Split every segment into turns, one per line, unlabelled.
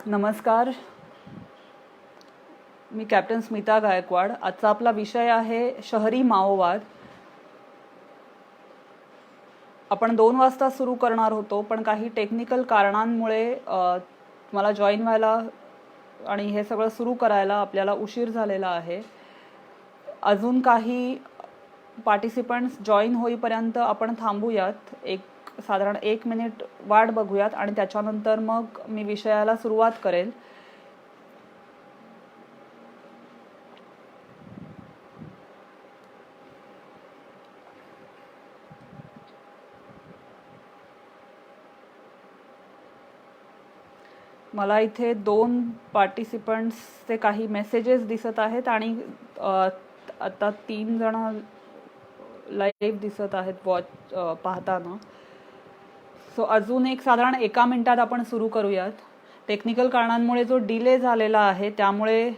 नमस्कार, मी कॅप्टन स्मिता गायकवाड. आजचा आपला विषय आहे शहरी माओवाद. आपण 2 वाजता सुरू करणार होतो, पण काही टेक्निकल कारणांमुळे मला जॉईन व्हायला आणि हे सगळं सुरू करायला आपल्याला उशीर झालेला आहे. अजून काही पार्टिसिपंट्स जॉईन होईपर्यंत आपण थांबूयात. साधारण 1 मिनिट वाट बघूयात आणि त्याच्यानंतर मग मी विषयाला सुरुवात करेल. मला इथे 2 पार्टिसिपंट्सचे काही मेसेजेस दिसत आहेत आणि आता 3 जण लाईव्ह दिसत आहेत पाहताना. सो अजून एक साधारण 1 मिनिटात आपण सुरू करूयात. टेक्निकल कारणांमुळे जो डिले झालेला आहे त्यामुळे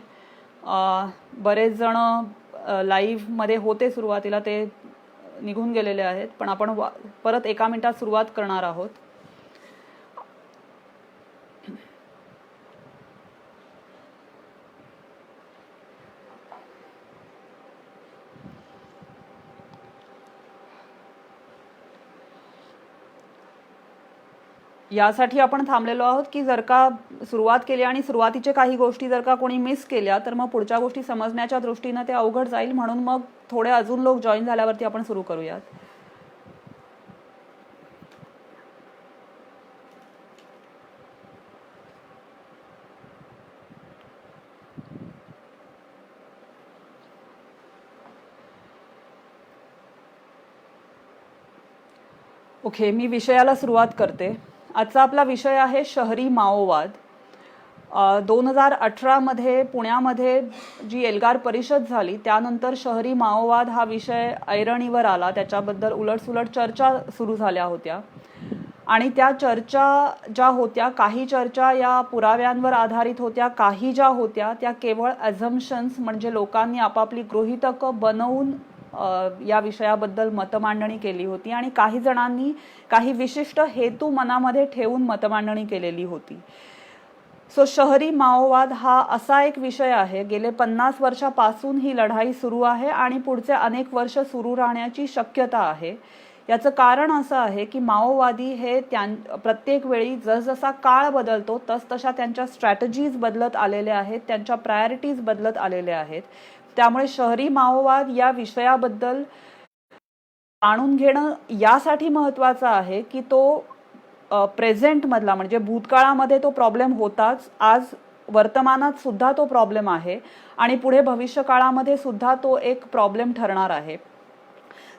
बरेच जण लाईव्हमध्ये होते सुरुवातीला, ते निघून गेलेले आहेत. पण आपण परत 1 मिनिटात सुरुवात करणार आहोत. यासाठी आपण थांबलेलो आहोत की जर का सुरुवात केली आणि सुरुवातीचे काही गोष्टी जर का कोणी मिस केल्या तर मग पुढच्या गोष्टी समजण्याच्या दृष्टीनं ते अवघड जाईल. म्हणून मग थोडे अजून लोक जॉईन झाल्यावरती आपण सुरू करूयात. ओके, मी विषयाला सुरुवात करते. आजचा आपला विषय आहे शहरी माओवाद. 2018मध्ये पुण्यामध्ये जी एल्गार परिषद झाली त्यानंतर शहरी माओवाद हा विषय ऐरणीवर आला. त्याच्याबद्दल उलटसुलट चर्चा सुरू झाल्या होत्या आणि त्या चर्चा ज्या होत्या, काही चर्चा या पुराव्यांवर आधारित होत्या, काही ज्या होत्या त्या केवळ ॲझम्पशन्स म्हणजे लोकांनी आपापली गृहीतकं बनवून या विषयाबद्दल मतमांडणी केली होती आणि काही जणांनी काही विशिष्ट हेतू मनामध्ये ठेवून मतमांडणी केलेली होती. सो शहरी माओवाद हा असा एक विषय आहे, गेले 50 वर्षापासून ही लढाई सुरू आहे आणि पुढचे अनेक वर्ष सुरू राहण्याची शक्यता आहे. याचं कारण असं आहे की माओवादी हे प्रत्येक वेळी जसजसा काळ बदलतो तसतशा त्यांच्या स्ट्रॅटेजीज बदलत आलेल्या आहेत, त्यांच्या प्रायोरिटीज बदलत आलेल्या आहेत. त्यामुळे शहरी माओवाद या विषयाबद्दल जाणून घेणं यासाठी महत्त्वाचं आहे की तो प्रेझेंटमधला म्हणजे भूतकाळामध्ये तो प्रॉब्लेम होताच, आज वर्तमानात सुद्धा तो प्रॉब्लेम आहे आणि पुढे भविष्यकाळामध्ये सुद्धा तो एक प्रॉब्लेम ठरणार आहे.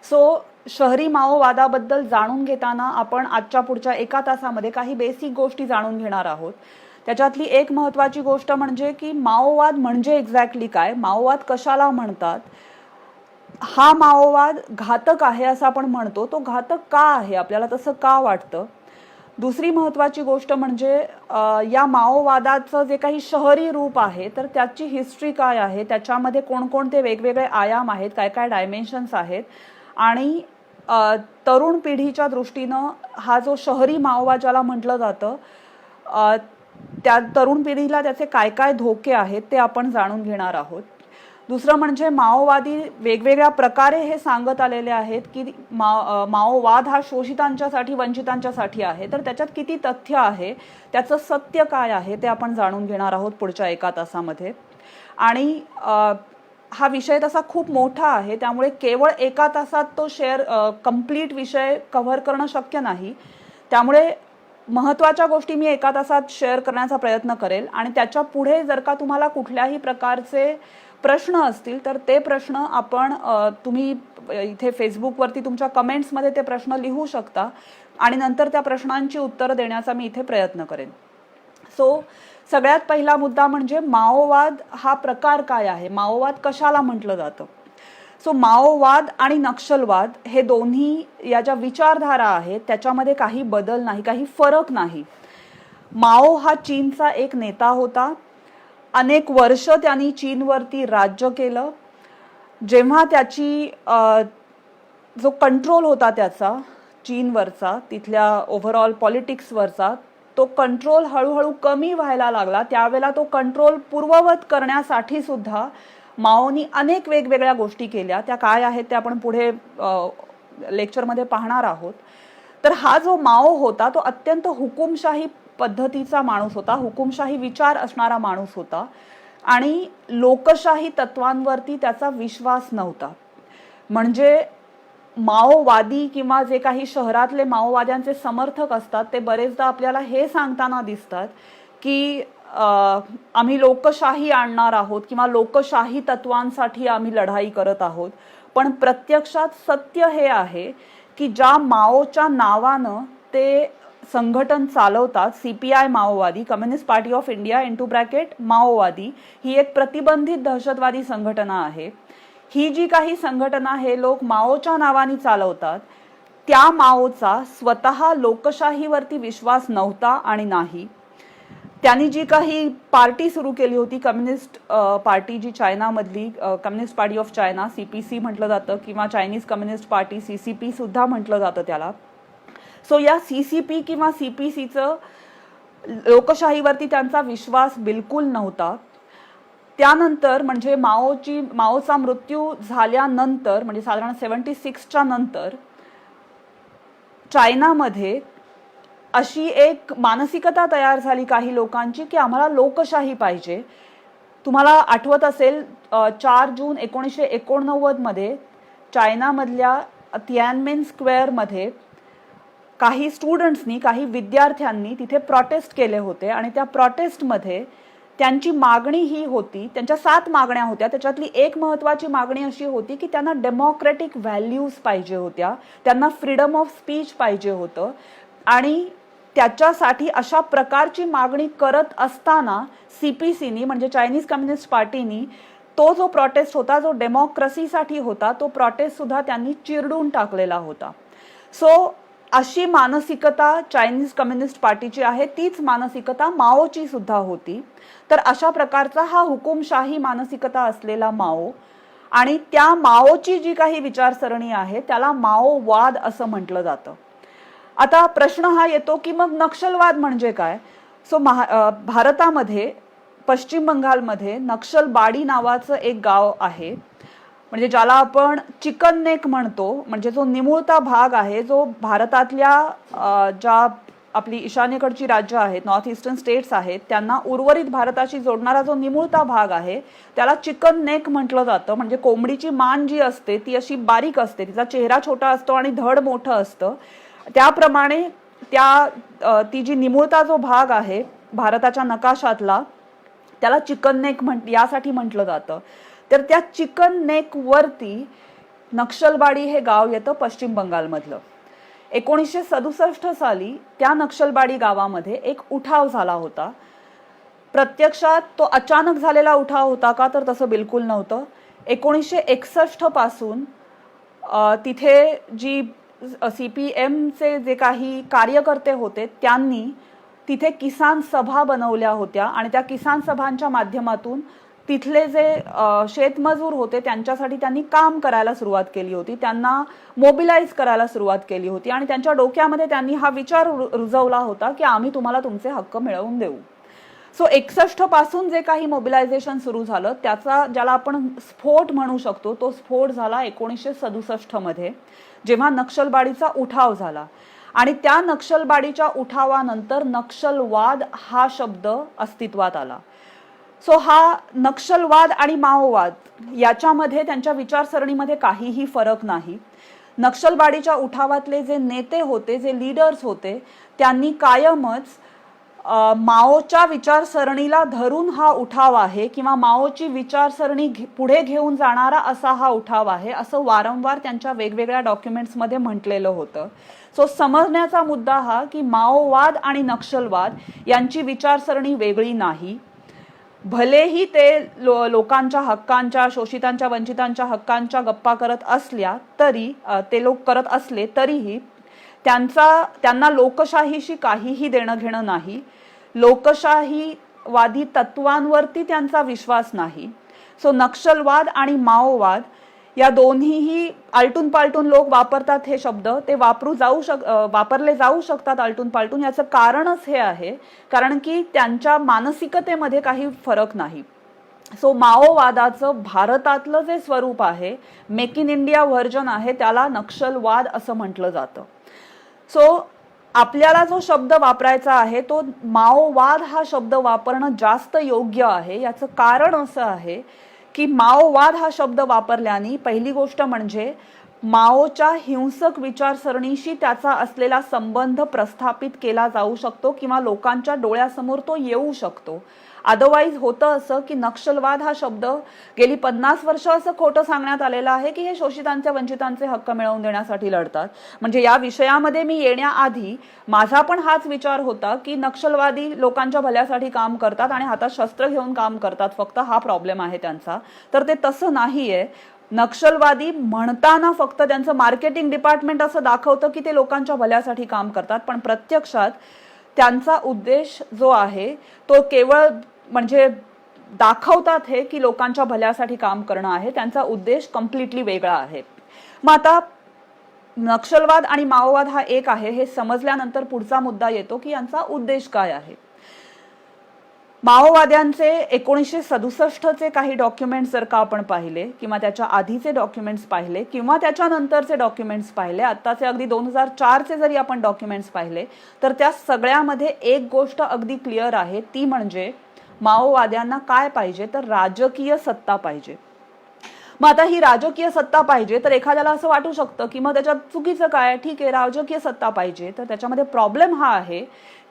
सो शहरी माओवादाबद्दल जाणून घेताना आपण आजच्या पुढच्या 1 तासामध्ये काही बेसिक गोष्टी जाणून घेणार आहोत. त्याच्यातली एक महत्त्वाची गोष्ट म्हणजे की माओवाद म्हणजे एक्झॅक्टली काय, माओवाद कशाला म्हणतात, हा माओवाद घातक आहे असं आपण म्हणतो, तो घातक का आहे, आपल्याला तसं का वाटतं. दुसरी महत्त्वाची गोष्ट म्हणजे या माओवादाचं जे काही शहरी रूप आहे तर त्याची हिस्ट्री काय आहे, त्याच्यामध्ये कोणकोणते वेगवेगळे आयाम आहेत, काय काय डायमेन्शन्स आहेत आणि तरुण पिढीच्या दृष्टीनं हा जो शहरी माओवाद ज्याला म्हटलं जातं त्या तरुण पिढीला त्याचे काय काय धोके आहेत ते आपण जाणून घेणार आहोत. दुसरं म्हणजे माओवादी वेगवेगळ्या प्रकारे हे सांगत आलेले आहेत की माओवाद हा शोषितांच्यासाठी, वंचितांच्यासाठी आहे. तर त्याच्यात किती तथ्य आहे, त्याचं सत्य काय आहे ते आपण जाणून घेणार आहोत पुढच्या 1 तासामध्ये. आणि हा विषय तसा खूप मोठा आहे त्यामुळे केवळ 1 तासात तो कंप्लीट विषय कव्हर करणं शक्य नाही. त्यामुळे महत्त्वाच्या गोष्टी मी 1 तासात शेअर करण्याचा प्रयत्न करेल आणि त्याच्या पुढे जर का तुम्हाला कुठल्याही प्रकारचे प्रश्न असतील तर ते प्रश्न तुम्ही इथे फेसबुकवरती तुमच्या कमेंट्समध्ये ते प्रश्न लिहू शकता आणि नंतर त्या प्रश्नांची उत्तरं देण्याचा मी इथे प्रयत्न करेन. सो सगळ्यात पहिला मुद्दा म्हणजे माओवाद हा प्रकार काय आहे, माओवाद कशाला म्हटलं जातं. सो माओवाद आणि नक्षलवाद हे दोन्ही या ज्या विचारधारा आहेत त्याच्यामध्ये काही बदल नाही, काही फरक नाही. माओ हा चीनचा एक नेता होता. अनेक वर्ष त्यांनी चीनवरती राज्य केलं. जेव्हा त्याची जो कंट्रोल होता त्याचा चीनवरचा, तिथल्या ओव्हरऑल पॉलिटिक्सवरचा, तो कंट्रोल हळूहळू कमी व्हायला लागला, त्यावेळेला तो कंट्रोल पूर्ववत करण्यासाठी सुद्धा माओनी अनेक वेगवेगळ्या गोष्टी केल्या. त्या काय आहेत ते आपण पुढे लेक्चरमध्ये पाहणार आहोत. तर हा जो माओ होता तो अत्यंत हुकुमशाही पद्धतीचा माणूस होता, हुकुमशाही विचार असणारा माणूस होता आणि लोकशाही तत्वांवरती त्याचा विश्वास नव्हता. म्हणजे माओवादी किंवा जे काही शहरातले माओवाद्यांचे समर्थक असतात ते बरेचदा आपल्याला हे सांगताना दिसतात की आम्ही लोकशाही आणणार आहोत किंवा लोकशाही तत्वांसाठी आम्ही लढाई करत आहोत. पण प्रत्यक्षात सत्य हे आहे की ज्या माओच्या नावानं ते संघटन चालवतात, CPI माओवादी, कम्युनिस्ट पार्टी ऑफ इंडिया * माओवादी, ही एक प्रतिबंधित दहशतवादी संघटना आहे. ही जी काही संघटना हे लोक माओच्या नावाने चालवतात, त्या माओचा स्वतः लोकशाहीवरती विश्वास नव्हता आणि नाही. त्यांनी जी काही पार्टी सुरू केली होती, कम्युनिस्ट पार्टी, जी चायनामधली communist party of China, CPC म्हटलं जातं किंवा चायनीज कम्युनिस्ट पार्टी CCP सुद्धा म्हटलं जातं त्याला. सो या CCP किंवा CPCचं लोकशाहीवरती त्यांचा विश्वास बिलकुल नव्हता. त्यानंतर म्हणजे माओचा मृत्यू झाल्यानंतर म्हणजे साधारण 76च्या नंतर चायनामध्ये अशी एक मानसिकता तयार झाली काही लोकांची की आम्हाला लोकशाही पाहिजे. तुम्हाला आठवत असेल 4 जून 1989 मध्ये चायनामधल्या तियानमेन स्क्वेअरमध्ये काही स्टुडंट्सनी, काही विद्यार्थ्यांनी तिथे प्रोटेस्ट केले होते आणि त्या प्रोटेस्टमध्ये त्यांची मागणी ही होती, त्यांच्या 7 मागण्या होत्या. त्याच्यातली एक महत्त्वाची मागणी अशी होती की त्यांना डेमोक्रेटिक व्हॅल्यूज पाहिजे होत्या, त्यांना फ्रीडम ऑफ स्पीच पाहिजे होतं. आणि त्याच्यासाठी अशा प्रकारची मागणी करत असताना CPCनी म्हणजे चायनीज कम्युनिस्ट पार्टीनी तो जो प्रोटेस्ट होता, जो डेमोक्रेसीसाठी होता, तो प्रोटेस्ट सुद्धा त्यांनी चिरडून टाकलेला होता. सो अशी मानसिकता चायनीज कम्युनिस्ट पार्टीची आहे, तीच मानसिकता माओची सुद्धा होती. तर अशा प्रकारचा हा हुकुमशाही मानसिकता असलेला माओ आणि त्या माओची जी काही विचारसरणी आहे त्याला माओवाद असं म्हटलं जातं. आता प्रश्न हा येतो की मग नक्षलवाद म्हणजे काय? सो भारतामध्ये पश्चिम बंगालमध्ये नक्षलबाडी नावाचं एक गाव आहे, म्हणजे ज्याला आपण चिकन नेक म्हणतो. म्हणजे जो निमुळता भाग आहे, जो भारतातल्या ज्या आपली ईशान्येकडची राज्य आहेत, नॉर्थ ईस्टर्न स्टेट्स आहेत, त्यांना उर्वरित भारताशी जोडणारा जो निमुळता भाग आहे त्याला चिकन नेक म्हटलं जातं. म्हणजे कोंबडीची मान जी असते ती अशी बारीक असते, तिचा चेहरा छोटा असतो आणि धड मोठं असतं. त्याप्रमाणे ती जी निमुळता जो भाग आहे भारताच्या नकाशातला, त्याला चिकन नेक यासाठी म्हटलं जातं. तर त्या चिकन नेक वरती नक्षलबाडी हे गाव येतं पश्चिम बंगालमधलं. 1967 साली त्या नक्षलबाडी गावामध्ये एक उठाव झाला होता. प्रत्यक्षात तो अचानक झालेला उठाव होता का? तर तसं बिलकुल नव्हतं. 1961 पासून तिथे जी CPMचे जे काही कार्यकर्ते होते त्यांनी तिथे किसान सभा बनवल्या होत्या आणि त्या किसान सभांच्या माध्यमातून तिथले जे शेतमजूर होते त्यांच्यासाठी त्यांनी काम करायला सुरुवात केली होती, त्यांना मोबिलाइज करायला सुरुवात केली होती आणि त्यांच्या डोक्यामध्ये त्यांनी हा विचार रुजवला होता की आम्ही तुम्हाला तुमचे हक्क मिळवून देऊ. सो 61 पासून जे काही मोबिलायझेशन सुरू झालं त्याचा, ज्याला आपण स्फोट म्हणू शकतो, तो स्फोट झाला 1967 मध्ये, जेव्हा नक्षलबाडीचा उठाव झाला. आणि त्या नक्षलबाडीच्या उठावानंतर नक्षलवाद हा शब्द अस्तित्वात आला. सो हा नक्षलवाद आणि माओवाद याच्यामध्ये, त्यांच्या विचारसरणीमध्ये काहीही फरक नाही. नक्षलबाडीच्या उठावातले जे नेते होते, जे लीडर्स होते, त्यांनी कायमच माओच्या विचारसरणीला धरून हा उठाव आहे किंवा माओची विचारसरणी पुढे घेऊन जाणारा असा हा उठाव आहे असं वारंवार त्यांच्या वेगवेगळ्या डॉक्युमेंट्समध्ये म्हटलेलं होतं. सो समजण्याचा मुद्दा हा की माओवाद आणि नक्षलवाद यांची विचारसरणी वेगळी नाही. भलेही ते लोकांच्या हक्कांच्या, शोषितांच्या, वंचितांच्या हक्कांच्या गप्पा करत असल्या तरी, ते लोक करत असले तरीही त्यांना लोकशाहीशी काहीही देणं घेणं नाही. लोकशाहीवादी तत्वांवरती त्यांचा विश्वास नाही. सो नक्षलवाद आणि माओवाद या दोन्हीही आलटून पालटून लोक वापरतात हे शब्द, ते वापरले जाऊ शकतात आलटून पालटून. याचं कारणच हे आहे कारण की त्यांच्या मानसिकतेमध्ये काही फरक नाही. सो माओवादाचं भारतातलं जे स्वरूप आहे, मेक इन इंडिया व्हर्जन आहे, त्याला नक्षलवाद असं म्हटलं जातं. सो आपल्याला जो शब्द वापरायचा आहे तो माओवाद हा शब्द वापरणं जास्त योग्य आहे. याचं कारण असं आहे की माओवाद हा शब्द वापरल्याने पहिली गोष्ट म्हणजे माओच्या हिंसक विचारसरणीशी त्याचा असलेला संबंध प्रस्थापित केला जाऊ शकतो किंवा लोकांच्या डोळ्यासमोर तो येऊ शकतो. अदरवाईज होतं असं की नक्षलवाद हा शब्द गेली 50 वर्ष असं खोटं सांगण्यात आलेलं आहे की हे शोषितांचे वंचितांचे हक्क मिळवून देण्यासाठी लढतात. म्हणजे या विषयामध्ये मी येण्याआधी माझा पण हाच विचार होता की नक्षलवादी लोकांच्या भल्यासाठी काम करतात आणि हातात शस्त्र घेऊन काम करतात, फक्त हा प्रॉब्लेम आहे त्यांचा. तर ते तसं नाहीये. नक्षलवादी म्हणताना फक्त त्यांचं मार्केटिंग डिपार्टमेंट असं दाखवतं की ते लोकांच्या भल्यासाठी काम करतात, पण प्रत्यक्षात त्यांचा उद्देश जो आहे तो केवळ म्हणजे दाखवतात हे की लोकांच्या भल्यासाठी काम करणं आहे, त्यांचा उद्देश कम्प्लिटली वेगळा आहे. मग आता नक्षलवाद आणि माओवाद हा एक आहे हे समजल्यानंतर पुढचा मुद्दा येतो की यांचा उद्देश काय आहे. माओवाद्यांचे 1967चे काही डॉक्युमेंट्स जर का आपण पाहिले किंवा त्याच्या आधीचे डॉक्युमेंट्स पाहिले किंवा त्याच्यानंतरचे डॉक्युमेंट्स पाहिले, आत्ताचे अगदी 2004चे जरी आपण डॉक्युमेंट्स पाहिले, तर त्या सगळ्यामध्ये एक गोष्ट अगदी क्लिअर आहे, ती म्हणजे माओवाद्यांना काय पाहिजे तर राजकीय सत्ता पाहिजे. मग आता ही राजकीय सत्ता पाहिजे तर एखाद्याला असं वाटू शकतं की मग त्याच्यात चुकीचं काय, ठीक आहे राजकीय सत्ता पाहिजे, तर त्याच्यामध्ये प्रॉब्लेम हा आहे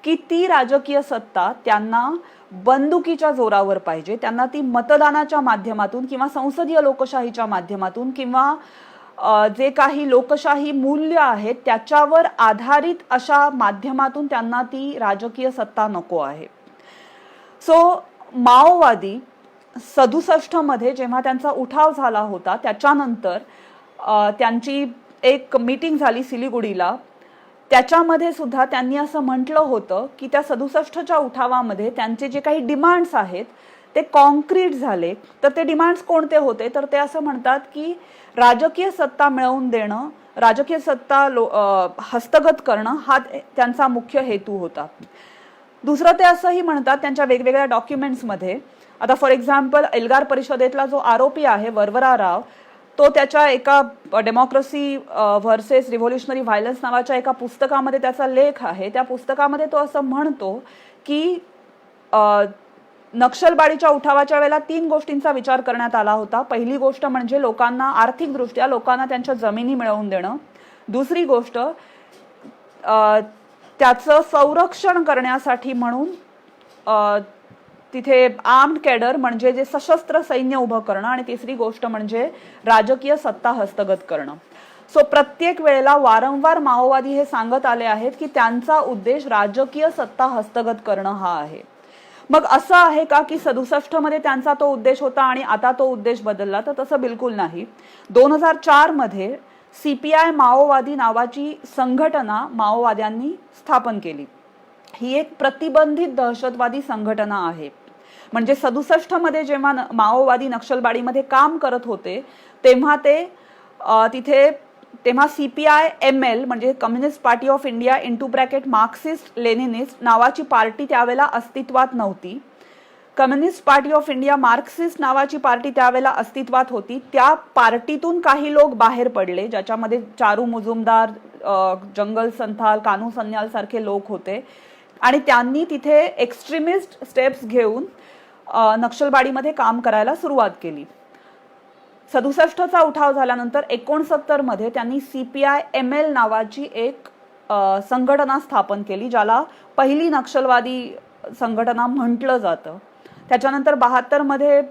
की ती राजकीय सत्ता त्यांना बंदुकीच्या जोरावर पाहिजे, त्यांना ती मतदानाच्या माध्यमातून किंवा संसदीय लोकशाहीच्या माध्यमातून किंवा जे काही लोकशाही मूल्य आहेत त्याच्यावर आधारित अशा माध्यमातून त्यांना ती राजकीय सत्ता नको आहे. सो माओवादी 67 मध्ये जेव्हा त्यांचा उठाव झाला होता त्याच्यानंतर त्यांची एक मीटिंग झाली सिलिगुडीला, त्याच्यामध्ये सुद्धा त्यांनी असं म्हटलं होतं की त्या 67च्या उठावामध्ये त्यांचे जे काही डिमांड्स आहेत ते कॉन्क्रीट झाले. तर ते डिमांड्स कोणते होते तर ते असं म्हणतात की राजकीय सत्ता मिळवून देणं, राजकीय सत्ता हस्तगत करणं हा त्यांचा मुख्य हेतू होता. दुसरं ते असंही म्हणतात त्यांच्या वेगवेगळ्या डॉक्युमेंट्समध्ये, आता फॉर एक्झाम्पल एल्गार परिषदेतला जो आरोपी आहे वरवरा राव, तो त्याच्या एका डेमोक्रेसी व्हर्सेस रिव्होल्युशनरी व्हायलन्स नावाच्या एका पुस्तकामध्ये त्याचा लेख आहे. त्या पुस्तकामध्ये तो असं म्हणतो की नक्षलबाडीच्या उठावाच्या वेळेला 3 गोष्टींचा विचार करण्यात आला होता. पहिली गोष्ट म्हणजे लोकांना आर्थिकदृष्ट्या लोकांना त्यांच्या जमिनी मिळवून देणं. दुसरी गोष्ट त्याचं संरक्षण करण्यासाठी म्हणून तिथे आर्म्ड कॅडर म्हणजे जे सशस्त्र सैन्य उभं करणं, आणि तिसरी गोष्ट म्हणजे राजकीय सत्ता हस्तगत करणं. सो प्रत्येक वेळेला वारंवार माओवादी हे सांगत आले आहेत की त्यांचा उद्देश राजकीय सत्ता हस्तगत करणं हा आहे. मग असं आहे का की 67 मध्ये त्यांचा तो उद्देश होता आणि आता तो उद्देश बदलला, तर तसं बिलकुल नाही. 2004 मध्ये CPI माओवादी नावाची संघटना माओवाद्यांनी स्थापन केली. ही एक प्रतिबंधित दहशतवादी संघटना आहे. म्हणजे 67 मध्ये जेव्हा माओवादी नक्षलबाडीमध्ये काम करत होते तेव्हा तेव्हा CPI ML म्हणजे communist party of India (Marxist Leninist) नावाची पार्टी त्यावेळेला अस्तित्वात नव्हती. Communist party of India Marxist नावाची पार्टी त्यावेळेला अस्तित्वात होती. त्या पार्टीतून काही लोक बाहेर पडले, ज्याच्यामध्ये चारू मुजुमदार, जंगल संथाल, कानू सन्याल सारखे लोक होते, आणि त्यांनी तिथे एक्स्ट्रीमिस्ट स्टेप्स घेऊन नक्षलबाडीमध्ये काम करायला सुरुवात केली. 67चा उठाव झाल्यानंतर 69 मध्ये त्यांनी CPI ML नावाची एक संघटना स्थापन केली, ज्याला पहिली नक्षलवादी संघटना म्हटलं जातं. त्याच्यानंतर 72 मध्ये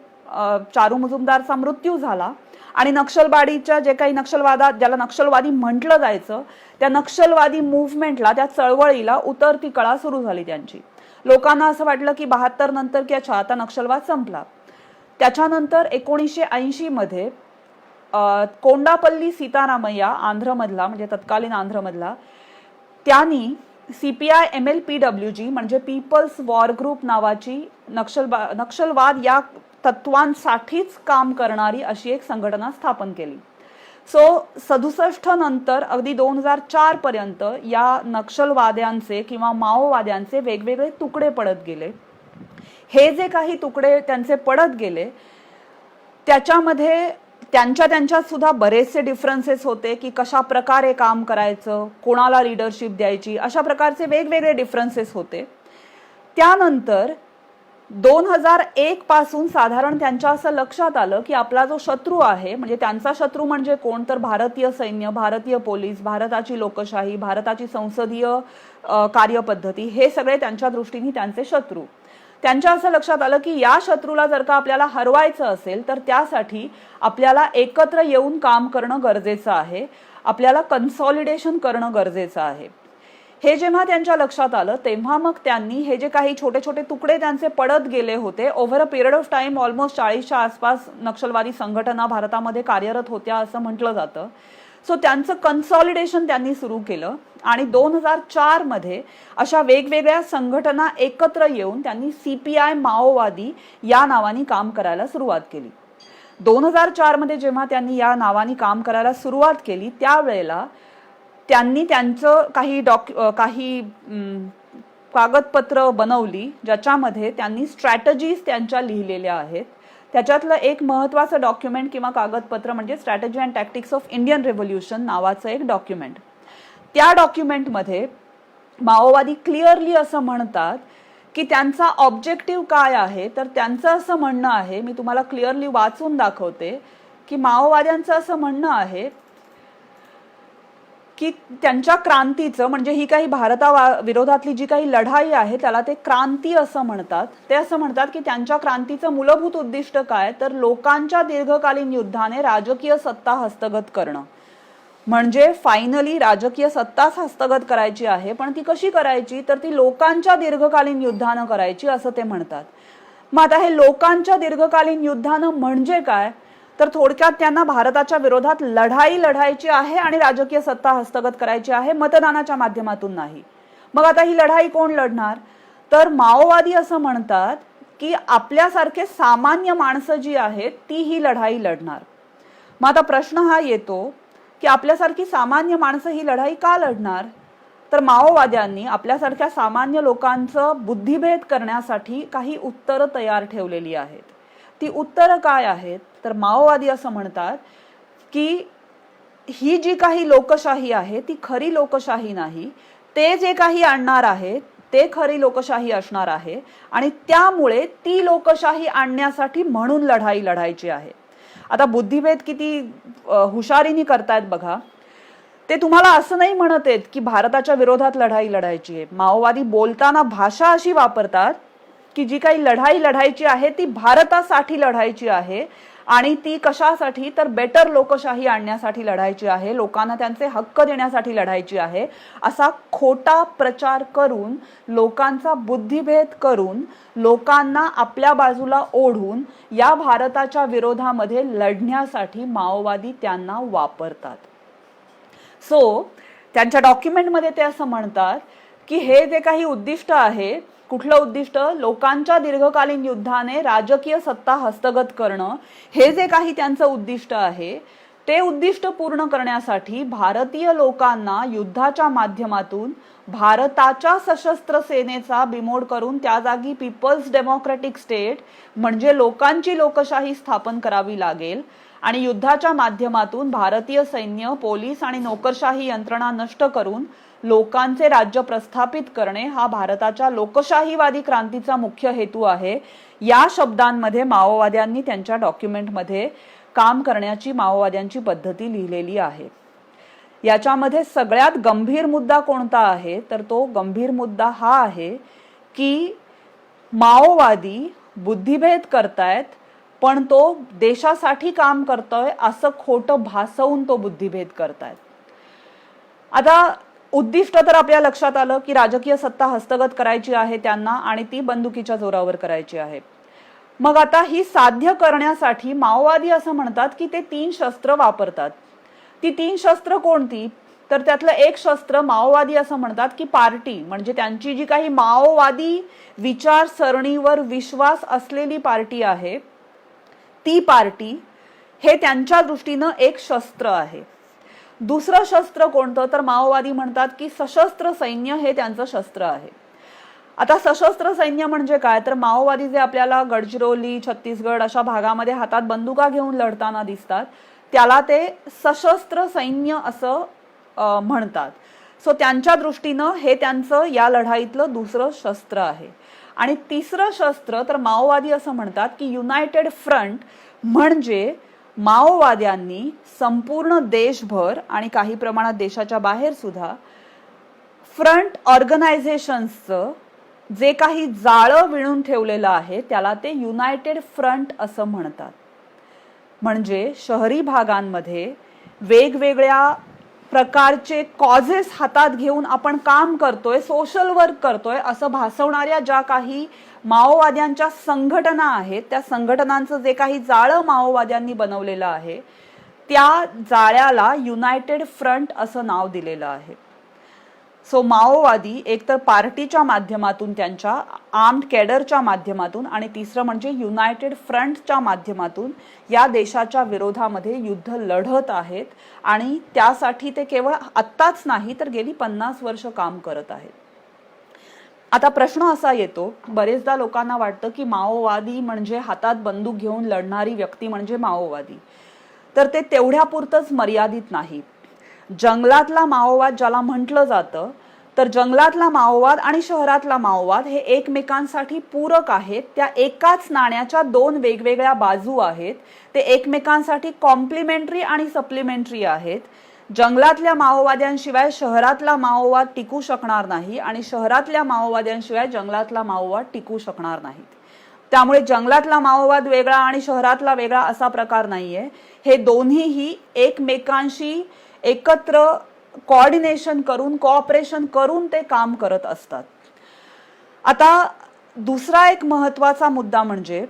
चारू मुजुमदारचा मृत्यू झाला आणि नक्षलबाडीच्या जे काही ज्याला नक्षलवादी म्हटलं जायचं त्या नक्षलवादी मूव्हमेंटला, त्या चळवळीला उतरती कळा सुरू झाली त्यांची. लोकांना असं वाटलं की 72 नंतर की अच्छा आता नक्षलवाद संपला. त्याच्यानंतर 1980 मध्ये कोंडापल्ली सीतारामय्या आंध्रमधला, म्हणजे तत्कालीन आंध्रमधला, त्यांनी CPI ML PWG म्हणजे पीपल्स वॉर ग्रुप नावाची नक्षलवाद या तत्वांसाठीच काम करणारी अशी एक संघटना स्थापन केली. सो 67 नंतर अगदी 2004 पर्यंत या नक्षलवाद्यांचे किंवा माओवाद्यांचे वेगवेगळे तुकडे पडत गेले. हे जे काही तुकडे त्यांचे पडत गेले त्याच्यामध्ये त्यांच्यात सुद्धा बरेचसे डिफरन्सेस होते की कशा प्रकारे काम करायचं, कोणाला लीडरशिप द्यायची, अशा प्रकारचे वेगवेगळे डिफरन्सेस होते. त्यानंतर 2001 पासून साधारण त्यांच्या असं लक्षात आलं की आपला जो शत्रू आहे, म्हणजे त्यांचा शत्रू म्हणजे कोण, तर भारतीय सैन्य, भारतीय पोलीस, भारताची लोकशाही, भारताची संसदीय कार्यपद्धती, हे सगळे त्यांच्या दृष्टीने त्यांचे शत्रू. त्यांच्या असं लक्षात आलं की या शत्रूला जर का आपल्याला हरवायचं असेल तर त्यासाठी आपल्याला एकत्र येऊन काम करणं गरजेचं आहे, आपल्याला कन्सॉलिडेशन करणं गरजेचं आहे. हे जेव्हा त्यांच्या लक्षात आलं तेव्हा मग त्यांनी हे जे काही छोटे छोटे तुकडे त्यांचे पडत गेले होते, over a period of time almost 40च्या आसपास नक्षलवादी संघटना भारतामध्ये कार्यरत होत्या असं म्हटलं जातं. सो त्यांचं कन्सॉलिडेशन त्यांनी सुरू केलं आणि 2004 मध्ये अशा वेगवेगळ्या संघटना एकत्र येऊन त्यांनी CPI माओवादी या नावाने काम करायला सुरुवात केली. 2004 मध्ये जेव्हा त्यांनी या नावाने काम करायला सुरुवात केली त्यावेळेला त्यांनी त्यांचं काही कागदपत्र बनवली ज्याच्यामध्ये त्यांनी स्ट्रॅटेजीज त्यांच्या लिहिलेल्या आहेत. त्याच्यातलं एक महत्त्वाचं डॉक्युमेंट किंवा कागदपत्र म्हणजे strategy and tactics of Indian revolution नावाचं एक डॉक्युमेंट. त्या डॉक्युमेंटमध्ये माओवादी क्लिअरली असं म्हणतात की त्यांचा ऑब्जेक्टिव्ह काय आहे, तर त्यांचं असं म्हणणं आहे, मी तुम्हाला क्लिअरली वाचून दाखवते की माओवाद्यांचं असं म्हणणं आहे की त्यांच्या क्रांतीचं, म्हणजे ही काही भारताविरोधातली जी काही लढाई आहे त्याला ते क्रांती असं म्हणतात. ते असं म्हणतात की त्यांच्या क्रांतीचं मूलभूत उद्दिष्ट काय, तर लोकांच्या दीर्घकालीन युद्धाने राजकीय सत्ता हस्तगत करणं. म्हणजे फायनली राजकीय सत्ताच हस्तगत करायची आहे, पण ती कशी करायची, तर ती लोकांच्या दीर्घकालीन युद्धानं करायची असं ते म्हणतात. मग आता हे लोकांच्या दीर्घकालीन युद्धानं म्हणजे काय, तर थोडक्यात त्यांना भारताच्या विरोधात लढाई लढायची आहे आणि राजकीय सत्ता हस्तगत करायची आहे, मतदानाच्या माध्यमातून नाही. मग आता ही लढाई कोण लढणार, तर माओवादी असं म्हणतात की आपल्यासारखे सामान्य माणसं जी आहेत ती ही लढाई लढणार. मग आता प्रश्न हा येतो की आपल्यासारखी सामान्य माणसं ही लढाई का लढणार, तर माओवाद्यांनी आपल्यासारख्या सामान्य लोकांचं बुद्धिभेद करण्यासाठी काही उत्तरं तयार ठेवलेली आहेत. ती उत्तरं काय आहेत, तर माओवादी असं म्हणतात की ही जी काही लोकशाही आहे ती खरी लोकशाही नाही, ते जे काही आणणार आहे ते खरी लोकशाही असणार आहे आणि त्यामुळे ती लोकशाही आणण्यासाठी म्हणून लढाई लढायची आहे. आता बुद्धिभेद किती हुशारीने करतायत बघा. ते तुम्हाला असं नाही म्हणत आहेत की भारताच्या विरोधात लढाई लढायची आहे. माओवादी बोलताना भाषा अशी वापरतात की जी काही लढाई लढायची आहे ती भारतासाठी लढायची आहे आणि ती कशासाठी, तर बेटर लोकशाही आणण्यासाठी लढायची आहे, लोकांना त्यांचे हक्क देण्यासाठी लढायची आहे, असा खोटा प्रचार करून लोकांचा बुद्धिभेद करून लोकांना आपल्या बाजूला ओढून या भारताच्या विरोधामध्ये लढण्यासाठी माओवादी त्यांना वापरतात. सो त्यांच्या डॉक्युमेंटमध्ये ते असं म्हणतात की हे जे काही उद्दिष्ट आहे, कुठलं उद्दिष्ट, लोकांच्या दीर्घकालीन युद्धाने राजकीय सत्ता हस्तगत करणं, हे जे काही त्यांचं उद्दिष्ट आहे ते उद्दिष्ट पूर्ण करण्यासाठी भारतीय लोकांना युद्धाच्या माध्यमातून भारताच्या सशस्त्र सेनेचा बिमोड करून त्या जागी पीपल्स डेमोक्रेटिक स्टेट म्हणजे लोकांची लोकशाही स्थापन करावी लागेल आणि युद्धाच्या माध्यमातून भारतीय सैन्य, पोलीस आणि नोकरशाही यंत्रणा नष्ट करून लोकांचे राज्य प्रस्थापित करणे हा भारताच्या लोकशाहीवादी क्रांतीचा मुख्य हेतू आहे. या शब्दांमध्ये माओवाद्यांनी त्यांच्या डॉक्युमेंटमध्ये काम करण्याची माओवाद्यांची पद्धती लिहिलेली आहे. याच्यामध्ये सगळ्यात गंभीर मुद्दा कोणता आहे, तर तो गंभीर मुद्दा हा आहे की माओवादी बुद्धिभेद करतायत पण तो देशासाठी काम करतोय असं खोटं भासवून तो बुद्धिभेद करतायत. आता उद्दिष्ट तर आपल्या लक्षात आलं की राजकीय सत्ता हस्तगत करायची आहे त्यांना आणि ती बंदुकीच्या जोरावर करायची आहे. मग आता ही साध्य करण्यासाठी माओवादी असं म्हणतात की ते 3 शस्त्र वापरतात. ती 3 शस्त्र कोणती, तर त्यातलं एक शस्त्र माओवादी असं म्हणतात की पार्टी, म्हणजे त्यांची जी काही माओवादी विचारसरणीवर विश्वास असलेली पार्टी आहे ती पार्टी हे त्यांच्या दृष्टीनं एक शस्त्र आहे. दुसरं शस्त्र कोणतं तर माओवादी म्हणतात की सशस्त्र सैन्य हे त्यांचं शस्त्र आहे. आता सशस्त्र सैन्य म्हणजे काय तर माओवादी जे आपल्याला गडचिरोली, छत्तीसगड अशा भागामध्ये हातात बंदुका घेऊन लढताना दिसतात त्याला ते सशस्त्र सैन्य असं म्हणतात. सो त्यांच्या दृष्टीनं हे त्यांचं या लढाईतलं दुसरं शस्त्र आहे. आणि तिसरं शस्त्र तर माओवादी असं म्हणतात की युनायटेड फ्रंट म्हणजे माओवाद्यांनी संपूर्ण देशभर आणि काही प्रमाणात देशाच्या बाहेर सुद्धा फ्रंट ऑर्गनायझेशन्सचं जे काही जाळं विणून ठेवलेलं आहे त्याला ते युनायटेड फ्रंट असं म्हणतात. म्हणजे शहरी भागांमध्ये वेगवेगळ्या प्रकारचे कॉजेस हातात घेऊन आपण काम करतोय, सोशल वर्क करतोय असं भासवणाऱ्या ज्या काही माओवाद्यांच्या संघटना आहेत त्या संघटनांचं जे काही जाळं माओवाद्यांनी बनवलेलं आहे त्या जाळ्याला युनायटेड फ्रंट असं नाव दिलेलं आहे. सो माओवादी एकतर पार्टीच्या माध्यमातून त्यांच्या आर्म्ड कॅडरच्या माध्यमातून आणि तिसरं म्हणजे युनायटेड फ्रंटच्या माध्यमातून या देशाच्या विरोधामध्ये युद्ध लढत आहेत आणि त्यासाठी ते केवळ आत्ताच नाही तर गेली 50 वर्ष काम करत आहेत. आता प्रश्न असा येतो, बरेचदा लोकांना वाटतं की माओवादी म्हणजे हातात बंदूक घेऊन लढणारी व्यक्ती म्हणजे माओवादी. तर ते तेवढ्यापुरतंच मर्यादित नाही. जंगलातला माओवाद ज्याला म्हटलं जातं तर जंगलातला माओवाद आणि शहरातला माओवाद हे एकमेकांसाठी पूरक आहेत. त्या एकाच नाण्याच्या दोन वेगवेगळ्या बाजू आहेत. ते एकमेकांसाठी कॉम्प्लिमेंटरी आणि सप्लिमेंटरी आहेत. जंगलातल्या माओवाद्यांशिवाय शहरातला माओवाद टिकू शकणार नाही आणि शहरातल्या माओवाद्यांशिवाय जंगलातला माओवाद टिकू शकणार नाही. त्यामुळे जंगलातला माओवाद वेगळा आणि शहरातला वेगळा असा प्रकार नाहीये. हे दोन्हीही एकमेकांशी एकत्र कोऑर्डिनेशन करून कोऑपरेशन करून ते काम करत असतात. आता दुसरा एक महत्वाचा मुद्दा म्हणजे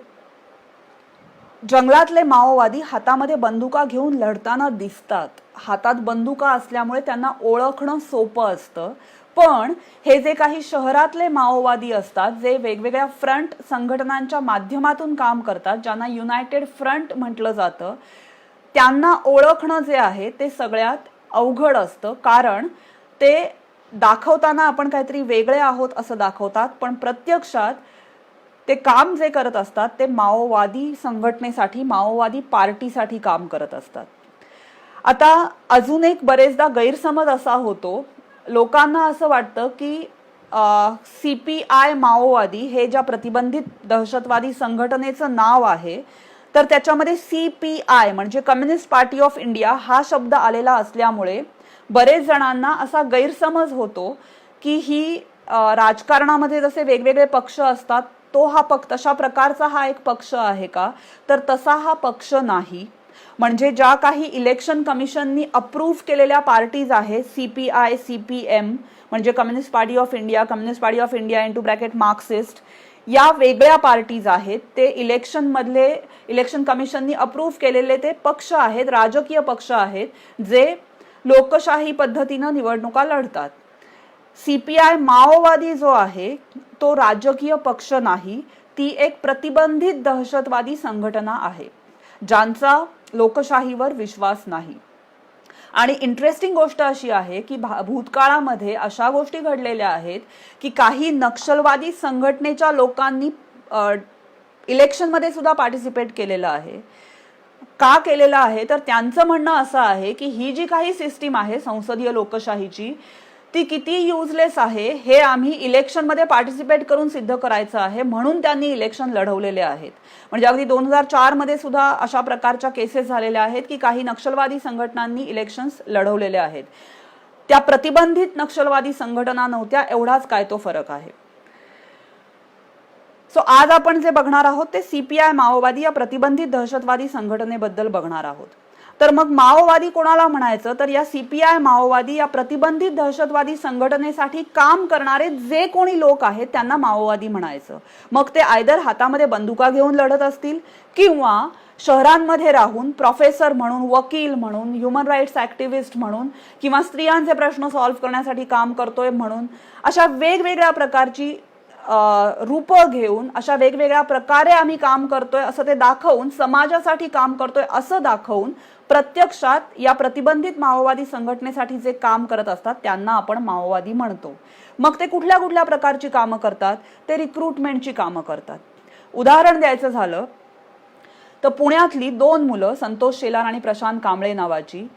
जंगलातले माओवादी हातामध्ये बंदुका घेऊन लढताना दिसतात. हातात बंदुका असल्यामुळे त्यांना ओळखणं सोपं असतं. पण हे जे काही शहरातले माओवादी असतात जे वेगवेगळ्या फ्रंट संघटनांच्या माध्यमातून काम करतात ज्यांना युनायटेड फ्रंट म्हटलं जातं त्यांना ओळखणं जे आहे ते सगळ्यात अवघड असतं. कारण ते दाखवताना आपण काहीतरी वेगळे आहोत असं दाखवतात पण प्रत्यक्षात ते काम जे करत असतात ते माओवादी संघटनेसाठी माओवादी पार्टीसाठी काम करत असतात. आता अजून एक बरेचदा गैरसमज असा होतो, लोकांना असं वाटतं की CPI माओवादी हे ज्या प्रतिबंधित दहशतवादी संघटनेचं नाव आहे तर त्याच्यामध्ये CPI म्हणजे कम्युनिस्ट पार्टी ऑफ इंडिया हा शब्द आलेला असल्यामुळे बरेच जणांना असा गैरसमज होतो की ही राजकारणामध्ये जसे वेगवेगळे पक्ष असतात तो हा तशा प्रकारचा हा एक पक्ष आहे का तर तसा हा पक्ष नाही. म्हणजे ज्या काही इलेक्शन कमिशननी अप्रूव्ह केलेल्या पार्टीज आहेत CPI, CPM म्हणजे communist party of India, communist party of India * Marxist या वेगळ्या पार्टीज आहेत. ते इलेक्शन कमिशननी अप्रूव्ह केलेले ते पक्ष आहेत, राजकीय पक्ष आहेत जे लोकशाही पद्धतीनं निवडणुका लढतात. CPI माओवादी जो आहे तो राजकीय पक्ष नाही, ती एक प्रतिबंधित दहशतवादी संघटना आहे ज्यांचा लोकशाहीवर विश्वास नाही. आणि इंटरेस्टिंग गोष्ट अशी आहे की भूतकाळामध्ये अशा गोष्टी घडलेल्या आहेत की काही नक्षलवादी संघटनेच्या लोकांनी इलेक्शनमध्ये सुद्धा पार्टिसिपेट केलेलं आहे. का केलेलं आहे तर त्यांचं म्हणणं असं आहे की ही जी काही सिस्टीम आहे संसदीय लोकशाहीची ती किती युजलेस आहे हे आम्ही इलेक्शनमध्ये पार्टिसिपेट करून सिद्ध करायचं आहे म्हणून त्यांनी इलेक्शन लढवलेले आहेत. म्हणजे अगदी 2004 मध्ये सुद्धा अशा प्रकारच्या केसेस झालेल्या आहेत की काही नक्षलवादी संघटनांनी इलेक्शन्स लढवलेले आहेत. त्या प्रतिबंधित नक्षलवादी संघटना नव्हत्या एवढाच काय तो फरक आहे. सो आज आपण जे बघणार आहोत ते CPI माओवादी या प्रतिबंधित दहशतवादी संघटनेबद्दल बघणार आहोत. तर मग माओवादी कोणाला म्हणायचं तर या CPI माओवादी या प्रतिबंधित दहशतवादी संघटनेसाठी काम करणारे जे कोणी लोक आहेत त्यांना माओवादी म्हणायचं. मग ते आयदर हातामध्ये बंदुका घेऊन लढत असतील किंवा शहरांमध्ये राहून प्रोफेसर म्हणून, वकील म्हणून, ह्युमन राईट्स ऍक्टिव्हिस्ट म्हणून किंवा स्त्रियांचे प्रश्न सॉल्व्ह करण्यासाठी काम करतोय म्हणून अशा वेगवेगळ्या प्रकारची रूप घेऊन अशा वेगवेगळ्या प्रकारे आम्ही काम करतोय असं ते दाखवून, समाजासाठी काम करतोय असं दाखवून प्रत्यक्षात या प्रतिबंधित माओवादी संघटनेसाठी जे काम करत असतात त्यांना आपण माओवादी म्हणतो. मग ते कुठल्या कुठल्या प्रकारची कामं करतात? ते रिक्रुटमेंटची कामं करतात. उदाहरण द्यायचं झालं तर पुण्यातली 2 मुलं, संतोष शेलार आणि प्रशांत कांबळे नावाची,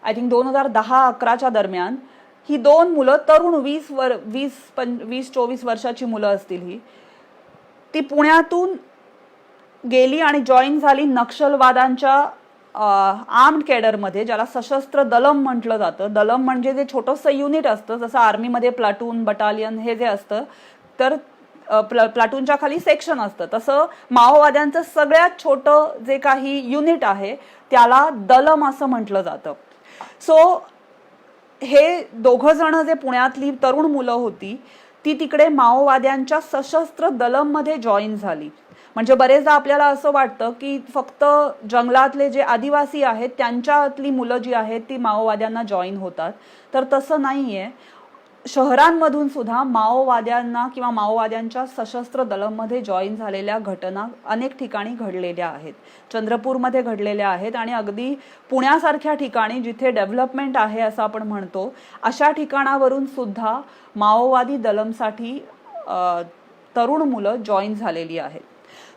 आय थिंक 2010-11च्या दरम्यान ही 2 मुलं, तरुण 20-24 वर्षाची मुलं असतील ही, ती पुण्यातून गेली आणि जॉईन झाली नक्षलवाद्यांच्या आर्म्ड कॅडरमध्ये, ज्याला सशस्त्र दलम म्हटलं जातं. दलम म्हणजे जे छोटंसं युनिट असतं, जसं आर्मीमध्ये प्लाटून, बटालियन हे जे असतं, तर प्लाटूनच्या खाली सेक्शन असतं, तसं माओवाद्यांचं सगळ्यात छोटं जे काही युनिट आहे त्याला दलम असं म्हटलं जातं. सो हे दोघं जण जे पुण्यातली तरुण मुलं होती ती तिकडे माओवाद्यांच्या सशस्त्र दलममध्ये जॉईन झाली. म्हणजे बरेचदा आपल्याला असं वाटतं की फक्त जंगलातले जे आदिवासी आहेत त्यांच्यातली मुलं जी आहेत ती माओवाद्यांना जॉईन होतात, तर तसं नाहीये. शहरांमधून सुद्धा माओवाद्यांना किंवा माओवाद्यांच्या सशस्त्र दलममध्ये जॉईन झालेल्या घटना अनेक ठिकाणी घडलेल्या आहेत. चंद्रपूरमध्ये घडलेल्या आहेत आणि अगदी पुण्यासारख्या ठिकाणी जिथे डेव्हलपमेंट आहे असं आपण म्हणतो अशा ठिकाणावरून सुद्धा माओवादी दलमसाठी तरुण मुलं जॉईन झालेली आहेत.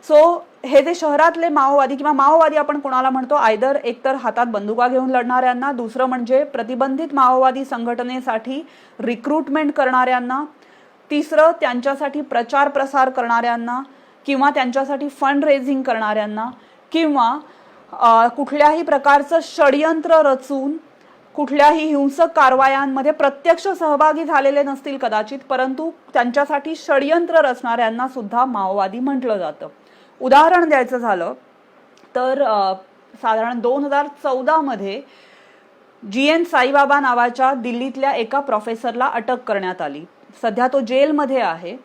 सो हे जे शहरातले माओवादी किंवा माओवादी आपण कोणाला म्हणतो, आयदर एकतर हातात बंदुका घेऊन लढणाऱ्यांना, दुसरं म्हणजे प्रतिबंधित माओवादी संघटनेसाठी रिक्रुटमेंट करणाऱ्यांना, तिसरं त्यांच्यासाठी प्रचार प्रसार करणाऱ्यांना किंवा त्यांच्यासाठी फंड रेझिंग करणाऱ्यांना, किंवा कुठल्याही प्रकारचं षडयंत्र रचून कुठल्याही हिंसक कारवायांमध्ये प्रत्यक्ष सहभागी झालेले नसतील कदाचित, परंतु त्यांच्यासाठी षडयंत्र रचणाऱ्यांना सुद्धा माओवादी म्हटलं जातं. उदाहरण द्यायचं झालं तर साधारण 2014 GN साईबाबा नावाच्या दिल्लीतल्या एका प्रोफेसरला अटक करण्यात आली. सध्या तो जेलमध्ये आहे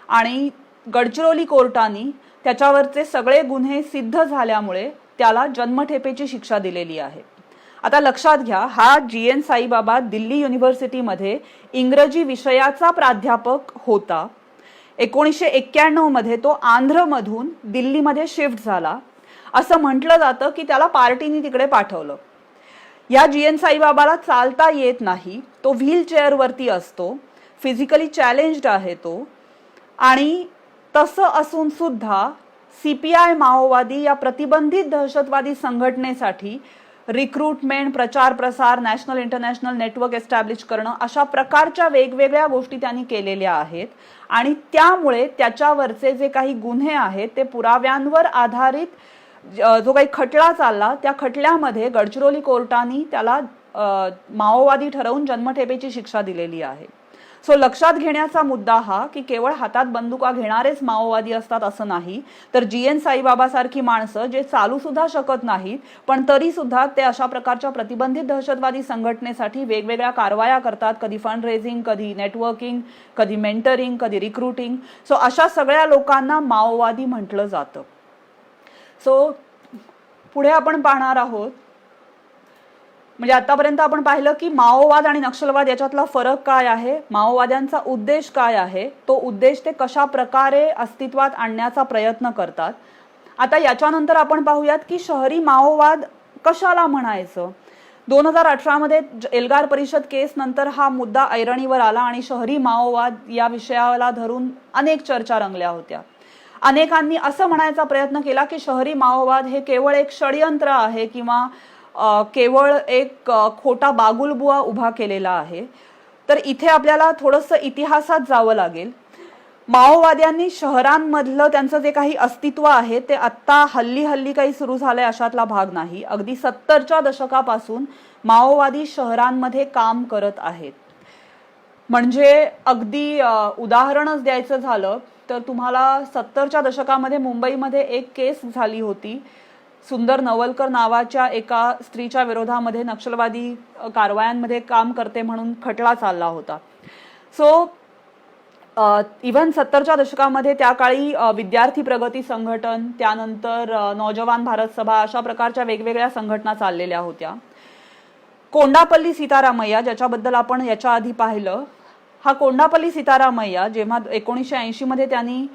आणि गडचिरोली कोर्टाने त्याच्यावरचे सगळे गुन्हे सिद्ध झाल्यामुळे त्याला जन्मठेपेची शिक्षा दिलेली आहे. आता लक्षात घ्या, हा GN साईबाबा दिल्ली युनिव्हर्सिटीमध्ये इंग्रजी विषयाचा प्राध्यापक होता. 1991 तो आंध्रमधून दिल्लीमध्ये शिफ्ट झाला. असं म्हटलं जातं की त्याला पार्टीने तिकडे पाठवलं. या GN साईबाबाला चालता येत नाही, तो व्हीलचेअरवरती असतो, फिजिकली चॅलेंज्ड आहे तो, आणि तसं असून सुद्धा CPI माओवादी या प्रतिबंधित दहशतवादी संघटनेसाठी रिक्रुटमेंट, प्रचार प्रसार, नॅशनल इंटरनॅशनल नेटवर्क एस्टॅब्लिश करणं अशा प्रकारच्या वेगवेगळ्या गोष्टी त्यांनी केलेल्या आहेत. आणि त्यामुळे त्याच्यावरचे जे काही गुन्हे आहेत ते पुराव्यांवर आधारित जो काही खटला चालला त्या खटल्यामध्ये गडचिरोली कोर्टाने त्याला माओवादी ठरवून जन्मठेपेची शिक्षा दिलेली आहे. सो लक्षात घेण्याचा मुद्दा हा की केवळ हातात बंदुका घेणारेच माओवादी असतात असं नाही, तर GN साईबाबा सारखी माणसं जे चालू सुद्धा शकत नाहीत पण तरी सुद्धा ते अशा प्रकारच्या प्रतिबंधित दहशतवादी संघटनेसाठी वेगवेगळ्या कारवाया करतात, कधी फंड रेझिंग, कधी नेटवर्किंग, कधी मेंटरिंग, कधी रिक्रुटिंग. सो अशा सगळ्या लोकांना माओवादी म्हटलं जातं. सो पुढे आपण पाहणार आहोत, म्हणजे आतापर्यंत आपण पाहिलं की माओवाद आणि नक्षलवाद याच्यातला फरक काय आहे, माओवाद्यांचा उद्देश काय आहे, तो उद्देश ते कशा प्रकारे अस्तित्वात आणण्याचा प्रयत्न करतात. आता याच्यानंतर आपण पाहूयात की शहरी माओवाद कशाला म्हणायचं. 2018 एल्गार परिषद केस नंतर हा मुद्दा ऐरणीवर आला आणि शहरी माओवाद या विषयाला धरून अनेक चर्चा रंगल्या होत्या. अनेकांनी असं म्हणायचा प्रयत्न केला की शहरी माओवाद हे केवळ एक षडयंत्र आहे किंवा केवळ एक खोटा बागुलबुवा उभा केलेला आहे. तर इथे आपल्याला थोडंसं इतिहासात जावं लागेल. माओवाद्यांनी शहरांमधलं त्यांचं जे काही अस्तित्व आहे ते आत्ता हल्ली काही सुरू झालंय अशातला भाग नाही. अगदी 70च्या दशकापासून माओवादी शहरांमध्ये काम करत आहेत. म्हणजे अगदी उदाहरणच द्यायचं झालं तर तुम्हाला 70च्या दशकामध्ये मुंबईमध्ये एक केस झाली होती. सुंदर नवलकर नावाच्या एका स्त्रीच्या विरोधामध्ये नक्षलवादी कारवायांमध्ये काम करते म्हणून खटला चालला होता. सो इव्हन 70च्या दशकामध्ये त्या काळी विद्यार्थी प्रगती संघटन, त्यानंतर नौजवान भारत सभा अशा प्रकारच्या वेगवेगळ्या संघटना चाललेल्या होत्या. कोंडापल्ली सीतारामय्या ज्याच्याबद्दल आपण याच्या आधी पाहिलं, हा कोंडापल्ली सीतारामय्या जेव्हा 1980 मध्ये त्यांनी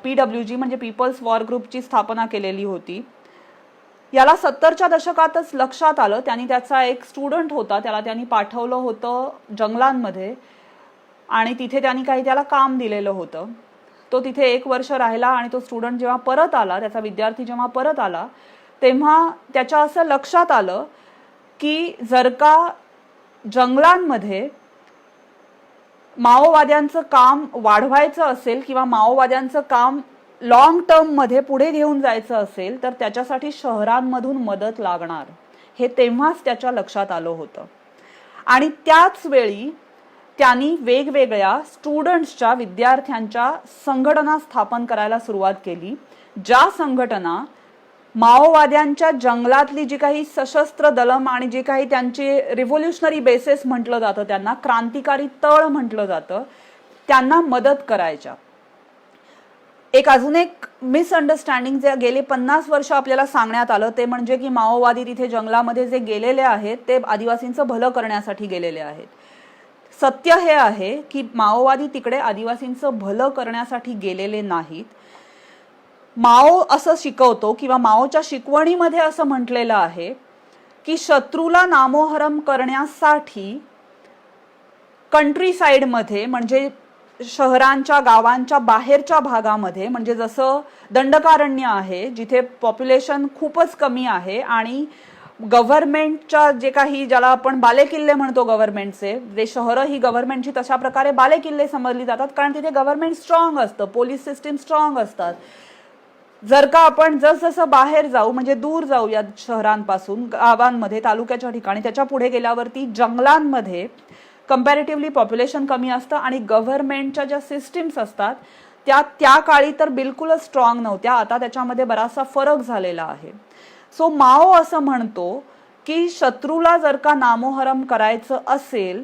PWG म्हणजे पीपल्स वॉर ग्रुपची स्थापना केलेली होती, याला 70च्या दशकातच लक्षात आलं. त्यांनी त्याचा एक स्टुडंट होता, त्याला त्यांनी पाठवलं होतं जंगलांमध्ये आणि तिथे त्यांनी काही त्याला काम दिलेलं होतं. तो तिथे 1 वर्ष राहिला आणि तो स्टुडंट जेव्हा परत आला, त्याचा विद्यार्थी जेव्हा परत आला, तेव्हा त्याच्या असं लक्षात आलं की जर का जंगलांमध्ये माओवाद्यांचं काम वाढवायचं असेल किंवा माओवाद्यांचं काम लॉंग टर्म मध्ये पुढे घेऊन जायचं असेल तर त्याच्यासाठी शहरांमधून मदत लागणार, हे तेव्हाच त्याच्या लक्षात आलं होतं. आणि त्याच वेळी त्यांनी वेगवेगळ्या स्टुडंट्सच्या विद्यार्थ्यांच्या संघटना स्थापन करायला सुरुवात केली, ज्या संघटना माओवाद्यांच्या जंगलातली जी काही सशस्त्र दलम आणि जे काही त्यांचे रिव्होल्युशनरी बेसेस म्हटलं जातं, त्यांना क्रांतिकारी तळ म्हटलं जातं, त्यांना मदत करायच्या. अजून एक मिसअंडरस्टँडिंग जे गेले 50 वर्ष आपल्याला सांगण्यात आलं ते म्हणजे की माओवादी तिथे जंगलामध्ये जे गेलेले आहेत ते आदिवासींचं भलं करण्यासाठी गेलेले आहेत. सत्य हे आहे की माओवादी तिकडे आदिवासींचं भलं करण्यासाठी गेलेले नाहीत. माओ असं शिकवतो किंवा माओच्या शिकवणीमध्ये असं म्हटलेलं आहे की शत्रूला नामोहरम करण्यासाठी कंट्री साइडमध्ये म्हणजे शहरांच्या गावांच्या बाहेरच्या भागामध्ये, म्हणजे जसं दंडकारण्य आहे जिथे पॉप्युलेशन खूपच कमी आहे आणि गव्हर्नमेंटच्या जे काही ज्याला आपण बालेकिल्ले म्हणतो गव्हर्नमेंटचे, जे शहरं ही गव्हर्नमेंटची तशा प्रकारे बालेकिल्ले समजली जातात कारण तिथे गव्हर्नमेंट स्ट्रॉंग असतं, पोलीस सिस्टीम स्ट्रॉंग असतात. जर का आपण जसजसं बाहेर जाऊ म्हणजे दूर जाऊ या शहरांपासून, गावांमध्ये तालुक्याच्या ठिकाणी, त्याच्या पुढे गेल्यावरती जंगलांमध्ये कंपॅरेटिव्हली पॉप्युलेशन कमी असतं आणि गव्हर्नमेंटच्या ज्या सिस्टीम्स असतात त्या काळी तर बिलकुलच स्ट्रॉंग नव्हत्या. आता त्याच्यामध्ये बराचसा फरक झालेला आहे. सो माओ असं म्हणतो की शत्रूला जर का नामोहरम करायचं असेल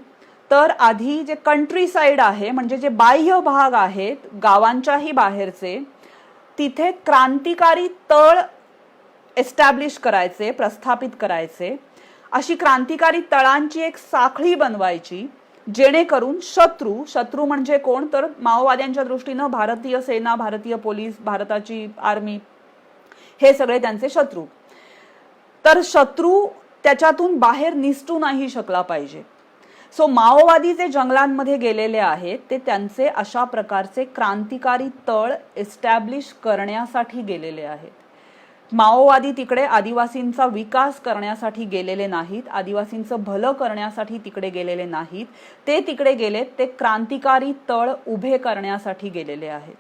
तर आधी जे कंट्री साइड आहे म्हणजे जे बाह्य भाग आहेत गावांच्याही बाहेरचे, तिथे क्रांतिकारी तळ एस्टॅब्लिश करायचे, प्रस्थापित करायचे. अशी क्रांतिकारी तळांची एक साखळी बनवायची जेणेकरून शत्रू म्हणजे कोण तर माओवाद्यांच्या दृष्टीनं भारतीय सेना, भारतीय पोलीस, भारताची आर्मी, हे सगळे त्यांचे शत्रू. तर शत्रू त्याच्यातून बाहेर निसटू नाही शकला पाहिजे. सो माओवादी जे जंगलांमध्ये गेलेले आहेत ते त्यांचे अशा प्रकारचे क्रांतिकारी तळ एस्टॅब्लिश करण्यासाठी गेलेले आहेत. माओवादी तिकडे आदिवासींचा विकास करण्यासाठी गेलेले नाहीत, आदिवासींचं भलं करण्यासाठी तिकडे गेलेले नाहीत. ते तिकडे गेलेत ते क्रांतिकारी तळ उभे करण्यासाठी गेलेले आहेत.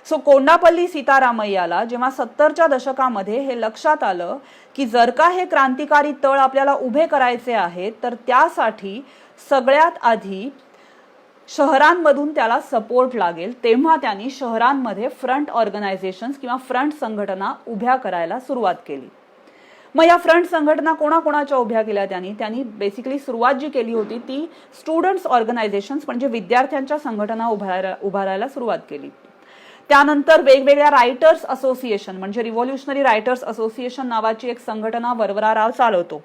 सो कोंडापल्ली सीतारामय्याला जेव्हा 70च्या दशकामध्ये हे लक्षात आलं की जर का हे क्रांतिकारी तळ आपल्याला उभे करायचे आहेत तर त्यासाठी सगळ्यात आधी शहरांमधून त्याला सपोर्ट लागेल, तेव्हा त्यांनी शहरांमध्ये फ्रंट ऑर्गनायझेशन्स किंवा फ्रंट संघटना उभ्या करायला सुरुवात केली. मग या फ्रंट संघटना कोणाकोणाच्या उभ्या केल्या त्यांनी बेसिकली सुरुवात जी केली होती ती स्टुडंट्स ऑर्गनायझेशन्स म्हणजे विद्यार्थ्यांच्या संघटना उभारायला सुरुवात केली. त्यानंतर वेगवेगळ्या रायटर्स असोसिएशन म्हणजे रिव्होल्युशनरी रायटर्स असोसिएशन नावाची एक संघटना वरवराराव चालवतो.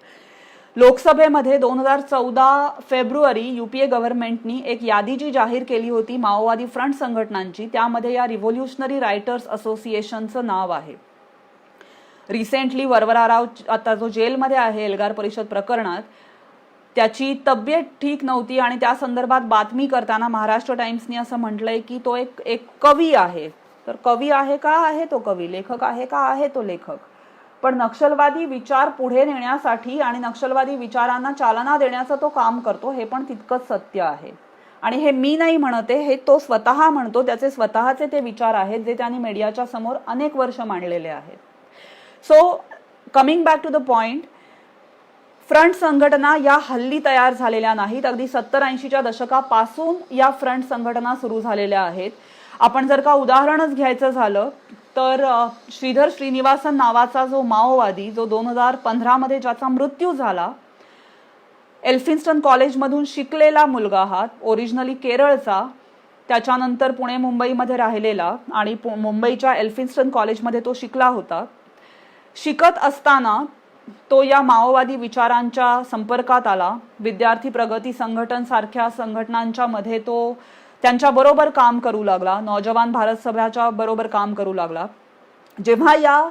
लोकसभेमध्ये 2014 फेब्रुवारी युपीए गव्हर्नमेंटनी एक यादी जी जाहीर केली होती माओवादी फ्रंट संघटनांची, त्यामध्ये या रिव्होल्युशनरी रायटर्स असोसिएशनचं नाव आहे. रिसेंटली वरवराराव आता जो जेलमध्ये आहे एल्गार परिषद प्रकरणात, त्याची तब्येत ठीक नव्हती आणि त्या संदर्भात बातमी करताना महाराष्ट्र टाइम्सनी असं म्हटलंय की तो एक कवी आहे. तर कवी आहे का आहे तो कवी, लेखक आहे का आहे तो लेखक, पण नक्षलवादी विचार पुढे नेण्यासाठी आणि नक्षलवादी विचारांना चालना देण्याचं तो काम करतो, हे पण तितकंच सत्य आहे. आणि हे मी नाही म्हणते, हे तो स्वतः म्हणतो. त्याचे स्वतःचे ते विचार आहेत जे त्यांनी मीडियाच्या समोर अनेक वर्ष मांडलेले आहेत. So coming back to the point, front संघटना या हल्ली तयार झालेल्या नाहीत. अगदी 70-80च्या दशकापासून या फ्रंट संघटना सुरू झालेल्या आहेत. आपण जर का उदाहरणच घ्यायचं झालं तर श्रीधर श्रीनिवासन नावाचा जो माओवादी जो 2015 मध्ये ज्याचा मृत्यू झाला, एल्फिन्स्टन कॉलेजमधून शिकलेला मुलगा, हा ओरिजिनली केरळचा, त्याच्यानंतर पुणे मुंबईमध्ये राहिलेला आणि मुंबईच्या एल्फिन्स्टन कॉलेजमध्ये तो शिकला होता. शिकत असताना तो या माओवादी विचारांच्या संपर्कात आला. विद्यार्थी प्रगती संघटन सारख्या संघटनांच्या मध्ये तो त्यांच्या बरोबर काम करू लागला. नौजवान भारत सभाच्या बरोबर काम करू लागला. जेव्हा या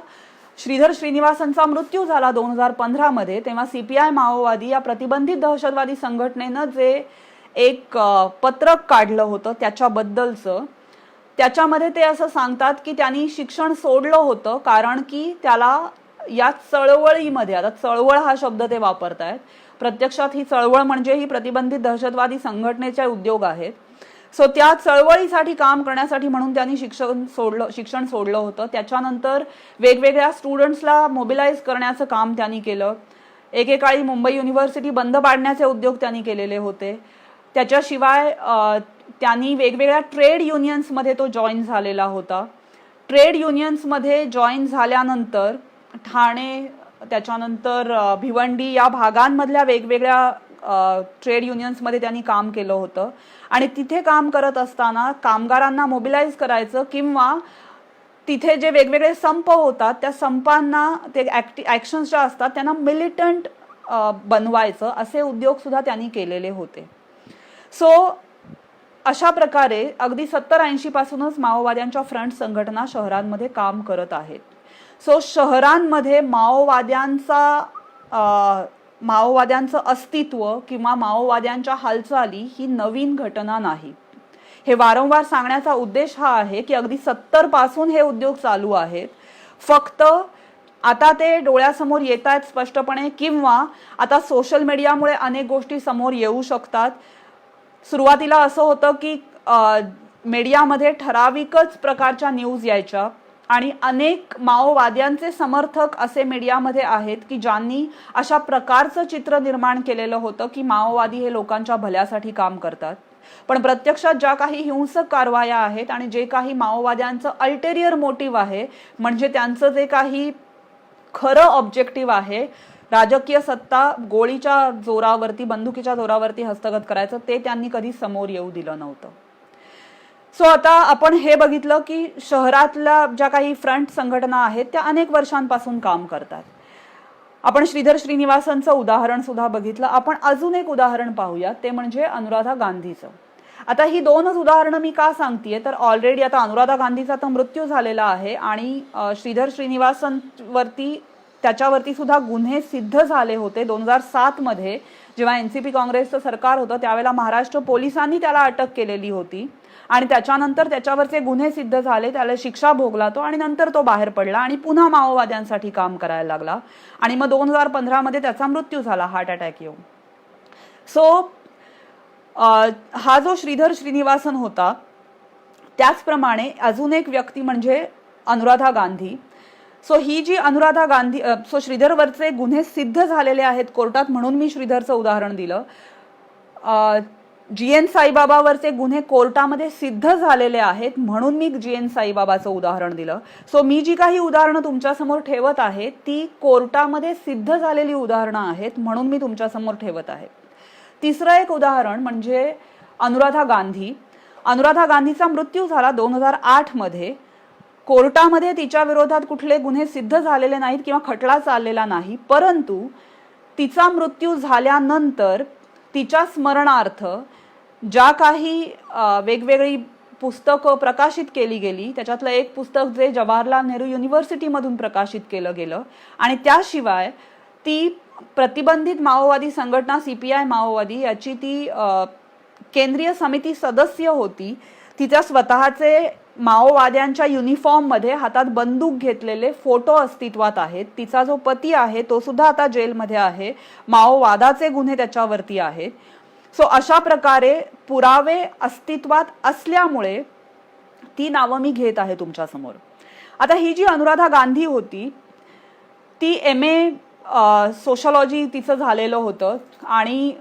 श्रीधर श्रीनिवासनचा मृत्यू झाला 2015 मध्ये, तेव्हा सीपीआय माओवादी या प्रतिबंधित दहशतवादी संघटनेनं जे एक पत्रक काढलं होतं त्याच्याबद्दलचं, त्याच्यामध्ये ते असं सांगतात की त्यांनी शिक्षण सोडलं होतं कारण की त्याला या चळवळीमध्ये, आता चळवळ हा शब्द ते वापरतायत, प्रत्यक्षात ही चळवळ म्हणजे ही प्रतिबंधित दहशतवादी संघटनेचे उद्योग आहेत. सो त्या चळवळीसाठी काम करण्यासाठी म्हणून त्यांनी शिक्षण सोडलं होतं. त्याच्यानंतर वेगवेगळ्या स्टुडंट्सला मोबिलाइज करण्याचं काम त्यांनी केलं. एकेकाळी मुंबई युनिव्हर्सिटी बंद पाडण्याचे उद्योग त्यांनी केलेले होते. त्याच्याशिवाय त्यांनी वेगवेगळ्या ट्रेड युनियन्समध्ये तो जॉईन झालेला होता. ट्रेड युनियन्समध्ये जॉईन झाल्यानंतर ठाणे, त्याच्यानंतर भिवंडी या भागांमधल्या वेगवेगळ्या ट्रेड युनियन्समध्ये त्यांनी काम केलं होतं. आणि तिथे काम करत असताना कामगारांना मोबिलाइज करायचं किंवा तिथे जे वेगवेगळे संप होतात त्या संपांना, ते ॲक्शन्स ज्या असतात त्यांना मिलिटंट बनवायचं, असे उद्योग सुद्धा त्यांनी केलेले होते. सो अशा प्रकारे अगदी 70-80 पासूनच माओवाद्यांच्या फ्रंट संघटना शहरांमध्ये काम करत आहेत. सो शहरांमध्ये माओवाद्यांचं अस्तित्व किंवा माओवाद्यांच्या हालचाली ही नवीन घटना नाही. हे वारंवार सांगण्याचा उद्देश हा आहे की अगदी 70 पासून हे उद्योग चालू आहेत. फक्त आता ते डोळ्यासमोर येत आहेत स्पष्टपणे, किंवा आता सोशल मीडियामुळे अनेक गोष्टी समोर येऊ शकतात. सुरुवातीला असं होतं की मीडियामध्ये ठराविकच प्रकारच्या न्यूज यायच्या आणि अनेक माओवाद्यांचे समर्थक असे मीडियामध्ये आहेत की ज्यांनी अशा प्रकारचं चित्र निर्माण केलेलं होतं की माओवादी हे लोकांच्या भल्यासाठी काम करतात. पण प्रत्यक्षात ज्या काही हिंसक कारवाया आहेत आणि जे काही माओवाद्यांचं अल्टेरियर मोटिव्ह आहे, म्हणजे त्यांचं जे काही खरं ऑब्जेक्टिव्ह आहे, राजकीय सत्ता गोळीच्या जोरावरती, बंदुकीच्या जोरावरती हस्तगत करायचं, ते त्यांनी कधी समोर येऊ दिलं नव्हतं. सो आता आपण हे बघितलं की शहरातल्या ज्या काही फ्रंट संघटना आहेत त्या अनेक वर्षांपासून काम करतात. आपण श्रीधर श्रीनिवासनचं उदाहरण सुद्धा बघितलं. आपण अजून एक उदाहरण पाहूया, ते म्हणजे अनुराधा गांधीचं. आता ही दोनच उदाहरणं मी का सांगतेय, तर ऑलरेडी आता अनुराधा गांधीचा तर मृत्यू झालेला आहे आणि श्रीधर श्रीनिवासन त्याच्यावरती सुद्धा गुन्हे सिद्ध झाले होते. 2007 मध्ये जेव्हा एनसीपी काँग्रेसचं सरकार होतं त्यावेळेला महाराष्ट्र पोलिसांनी त्याला अटक केलेली होती आणि त्याच्यानंतर त्याच्यावरचे गुन्हे सिद्ध झाले, त्याला शिक्षा भोगला तो आणि नंतर तो बाहेर पडला आणि पुन्हा माओवाद्यांसाठी काम करायला लागला आणि मग 2015 मध्ये त्याचा मृत्यू झाला हार्ट अटॅक येऊन. सो हा जो श्रीधर श्रीनिवासन होता, त्याचप्रमाणे अजून एक व्यक्ती म्हणजे अनुराधा गांधी. सो ही जी अनुराधा गांधी, सो श्रीधरवरचे गुन्हे सिद्ध झालेले आहेत कोर्टात म्हणून मी श्रीधरचं उदाहरण दिलं. GN साईबाबावरचे गुन्हे कोर्टामध्ये सिद्ध झालेले आहेत म्हणून मी GN साईबाबाचं उदाहरण दिलं. सो मी जी काही उदाहरणं तुमच्यासमोर ठेवत आहे ती कोर्टामध्ये सिद्ध झालेली उदाहरणं आहेत म्हणून मी तुमच्यासमोर ठेवत आहे. तिसरं एक उदाहरण म्हणजे अनुराधा गांधी. अनुराधा गांधीचा मृत्यू झाला 2008 मध्ये. कोर्टामध्ये तिच्या विरोधात कुठले गुन्हे सिद्ध झालेले नाहीत किंवा खटला चाललेला नाही, परंतु तिचा मृत्यू झाल्यानंतर तिच्या स्मरणार्थ ज्या काही वेगवेगळी पुस्तकं प्रकाशित केली गेली, त्याच्यातलं एक पुस्तक जे जवाहरलाल नेहरू युनिव्हर्सिटीमधून प्रकाशित केलं गेलं आणि त्याशिवाय ती प्रतिबंधित माओवादी संघटना CPI माओवादी याची ती केंद्रीय समिती सदस्य होती. तिच्या स्वतःचे माओवाद्यांच्या युनिफॉर्ममध्ये हातात बंदूक घेतलेले फोटो अस्तित्वात आहेत. तिचा जो पती आहे तो सुद्धा आता जेलमध्ये आहे. माओवादाचे गुन्हे त्याच्यावरती आहेत. सो अशा प्रकारे पुरावे अस्तित्वात असल्यामुळे ती नावं मी घेत आहे तुमच्या समोर. आता ही जी अनुराधा गांधी होती ती MA सोशॉलॉजी तिचं झालेलं होतं आणि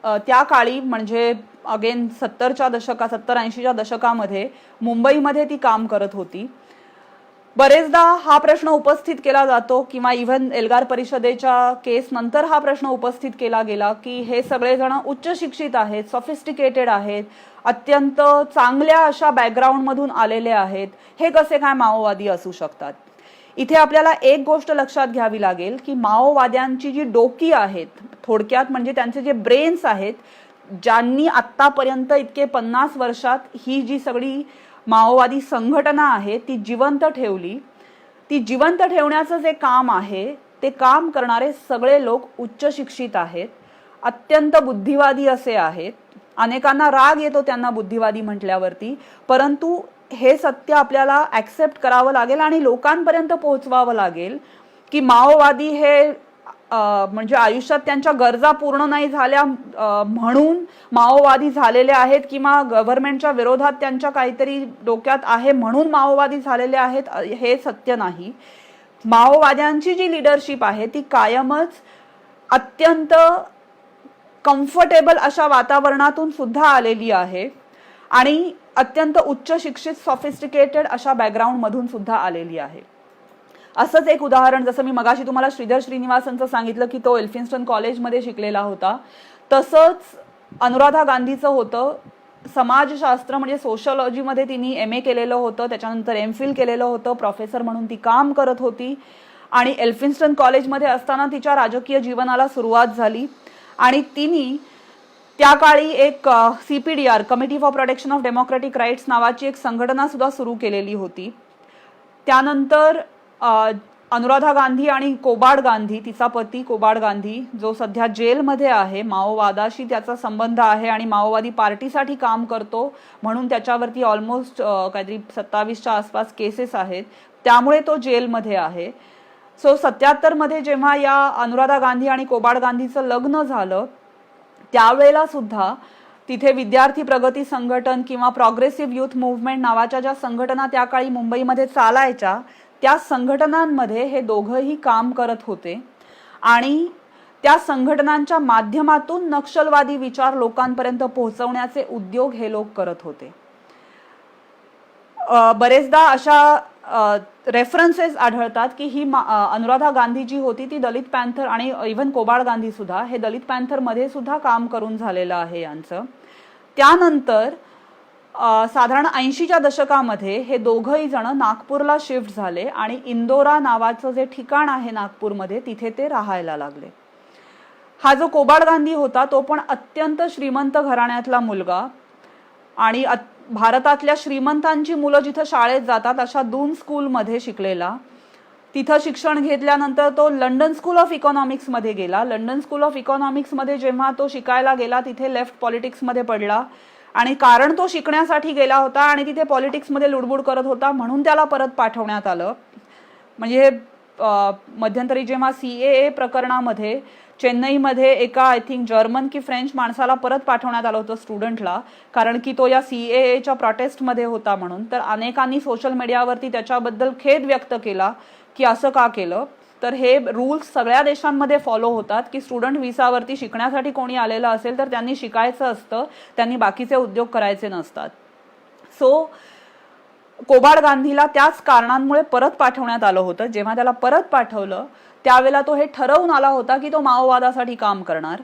त्या काळी म्हणजे अगेन 70-80च्या दशकामध्ये मुंबईमध्ये ती काम करत होती. बरेचदा हा प्रश्न उपस्थित केला जातो किंवा इव्हन एल्गार परिषदेच्या केस नंतर हा प्रश्न उपस्थित केला गेला की हे सगळेजण उच्च शिक्षित आहेत, सॉफिस्टिकेटेड आहेत, अत्यंत चांगल्या अशा बॅकग्राऊंडमधून आलेले आहेत, हे कसे काय माओवादी असू शकतात. इथे आपल्याला एक गोष्ट लक्षात घ्यावी लागेल की माओवाद्यांची जी डोकी आहेत, थोडक्यात म्हणजे त्यांचे जे ब्रेन्स आहेत, ज्यांनी आत्तापर्यंत इतके 50 वर्षात ही जी सगळी माओवादी संघटना आहे ती जिवंत ठेवली, ती जिवंत ठेवण्याचं जे काम आहे ते काम करणारे सगळे लोक उच्च शिक्षित आहेत, अत्यंत बुद्धिवादी असे आहेत. अनेकांना राग येतो त्यांना बुद्धिवादी म्हटल्यावरती, परंतु हे सत्य आपल्याला ॲक्सेप्ट करावं लागेल आणि लोकांपर्यंत पोहोचवावं लागेल की माओवादी हे म्हणजे आयुष्यात त्यांच्या गरजा पूर्ण नाही झाल्या म्हणून माओवादी झालेले आहेत किंवा गव्हर्नमेंटच्या विरोधात त्यांच्या काहीतरी डोक्यात आहे म्हणून माओवादी झालेले आहेत, हे सत्य नाही. माओवाद्यांची जी लिडरशिप आहे ती कायमच अत्यंत कम्फर्टेबल अशा वातावरणातून सुद्धा आलेली आहे आणि अत्यंत उच्च शिक्षित सॉफिस्टिकेटेड अशा बॅकग्राऊंड मधून सुद्धा आलेली आहे. असंच एक उदाहरण, जसं मी मगाशी तुम्हाला श्रीधर श्रीनिवासनचं सांगितलं की तो एल्फिन्स्टन कॉलेजमध्ये शिकलेला होता, तसंच अनुराधा गांधीचं होतं. समाजशास्त्र म्हणजे सोशॉलॉजीमध्ये तिने MA केलेलं होतं, त्याच्यानंतर MPhil केलेलं होतं, प्रोफेसर म्हणून ती काम करत होती आणि एल्फिन्स्टन कॉलेजमध्ये असताना तिच्या राजकीय जीवनाला सुरुवात झाली आणि तिने त्या काळी एक CPDR committee for protection of democratic rights नावाची एक संघटना सुद्धा सुरू केलेली होती. त्यानंतर अनुराधा गांधी आणि कोबाड गांधी, तिचा पती कोबाड गांधी जो सध्या जेलमध्ये आहे, माओवादाशी त्याचा संबंध आहे आणि माओवादी पार्टीसाठी काम करतो म्हणून त्याच्यावरती ऑलमोस्ट काहीतरी 27च्या आसपास केसेस आहेत, त्यामुळे तो जेलमध्ये आहे. सो 77 मध्ये जेव्हा या अनुराधा गांधी आणि कोबाड गांधीचं लग्न झालं त्यावेळेला सुद्धा तिथे विद्यार्थी प्रगती संघटन किंवा प्रोग्रेसिव्ह युथ मूव्हमेंट नावाच्या ज्या संघटना त्या काळी मुंबईमध्ये चालायच्या त्या संघटनांमध्ये हे दोघंही काम करत होते आणि त्या संघटनांच्या माध्यमातून नक्षलवादी विचार लोकांपर्यंत पोहोचवण्याचे उद्योग हे लोक करत होते. बरेचदा अशा रेफरन्सेस आढळतात की ही अनुराधा गांधी जी होती ती दलित पॅन्थर आणि इव्हन कोबाड गांधी सुद्धा हे दलित पॅन्थर मध्ये सुद्धा काम करून झालेलं आहे यांचं. त्यानंतर साधारण 80च्या दशकामध्ये हे दोघंही जण नागपूरला शिफ्ट झाले आणि इंदोरा नावाचं जे ठिकाण आहे नागपूरमध्ये तिथे ते राहायला लागले. हा जो कोबाड गांधी होता तो पण अत्यंत श्रीमंत घराण्यातला मुलगा आणि भारतातल्या श्रीमंतांची मुलं जिथं शाळेत जातात अशा दून स्कूलमध्ये शिकलेला. तिथं शिक्षण घेतल्यानंतर तो लंडन स्कूल ऑफ इकॉनॉमिक्समध्ये गेला. लंडन स्कूल ऑफ इकॉनॉमिक्समध्ये जेव्हा तो शिकायला गेला तिथे लेफ्ट पॉलिटिक्समध्ये पडला आणि कारण तो शिकण्यासाठी गेला होता आणि तिथे पॉलिटिक्समध्ये लुडबुड करत होता म्हणून त्याला परत पाठवण्यात आलं. म्हणजे मध्यंतरी जेव्हा CAA प्रकरणामध्ये चेन्नईमध्ये एका आय थिंक जर्मन की फ्रेंच माणसाला परत पाठवण्यात आलं होतं स्टुडंटला, कारण की तो या CAAच्या प्रोटेस्टमध्ये होता म्हणून, तर अनेकांनी सोशल मीडियावरती त्याच्याबद्दल खेद व्यक्त केला की असं का केलं. तर हे रूल्स सगळ्या देशांमध्ये फॉलो होतात की स्टुडंट व्हिसावरती शिकण्यासाठी कोणी आलेलं असेल तर त्यांनी शिकायचं असतं, त्यांनी बाकीचे उद्योग करायचे नसतात. सो कोबाड गांधीला त्याच कारणांमुळे परत पाठवण्यात आलं होतं. जेव्हा त्याला परत पाठवलं त्यावेळेला तो हे ठरवून आला होता की तो माओवादासाठी काम करणार.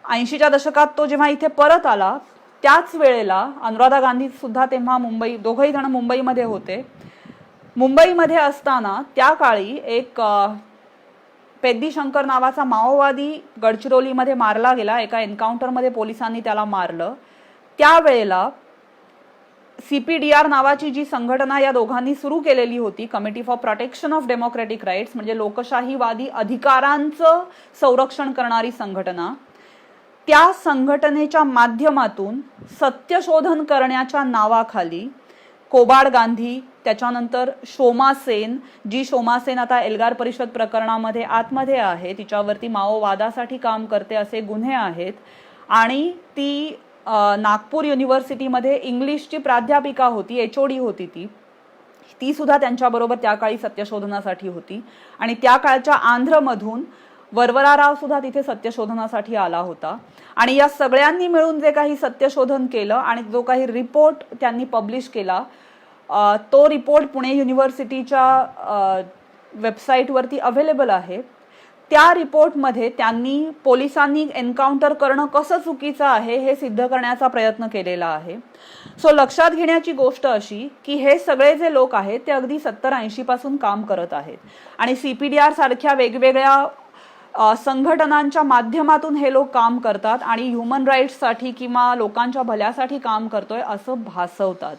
80च्या दशकात तो जेव्हा इथे परत आला त्याच वेळेला अनुराधा गांधी सुद्धा तेव्हा दोघंही जण मुंबईमध्ये होते. मुंबईमध्ये असताना त्या काळी एक पेद्दी शंकर नावाचा माओवादी गडचिरोलीमध्ये मारला गेला. एका एन्काउंटरमध्ये पोलिसांनी त्याला मारलं. त्यावेळेला CPDR नावाची जी संघटना या दोघांनी सुरू केलेली होती, committee for protection of democratic rights, म्हणजे लोकशाहीवादी अधिकारांचं संरक्षण करणारी संघटना, त्या संघटनेच्या माध्यमातून सत्यशोधन करण्याच्या नावाखाली कोबाड गांधी, त्याच्यानंतर शोमा सेन, जी शोमा सेन आता एल्गार परिषद प्रकरणामध्ये आतमध्ये आहे, तिच्यावरती माओवादासाठी काम करते असे गुन्हे आहेत आणि ती नागपूर युनिव्हर्सिटीमध्ये इंग्लिशची प्राध्यापिका होती, HOD होती ती सुद्धा त्यांच्याबरोबर त्या काळी सत्यशोधनासाठी होती आणि त्या काळच्या आंध्रमधून वरवराराव सुद्धा तिथे सत्यशोधनासाठी आला होता. आणि या सगळ्यांनी मिळून जे काही सत्यशोधन केलं आणि जो काही रिपोर्ट त्यांनी पब्लिश केला तो रिपोर्ट पुणे युनिव्हर्सिटीच्या वेबसाईटवरती अवेलेबल आहे. त्या रिपोर्टमध्ये त्यांनी पोलिसांनी एन्काउंटर करणं कसं चुकीचं आहे हे सिद्ध करण्याचा प्रयत्न केलेला आहे. सो लक्षात घेण्याची गोष्ट अशी की हे सगळे जे लोक आहेत ते अगदी 70-80 पासून काम करत आहेत आणि CPDR सारख्या वेगवेगळ्या संघटनांच्या माध्यमातून हे लोक काम करतात आणि ह्युमन राईट्ससाठी किंवा लोकांच्या भल्यासाठी काम करतोय असं भासवतात.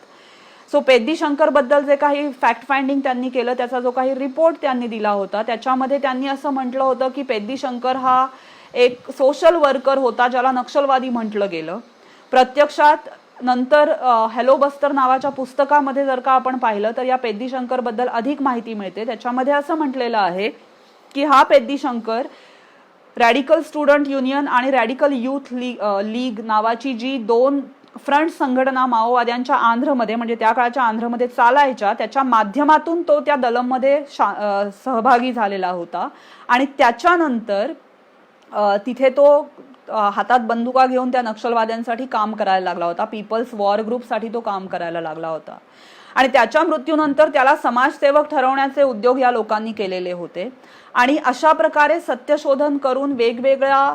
सो पेद्दी शंकर बद्दल जे काही फॅक्ट फाइंडिंग त्यांनी केलं, त्याचा जो काही रिपोर्ट त्यांनी दिला होता, त्याच्यामध्ये त्यांनी असं म्हटलं होतं की पेद्दी शंकर हा एक सोशल वर्कर होता ज्याला नक्षलवादी म्हटलं गेलं. प्रत्यक्षात नंतर हॅलो बस्तर नावाच्या पुस्तकामध्ये जर का आपण पाहिलं तर या पेद्दी शंकर बद्दल अधिक माहिती मिळते. त्याच्यामध्ये असं म्हटलेलं आहे की हा Peddi Shankar radical student union आणि रॅडिकल युथ लीग नावाची जी 2 फ्रंट संघटना माओवाद्यांच्या आंध्रमध्ये म्हणजे त्या काळच्या आंध्रमध्ये चालायच्या, त्याच्या माध्यमातून तो त्या दलममध्ये सहभागी झालेला होता आणि त्याच्यानंतर तिथे तो हातात बंदुका घेऊन त्या नक्षलवाद्यांसाठी काम करायला लागला होता. पीपल्स वॉर ग्रुपसाठी तो काम करायला लागला होता आणि त्याच्या मृत्यूनंतर त्याला समाजसेवक ठरवण्याचे उद्योग या लोकांनी केलेले होते आणि अशा प्रकारे सत्यशोधन करून वेगवेगळ्या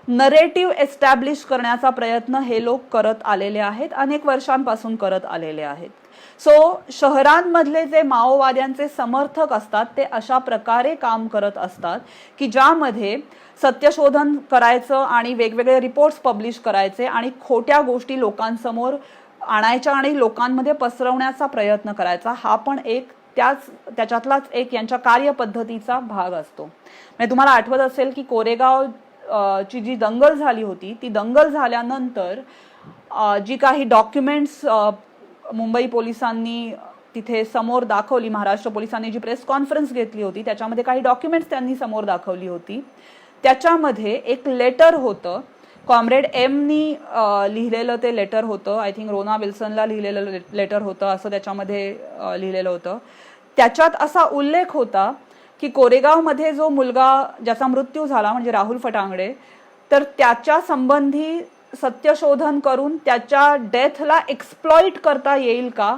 नरेटिव्ह एस्टॅब्लिश करण्याचा प्रयत्न हे लोक करत आलेले आहेत, अनेक वर्षांपासून करत आलेले आहेत. सो शहरांमधले जे माओवाद्यांचे समर्थक असतात ते अशा प्रकारे काम करत असतात की ज्यामध्ये सत्यशोधन करायचं आणि वेगवेगळे रिपोर्ट्स पब्लिश करायचे आणि खोट्या गोष्टी लोकांसमोर आणायच्या आणि लोकांमध्ये पसरवण्याचा प्रयत्न करायचा. हा पण एक त्याच्यातलाच एक यांच्या कार्यपद्धतीचा भाग असतो. म्हणजे तुम्हाला आठवत असेल की कोरेगाव ची जी दंगल झाली होती, ती दंगल झाल्यानंतर जी काही डॉक्युमेंट्स मुंबई पोलिसांनी तिथे समोर दाखवली, महाराष्ट्र पोलिसांनी जी प्रेस कॉन्फरन्स घेतली होती त्याच्यामध्ये काही डॉक्युमेंट्स त्यांनी समोर दाखवली होती. त्याच्यामध्ये एक लेटर होतं, कॉम्रेड एमनी लिहिलेलं ते लेटर होतं. आय थिंक रोना विल्सनला लिहिलेलं लेटर होतं असं त्याच्यामध्ये लिहिलेलं होतं. त्याच्यात असा उल्लेख होता की कोरेगावमध्ये जो मुलगा ज्याचा मृत्यू झाला म्हणजे राहुल फटांगडे, तर त्याच्या संबंधी सत्यशोधन करून त्याच्या डेथला एक्सप्लॉइट करता येईल का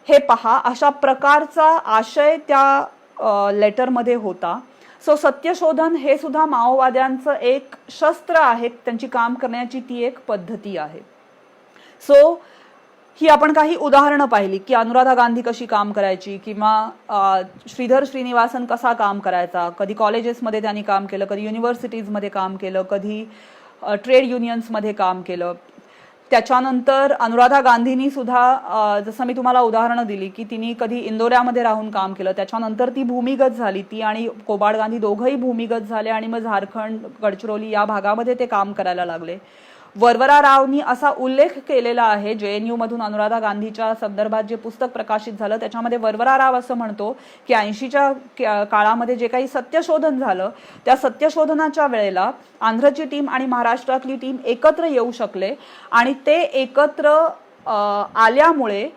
हे पहा, अशा प्रकारचा आशय त्या लेटरमध्ये होता. सो सत्यशोधन हे सुद्धा माओवाद्यांचं एक शस्त्र आहे, त्यांची काम करण्याची ती एक पद्धती आहे. सो ही आपण काही उदाहरणं पाहिली की अनुराधा गांधी कशी काम करायची किंवा श्रीधर श्रीनिवासन कसा काम करायचा. कधी कॉलेजेसमध्ये त्यांनी काम केलं, कधी युनिव्हर्सिटीजमध्ये काम केलं, कधी ट्रेड युनियन्समध्ये काम केलं. त्याच्यानंतर अनुराधा गांधींनी सुद्धा जसं मी तुम्हाला उदाहरणं दिली की तिने कधी इंदोऱ्यामध्ये राहून काम केलं, त्याच्यानंतर ती भूमिगत झाली, ती आणि कोबाड गांधी दोघंही भूमिगत झाले आणि मग झारखंड, गडचिरोली या भागामध्ये ते काम करायला लागले. वरवरा रावनी असा उल्लेख केलेला आहे JNU मधून अनुराधा गांधीच्या संदर्भात जे पुस्तक प्रकाशित झालं त्याच्यामध्ये वरवरा राव असं म्हणतो की 80च्या काळामध्ये जे काही सत्यशोधन झालं त्या सत्यशोधनाच्या वेळेला आंध्रची टीम आणि महाराष्ट्रातली टीम एकत्र येऊ शकले आणि ते एकत्र आल्यामुळे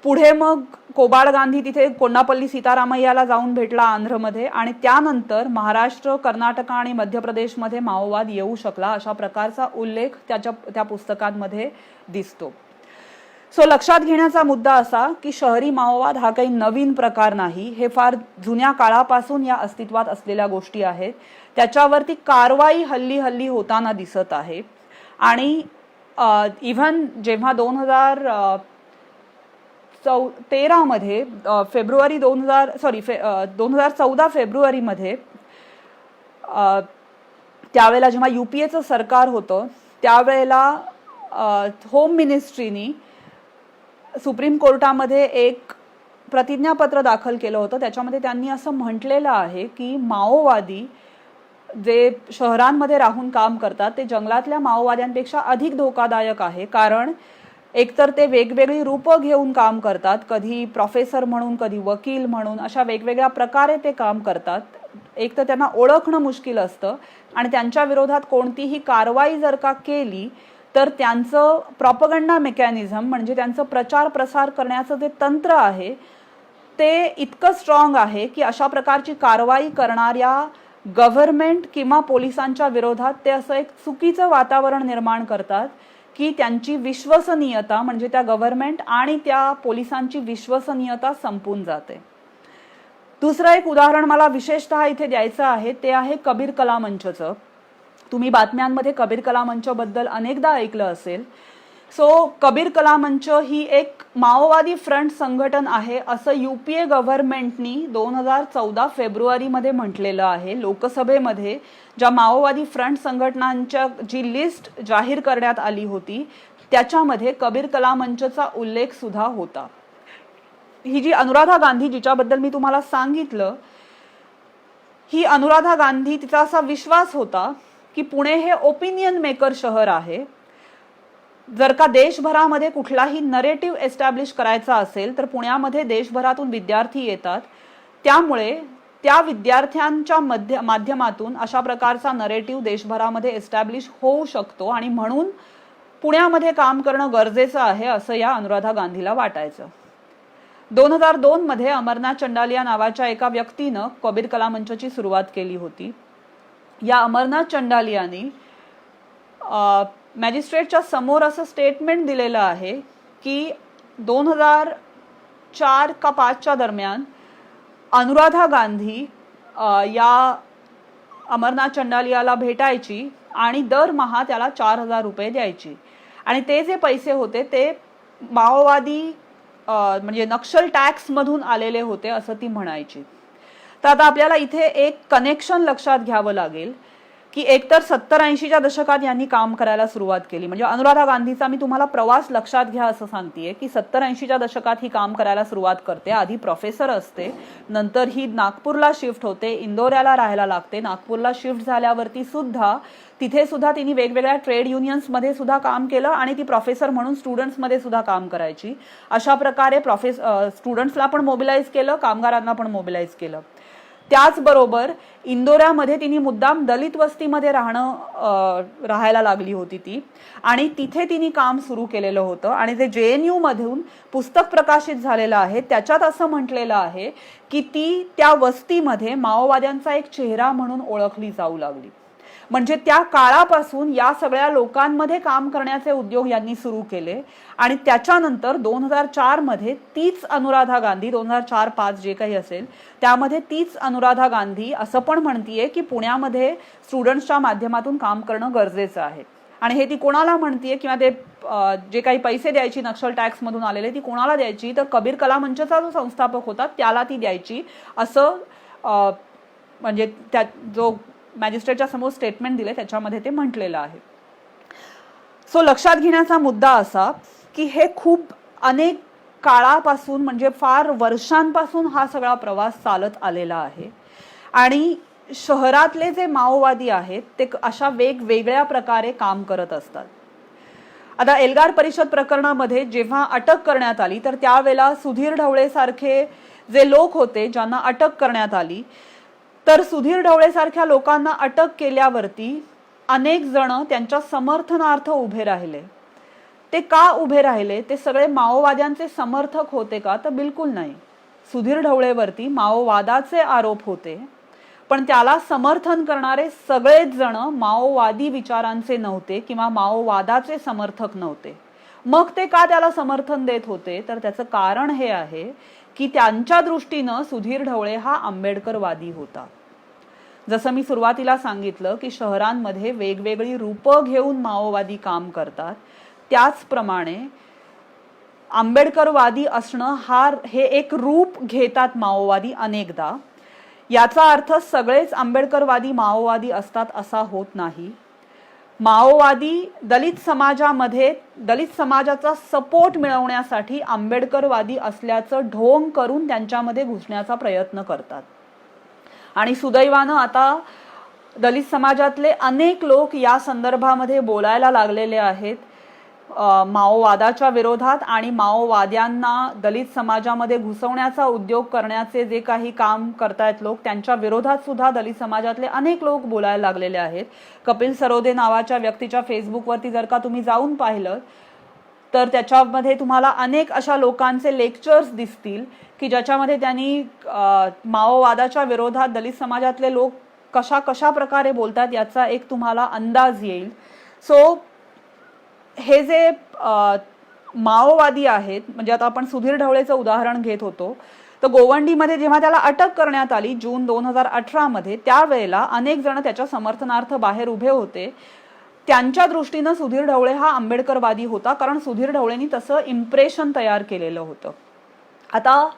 पुढे मग कोबाड गांधी तिथे कोंडापल्ली सीतारामय्याला जाऊन भेटला आंध्रमध्ये आणि त्यानंतर महाराष्ट्र, कर्नाटक आणि मध्य प्रदेशमध्ये माओवाद येऊ शकला, अशा प्रकारचा उल्लेख त्या पुस्तकांमध्ये दिसतो. सो लक्षात घेण्याचा मुद्दा असा की शहरी माओवाद हा काही नवीन प्रकार नाही, हे फार जुन्या काळापासून या अस्तित्वात असलेल्या गोष्टी आहेत. त्याच्यावरती कारवाई हल्ली हल्ली होताना दिसत आहे आणि इव्हन जेव्हा 2013 मध्ये 2014 फेब्रुवारीमध्ये त्यावेळेला जेव्हा UPAचं सरकार होतं त्यावेळेला होम मिनिस्ट्रीनी सुप्रीम कोर्टामध्ये एक प्रतिज्ञापत्र दाखल केलं होतं. त्याच्यामध्ये त्यांनी असं म्हटलेलं आहे की माओवादी जे शहरांमध्ये राहून काम करतात ते जंगलातल्या माओवाद्यांपेक्षा अधिक धोकादायक आहे, कारण एकतर ते वेगवेगळी रूपं घेऊन काम करतात, कधी प्रोफेसर म्हणून, कधी वकील म्हणून, अशा वेगवेगळ्या प्रकारे ते काम करतात. एक तर त्यांना ओळखणं मुश्किल असतं आणि त्यांच्या विरोधात कोणतीही कारवाई जर का केली तर त्यांचं प्रॉपगंडा मेकॅनिझम म्हणजे त्यांचं प्रचार प्रसार करण्याचं जे तंत्र आहे ते इतकं स्ट्रॉंग आहे की अशा प्रकारची कारवाई करणाऱ्या गव्हर्नमेंट किंवा पोलिसांच्या विरोधात ते असं एक चुकीचं वातावरण निर्माण करतात की त्यांची विश्वसनीयता म्हणजे त्या गव्हर्नमेंट आणि त्या पोलिसांची विश्वसनीयता संपून जाते. दुसरं एक उदाहरण मला विशेषतः इथे द्यायचं आहे ते आहे कबीर कला मंचचं. तुम्ही बातम्यांमध्ये कबीर कला मंचबद्दल अनेकदा ऐकलं असेल. कबीर कला मंच ही एक माओवादी फ्रंट संघटन आहे असं UPA गव्हर्नमेंटनी 2014 फेब्रुवारीमध्ये म्हटलेलं आहे. लोकसभेमध्ये ज्या माओवादी फ्रंट संघटनांच्या जी लिस्ट जाहीर करण्यात आली होती त्याच्यामध्ये कबीर कला मंचचा उल्लेख सुद्धा होता. ही जी अनुराधा गांधी जिच्याबद्दल मी तुम्हाला सांगितलं, ही अनुराधा गांधी, तिचा असा विश्वास होता की पुणे हे ओपिनियन मेकर शहर आहे. जर का देशभरामध्ये कुठलाही नरेटिव्ह एस्टॅब्लिश करायचा असेल तर पुण्यामध्ये देशभरातून विद्यार्थी येतात. त्यामुळे त्या विद्यार्थ्यांच्या माध्यमातून अशा प्रकारचा नरेटिव्ह देशभरामध्ये एस्टॅब्लिश होऊ शकतो आणि म्हणून पुण्यामध्ये काम करणं गरजेचं आहे असं या अनुराधा गांधीला वाटायचं. 2002 मध्ये अमरनाथ चंडालिया नावाच्या एका व्यक्तीनं कबीर कला मंचची सुरुवात केली होती. या अमरनाथ चंडालियानी मॅजिस्ट्रेटच्या समोर असं स्टेटमेंट दिलेलं आहे की 2004 का 5च्या दरम्यान अनुराधा गांधी या अमरनाथ चंडालियाला भेटायची आणि दरमहा त्याला 4,000 रुपये द्यायची आणि ते जे पैसे होते ते माओवादी म्हणजे नक्षल टॅक्स मधून आलेले होते असं ती म्हणायची. तर आता आपल्याला इथे एक कनेक्शन लक्षात घ्यावं लागेल की एकतर 70-80च्या दशकात यांनी काम करायला सुरुवात केली. म्हणजे अनुराधा गांधीचा मी तुम्हाला प्रवास लक्षात घ्या असं सांगतेय की 70-80च्या दशकात ही काम करायला सुरुवात करते. आधी प्रोफेसर असते, नंतर ही नागपूरला शिफ्ट होते, इंदोऱ्याला राहायला लागते. नागपूरला शिफ्ट झाल्यावरती सुद्धा तिथे सुद्धा तिने वेगवेगळ्या ट्रेड युनियन्स मध्ये सुद्धा काम केलं आणि ती प्रोफेसर म्हणून स्टुडंट्स मध्ये सुद्धा काम करायची. अशा प्रकारे स्टुडंट्सला पण मोबिलाइज केलं, कामगारांना पण मोबिलाइज केलं. त्याचबरोबर इंदोऱ्यामध्ये तिने मुद्दाम दलित वस्तीमध्ये राहायला लागली होती ती आणि तिथे तिने काम सुरू केलेलं होतं. आणि ते JNU मधून पुस्तक प्रकाशित झालेलं आहे त्याच्यात असं म्हटलेलं आहे की ती त्या वस्तीमध्ये माओवाद्यांचा एक चेहरा म्हणून ओळखली जाऊ लागली. म्हणजे त्या काळापासून या सगळ्या लोकांमध्ये काम करण्याचे उद्योग यांनी सुरू केले आणि त्याच्यानंतर 2004 मध्ये तीच अनुराधा गांधी, 2004-5 जे काही असेल त्यामध्ये तीच अनुराधा गांधी असं पण म्हणतीये की पुण्यामध्ये स्टुडंट्सच्या माध्यमातून काम करणं गरजेचं आहे. आणि हे ती कोणाला म्हणतीये किंवा ते जे काही पैसे द्यायची नक्षल टॅक्स मधून आलेले ती कोणाला द्यायची तर कबीर कला मंचचा जो संस्थापक होता त्याला ती द्यायची असं म्हणजे त्या जो मॅजिस्ट्रेटच्या समोर स्टेटमेंट दिले त्याच्यामध्ये ते म्हटलेलं आहे. लक्षात घेण्याचा मुद्दा असा की हे खूप अनेक काळापासून म्हणजे फार वर्षांपासून हा सगळा प्रवास चालत आलेला आहे आणि शहरातले जे माओवादी आहेत ते अशा वेगवेगळ्या प्रकारे काम करत असतात. आता एल्गार परिषद प्रकरणामध्ये जेव्हा अटक करण्यात आली तर त्यावेळेला सुधीर ढवळे सारखे जे लोक होते ज्यांना अटक करण्यात आली तर सुधीर ढवळे सारख्या लोकांना अटक केल्यावरती अनेक जण त्यांच्या समर्थनार्थ उभे राहिले. ते का उभे राहिले? ते सगळे माओवाद्यांचे समर्थक होते का? तर बिलकुल नाही. सुधीर ढवळेवरती माओवादाचे आरोप होते पण त्याला समर्थन करणारे सगळेच जण माओवादी विचारांचे नव्हते किंवा माओवादाचे समर्थक नव्हते. मग ते का त्याला समर्थन देत होते? तर त्याचं कारण हे आहे की त्यांच्या दृष्टीनं सुधीर ढवळे हा आंबेडकरवादी होता. जसं मी सुरुवातीला सांगितलं की शहरांमध्ये वेगवेगळी रूपं घेऊन माओवादी काम करतात त्याचप्रमाणे आंबेडकरवादी असणं हे एक रूप घेतात माओवादी अनेकदा. याचा अर्थ सगळेच आंबेडकरवादी माओवादी असतात असा होत नाही. माओवादी दलित समाजाचा सपोर्ट मिळवण्यासाठी आंबेडकरवादी असल्याचं ढोंग करून त्यांच्यामध्ये घुसण्याचा प्रयत्न करतात. आणि सुदैवानं आता दलित समाजातले अनेक लोक या संदर्भामध्ये बोलायला लागलेले आहेत माओवादाच्या विरोधात आणि माओवाद्यांना दलित समाजामध्ये घुसवण्याचा उद्योग करण्याचे जे काही काम करतायत लोक त्यांच्या विरोधात सुद्धा दलित समाजातले अनेक लोक बोलायला लागलेले आहेत. कपिल सरोदे नावाच्या व्यक्तीच्या फेसबुकवरती जर का तुम्ही जाऊन पाहिलं तर त्याच्यामध्ये तुम्हाला अनेक अशा लोकांचे लेक्चर्स दिसतील की ज्याच्यामध्ये त्यांनी माओवादाच्या विरोधात दलित समाजातले लोक कशा प्रकारे बोलतात याचा एक तुम्हाला अंदाज येईल. हे जे माओवादी आहेत म्हणजे आता आपण सुधीर ढवळेचं उदाहरण घेत होतो तर गोवंडीमध्ये जेव्हा त्याला अटक करण्यात आली जून 2018 मध्ये, त्यावेळेला अनेक जण त्याच्या समर्थनार्थ बाहेर उभे होते. त्यांच्या दृष्टीनं सुधीर ढवळे हा आंबेडकरवादी होता, कारण सुधीर ढवळेंनी तसं इम्प्रेशन तयार केलेलं होतं. आता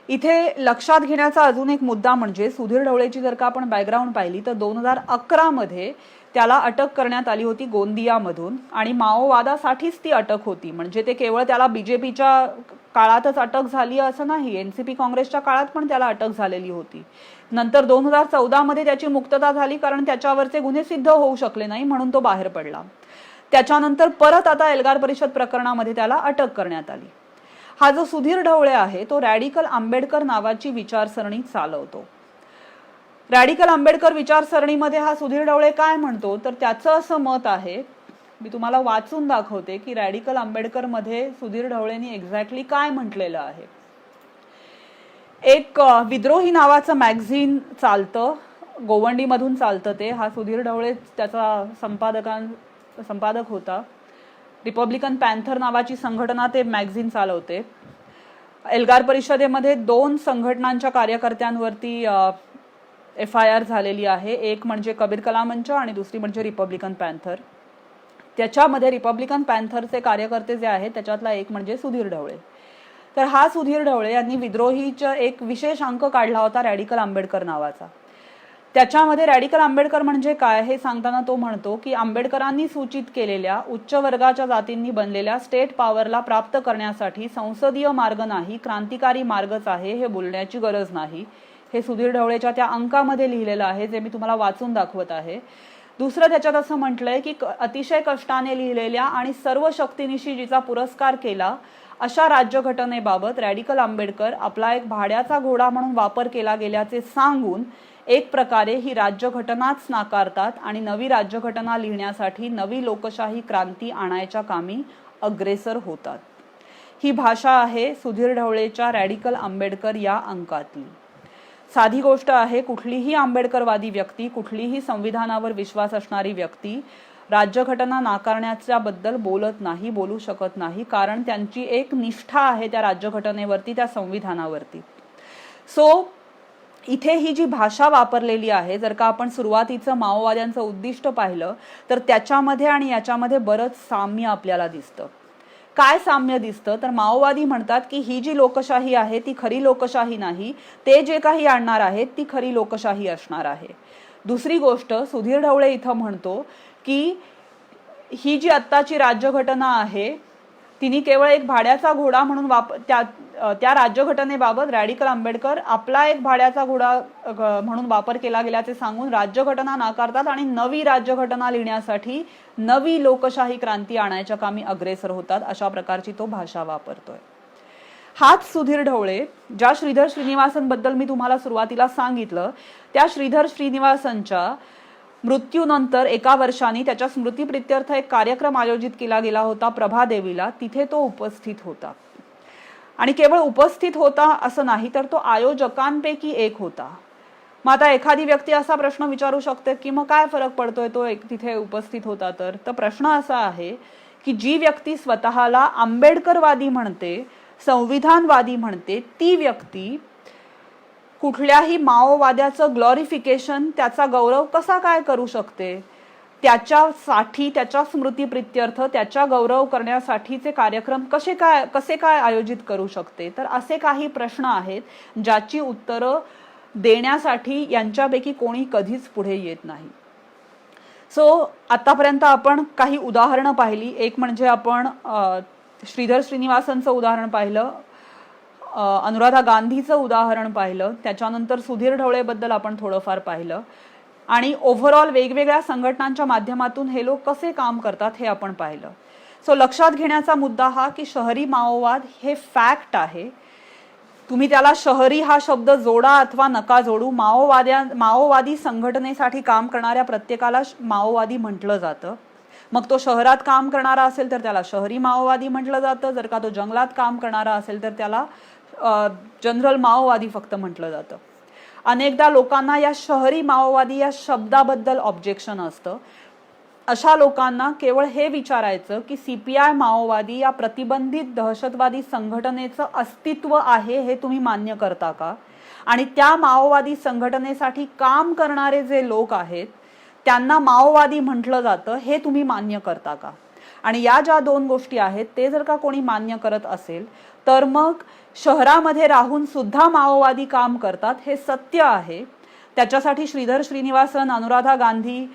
इथे लक्षात घेण्याचा अजून एक मुद्दा म्हणजे सुधीर ढवळेची जर का आपण बॅकग्राऊंड पाहिली तर 2011 मध्ये त्याला अटक करण्यात आली होती गोंदियामधून, आणि माओवादासाठीच ती अटक होती. म्हणजे ते केवळ त्याला बीजेपीच्या काळातच अटक झाली असं नाही, एनसीपी काँग्रेसच्या काळात पण त्याला अटक झालेली होती. नंतर 2014 मध्ये त्याची मुक्तता झाली, कारण त्याच्यावरचे गुन्हे सिद्ध होऊ शकले नाही म्हणून तो बाहेर पडला. त्याच्यानंतर परत आता एल्गार परिषद प्रकरणामध्ये त्याला अटक करण्यात आली. हा जो सुधीर ढवळे आहे तो रॅडिकल आंबेडकर नावाची विचारसरणी चालवतो. रॅडिकल आंबेडकर विचारसरणीमध्ये हा सुधीर ढवळे काय म्हणतो तर त्याचं असं मत आहे, मी तुम्हाला वाचून दाखवते की रॅडिकल आंबेडकर मध्ये सुधीर ढवळेंनी एक्झॅक्टली काय म्हटलेलं आहे. एक विद्रोही नावाचं मॅगझिन चालतं, गोवंडीमधून चालतं ते. हा सुधीर ढवळे त्याचा संपादक होता. रिपब्लिकन पॅन्थर नावाची संघटना ते मॅगझिन चालवते. एल्गार परिषदेमध्ये 2 संघटनांच्या कार्यकर्त्यांवरती FIR झालेली आहे. एक म्हणजे कबीर कला मंच आणि दुसरी म्हणजे रिपब्लिकन पॅन्थर. त्याच्यामध्ये रिपब्लिकन पॅन्थरचे कार्यकर्ते जे आहेत त्याच्यातला एक म्हणजे सुधीर ढवळे. तर हा सुधीर ढवळे यांनी विद्रोहीचा एक विशेष अंक काढला होता रॅडिकल आंबेडकर नावाचा. त्याच्यामध्ये रॅडिकल आंबेडकर म्हणजे काय हे सांगताना तो म्हणतो की आंबेडकरांनी सूचित केलेल्या उच्च वर्गाच्या जातींनी बनलेल्या स्टेट पॉवरला प्राप्त करण्यासाठी संसदीय मार्ग नाही, क्रांतिकारी मार्गच आहे हे बोलण्याची गरज नाही. हे सुधीर ढवळेच्या त्या अंकामध्ये लिहिलेलं आहे, जे मी तुम्हाला वाचून दाखवत आहे. दुसरं त्याच्यात असं म्हटलंय की अतिशय कष्टाने लिहिलेल्या आणि सर्व शक्तीनिशी जिचा पुरस्कार केला अशा राज्यघटनेबाबत रॅडिकल आंबेडकर आपला एक भाड्याचा घोडा म्हणून वापर केला गेल्याचे सांगून एक प्रकारे ही राज्यघटनाच नाकारतात आणि नवी राज्यघटना लिहिण्यासाठी नवी लोकशाही क्रांती आणायच्या कामी अग्रेसर होतात. ही भाषा आहे सुधीर ढवळेच्या रॅडिकल आंबेडकर या अंकातली. साधी गोष्ट आहे, कुठलीही आंबेडकरवादी व्यक्ती, कुठलीही संविधानावर विश्वास असणारी व्यक्ती राज्यघटना नाकारण्याच्या बद्दल बोलत नाही, बोलू शकत नाही, कारण त्यांची एक निष्ठा आहे त्या राज्यघटनेवरती, त्या संविधानावरती. सो इथे ही जी भाषा वापरलेली आहे, जर का आपण सुरुवातीचं माओवाद्यांचं उद्दिष्ट पाहिलं तर त्याच्यामध्ये आणि याच्यामध्ये बरंच साम्य आपल्याला दिसतं. काय साम्य दिसतं तर माओवादी म्हणतात की ही जी लोकशाही आहे ती खरी लोकशाही नाही, ते जे काही आणणार आहेत ती खरी लोकशाही असणार आहे. दुसरी गोष्ट सुधीर ढवळे इथं म्हणतो की ही जी आत्ताची राज्यघटना आहे तिने केवळ एक भाड्याचा घोडा म्हणून त्या राज्यघटनेबाबत रॅडिकल आंबेडकर आपला एक भाड्याचा घोडा म्हणून वापर केला गेल्याचे सांगून राज्यघटना नाकारतात आणि नवी राज्यघटना लिहिण्यासाठी नवी लोकशाही क्रांती आणायच्या कामी अग्रेसर होतात. अशा प्रकारची तो भाषा वापरतोय. हाच सुधीर ढवळे ज्या श्रीधर श्रीनिवासनबद्दल मी तुम्हाला सुरुवातीला सांगितलं, त्या श्रीधर श्रीनिवासनच्या मृत्यूनंतर 1 वर्षांनी त्याच्या स्मृतीप्रित्यर्थ एक कार्यक्रम आयोजित केला गेला होता प्रभादेवीला. तिथे तो उपस्थित होता आणि केवळ उपस्थित होता असं नाही तर तो आयोजकांपैकी एक होता. मग आता एखादी व्यक्ती असा प्रश्न विचारू शकते की मग काय फरक पडतोय तो तिथे उपस्थित होता तर प्रश्न असा आहे की जी व्यक्ती स्वतःला आंबेडकरवादी म्हणते, संविधानवादी म्हणते, ती व्यक्ती कुठल्याही माओवाद्याचं ग्लोरिफिकेशन, त्याचा गौरव कसा काय करू शकते? त्याच्यासाठी, त्याच्या स्मृतीप्रित्यर्थ त्याच्या गौरव करण्यासाठीचे कार्यक्रम कसे काय आयोजित करू शकते? तर असे काही प्रश्न आहेत ज्याची उत्तरं देण्यासाठी यांच्यापैकी कोणी कधीच पुढे येत नाही. सो आतापर्यंत आपण काही उदाहरणं पाहिली. एक म्हणजे आपण श्रीधर श्रीनिवासनचं उदाहरण पाहिलं, अनुराधा गांधीचं उदाहरण पाहिलं, त्याच्यानंतर सुधीर ढवळेबद्दल आपण थोडंफार पाहिलं आणि ओव्हरऑल वेगवेगळ्या संघटनांच्या माध्यमातून हे लोक कसे काम करतात हे आपण पाहिलं. सो लक्षात घेण्याचा मुद्दा हा की शहरी माओवाद हे फॅक्ट आहे. तुम्ही त्याला शहरी हा शब्द जोडा अथवा नका जोडू, माओवादी संघटनेसाठी काम करणाऱ्या प्रत्येकाला माओवादी म्हटलं जातं. मग तो शहरात काम करणारा असेल तर त्याला शहरी माओवादी म्हटलं जातं, जर का तो जंगलात काम करणारा असेल तर त्याला जनरल माओवादी फक्त म्हटलं जातं. अनेकदा लोकांना या शहरी माओवादी या शब्दाबद्दल ऑब्जेक्शन असतं. अशा लोकांना केवळ हे विचारायचं की CPI माओवादी या प्रतिबंधित दहशतवादी संघटनेचं अस्तित्व आहे हे तुम्ही मान्य करता का, आणि त्या माओवादी संघटनेसाठी काम करणारे जे लोक आहेत त्यांना माओवादी म्हटलं जातं हे तुम्ही मान्य करता का. आणि या ज्या दोन गोष्टी आहेत ते जर का कोणी मान्य करत असेल तर मग शहरामध्ये राहून सुद्धा माओवादी काम करतात हे सत्य आहे. त्याच्यासाठी श्रीधर श्रीनिवासन, अनुराधा गांधी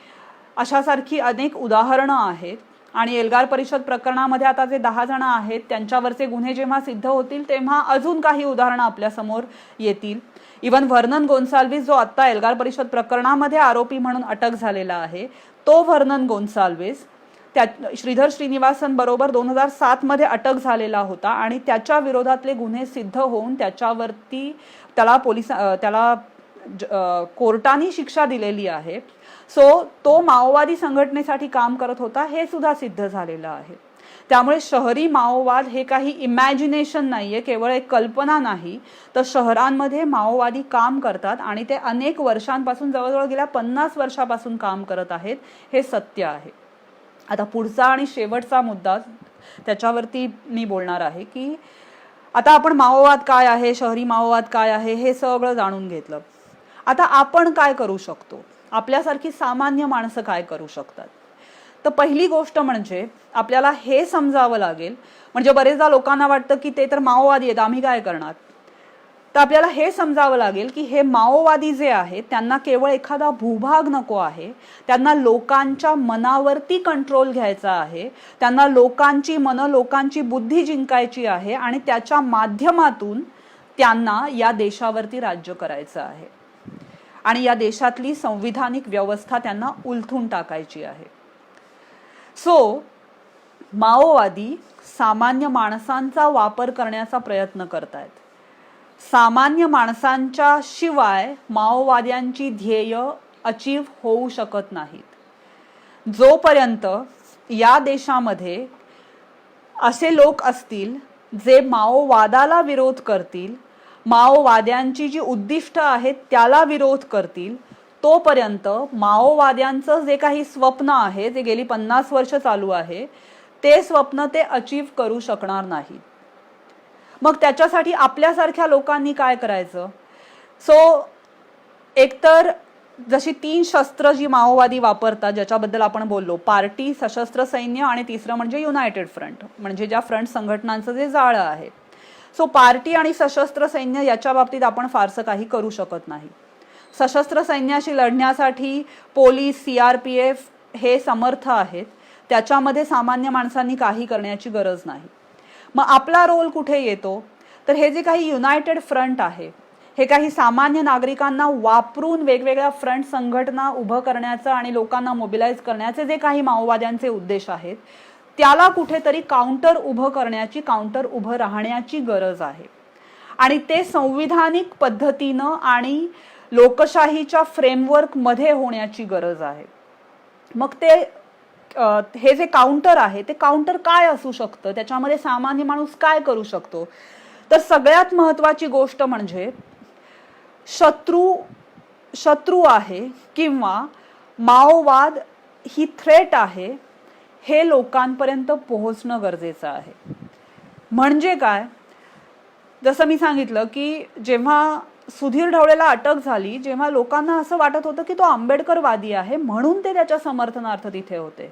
अशासारखी अनेक उदाहरणं आहेत. आणि एल्गार परिषद प्रकरणामध्ये आता जे 10 जण आहेत त्यांच्यावरचे गुन्हे जेव्हा सिद्ध होतील तेव्हा अजून काही उदाहरणं आपल्या समोर येतील. इवन व्हर्नन गोन्साल्विस जो आता एल्गार परिषद प्रकरणामध्ये आरोपी म्हणून अटक झालेला आहे, तो व्हर्नन गोन्साल्विस त्या श्रीधर श्रीनिवासन बरोबर 2007 मध्ये अटक झालेला होता आणि त्याच्या विरोधातले गुन्हे सिद्ध होऊन त्याच्यावरती त्याला कोर्टाने शिक्षा दिलेली आहे. सो तो माओवादी संघटनेसाठी काम करत होता हे सुद्धा सिद्ध झालेलं आहे. त्यामुळे शहरी माओवाद हे काही इमॅजिनेशन नाहीये, केवळ एक कल्पना नाही, तर शहरांमध्ये माओवादी काम करतात आणि ते अनेक वर्षांपासून, जवळजवळ गेल्या 50 वर्षापासून काम करत आहेत हे सत्य आहे. आता पुढचा आणि शेवटचा मुद्दा त्याच्यावरती मी बोलणार आहे की आता आपण माओवाद काय आहे, शहरी माओवाद काय आहे हे सगळं जाणून घेतलं. आता आपण काय करू शकतो, आपल्यासारखी सामान्य माणसं काय करू शकतात. तर पहिली गोष्ट म्हणजे आपल्याला हे समजावं लागेल, म्हणजे बरेचदा लोकांना वाटतं की ते तर माओवादी आहेत आम्ही काय करणार. तर आपल्याला हे समजावं लागेल की हे माओवादी जे आहेत त्यांना केवळ एखादा भूभाग नको आहे, त्यांना लोकांच्या मनावरती कंट्रोल घ्यायचा आहे, त्यांना लोकांची मनं, लोकांची बुद्धी जिंकायची आहे आणि त्याच्या माध्यमातून त्यांना या देशावरती राज्य करायचं आहे आणि या देशातली संविधानिक व्यवस्था त्यांना उलथून टाकायची आहे. सो माओवादी सामान्य माणसांचा वापर करण्याचा प्रयत्न करतायत. सामान्य माणसांच्या शिवाय माओवाद्यांची ध्येय अचीव होऊ शकत नाहीत. जोपर्यंत या देशामध्ये असे लोक असतील जे माओवादाला विरोध करतील, माओवाद्यांची जी उद्दिष्ट आहेत त्याला विरोध करतील, तोपर्यंत माओवाद्यांचं जे काही स्वप्न आहे जे गेली 50 वर्ष चालू आहे ते स्वप्न ते अचीव करू शकणार नाहीत. मग त्याच्यासाठी आपल्यासारख्या लोकांनी काय करायचं. सो एकतर जशी 3 शस्त्र जी माओवादी वापरतात ज्याच्याबद्दल आपण बोललो, पार्टी, सशस्त्र सैन्य आणि तिसरं म्हणजे युनायटेड फ्रंट, म्हणजे ज्या फ्रंट संघटनांचं जे जाळं आहे. सो पार्टी आणि सशस्त्र सैन्य याच्या बाबतीत आपण फारसं काही करू शकत नाही. सशस्त्र सैन्याशी लढण्यासाठी पोलीस, CRPF हे समर्थ आहेत, त्याच्यामध्ये सामान्य माणसांनी काही करण्याची गरज नाही. मग आपला रोल कुठे येतो, तर हे जे काही युनायटेड फ्रंट आहे हे काही सामान्य नागरिकांना वापरून वेगवेगळ्या फ्रंट संघटना उभं करण्याचं आणि लोकांना मोबिलाइज करण्याचे जे काही माओवाद्यांचे उद्देश आहेत त्याला कुठेतरी काउंटर उभं करण्याची, काउंटर उभं राहण्याची गरज आहे. आणि ते संविधानिक पद्धतीनं आणि लोकशाहीच्या फ्रेमवर्क मध्ये होण्याची गरज आहे. मग ते हे जे काउंटर आहे ते काउंटर काय असू शकतं, त्याच्यामध्ये सामान्य माणूस काय करू शकतो. तर सगळ्यात महत्त्वाची गोष्ट म्हणजे शत्रू आहे किंवा माओवाद ही थ्रेट आहे हे लोकांपर्यंत पोहोचणं गरजेचं आहे. म्हणजे काय, जसं मी सांगितलं की जेव्हा सुधीर ढवळेला अटक झाली, जेव्हा लोकांना असं वाटत होतं की तो आंबेडकरवादी आहे म्हणून ते त्याच्या समर्थनार्थ तिथे होते,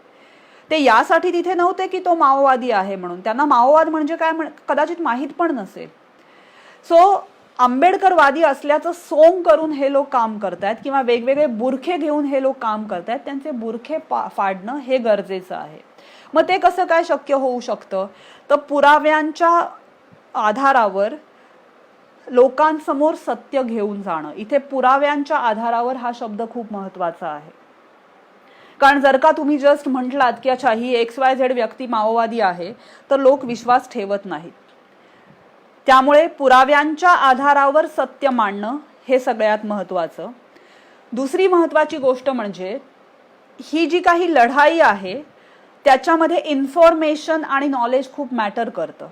ते यासाठी तिथे नव्हते की तो माओवादी आहे म्हणून. त्यांना माओवाद म्हणजे काय कदाचित माहीत पण नसेल. सो आंबेडकरवादी असल्याचं सोंग करून हे लोक काम करतायत किंवा वेगवेगळे बुरखे घेऊन हे लोक काम करतायत, त्यांचे बुरखे फाडणं हे गरजेचं आहे. मग ते कसं काय शक्य होऊ शकतं, तर पुराव्यांच्या आधारावर लोकांसमोर सत्य घेऊन जाणं. इथे पुराव्यांच्या आधारावर हा शब्द खूप महत्वाचा आहे. कारण जर का तुम्ही जस्ट म्हटलात की अच्छा ही XYZ व्यक्ती माओवादी आहे तर लोक विश्वास ठेवत नाहीत. त्यामुळे पुराव्यांच्या आधारावर सत्य मांडणं हे सगळ्यात महत्वाचं. दुसरी महत्वाची गोष्ट म्हणजे ही जी काही लढाई आहे त्याच्यामध्ये इन्फॉर्मेशन आणि नॉलेज खूप मॅटर करतं.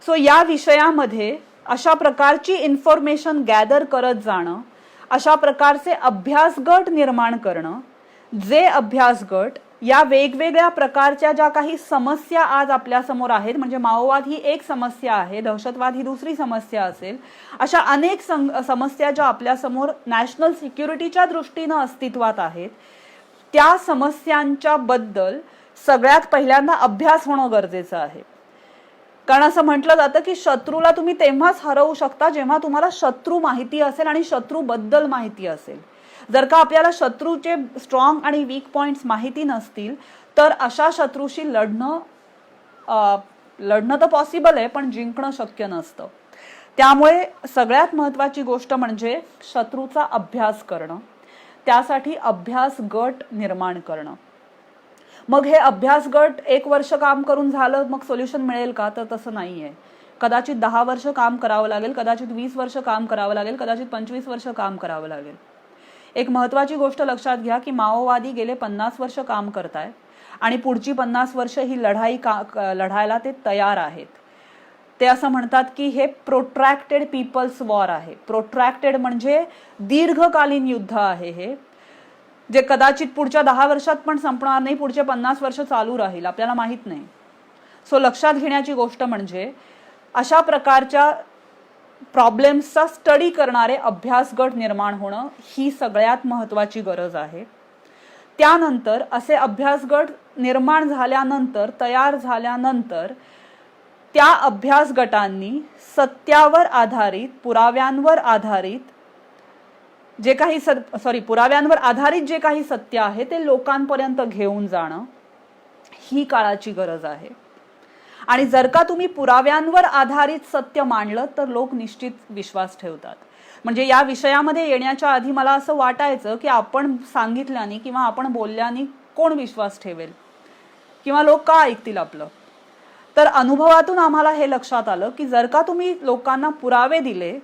सो या विषयामध्ये अशा प्रकारची इन्फॉर्मेशन गॅदर करत जाणं, अशा प्रकारचे अभ्यास गट निर्माण करणं, जे अभ्यास गट या वेगवेगळ्या प्रकारच्या ज्या काही समस्या आज आपल्यासमोर आहेत, म्हणजे माओवाद ही एक समस्या आहे, दहशतवाद ही दुसरी समस्या असेल, अशा अनेक समस्या ज्या आपल्यासमोर नॅशनल सिक्युरिटीच्या दृष्टीनं अस्तित्वात आहेत, त्या समस्यांच्या बद्दल सगळ्यात पहिल्यांदा अभ्यास होणं गरजेचं आहे. कारण असं म्हटलं जातं की शत्रूला तुम्ही तेव्हाच हरवू शकता जेव्हा तुम्हाला शत्रू माहिती असेल आणि शत्रूबद्दल माहिती असेल. जर का आपल्याला शत्रूचे स्ट्रॉंग आणि वीक पॉइंट्स माहिती नसतील तर अशा शत्रूशी लढणं तर पॉसिबल आहे, पण जिंकणं शक्य नसतं. त्यामुळे सगळ्यात महत्त्वाची गोष्ट म्हणजे शत्रूचा अभ्यास करणं, त्यासाठी अभ्यास गट निर्माण करणं. मग हे अभ्यास गट 1 वर्ष काम करून झालं मग सोल्युशन मिळेल का, तर तसं नाहीये. कदाचित 10 वर्ष काम करावं लागेल, कदाचित 20 वर्ष काम करावं लागेल, कदाचित 25 वर्ष काम करावं लागेल. एक महत्त्वाची गोष्ट लक्षात घ्या की माओवादी गेले 50 वर्ष काम करतायत आणि पुढची 50 वर्ष ही लढाई लढायला ते तयार आहेत. ते असं म्हणतात की हे प्रोट्रॅक्टेड पीपल्स वॉर आहे. प्रोट्रॅक्टेड म्हणजे दीर्घकालीन युद्ध आहे हे, जे कदाचित पुढच्या 10 वर्षात पण संपणार नाही, पुढचे 50 वर्ष चालू राहील, आपल्याला माहित नाही. सो लक्षात घेण्याची गोष्ट म्हणजे अशा प्रकारच्या प्रॉब्लेम्सचा स्टडी करणारे अभ्यास गट निर्माण होणं ही सगळ्यात महत्त्वाची गरज आहे. त्यानंतर असे अभ्यास गट निर्माण झाल्यानंतर, तयार झाल्यानंतर त्या अभ्यास गटांनी सत्यावर आधारित, पुराव्यांवर आधारित जे काही सत्य आहे ते लोकांपर्यंत घेऊन जाणं ही काळाची गरज आहे. आणि जर का तुम्ही पुराव्यांवर आधारित सत्य मांडलं तर लोक निश्चित विश्वास ठेवतात. म्हणजे या विषयामध्ये येण्याच्या आधी मला असं वाटायचं की आपण सांगितल्याने किंवा आपण बोलल्याने कोण विश्वास ठेवेल किंवा लोक का ऐकतील आपलं. तर अनुभवातून आम्हाला हे लक्षात आलं की जर का तुम्ही लोकांना पुरावे दिले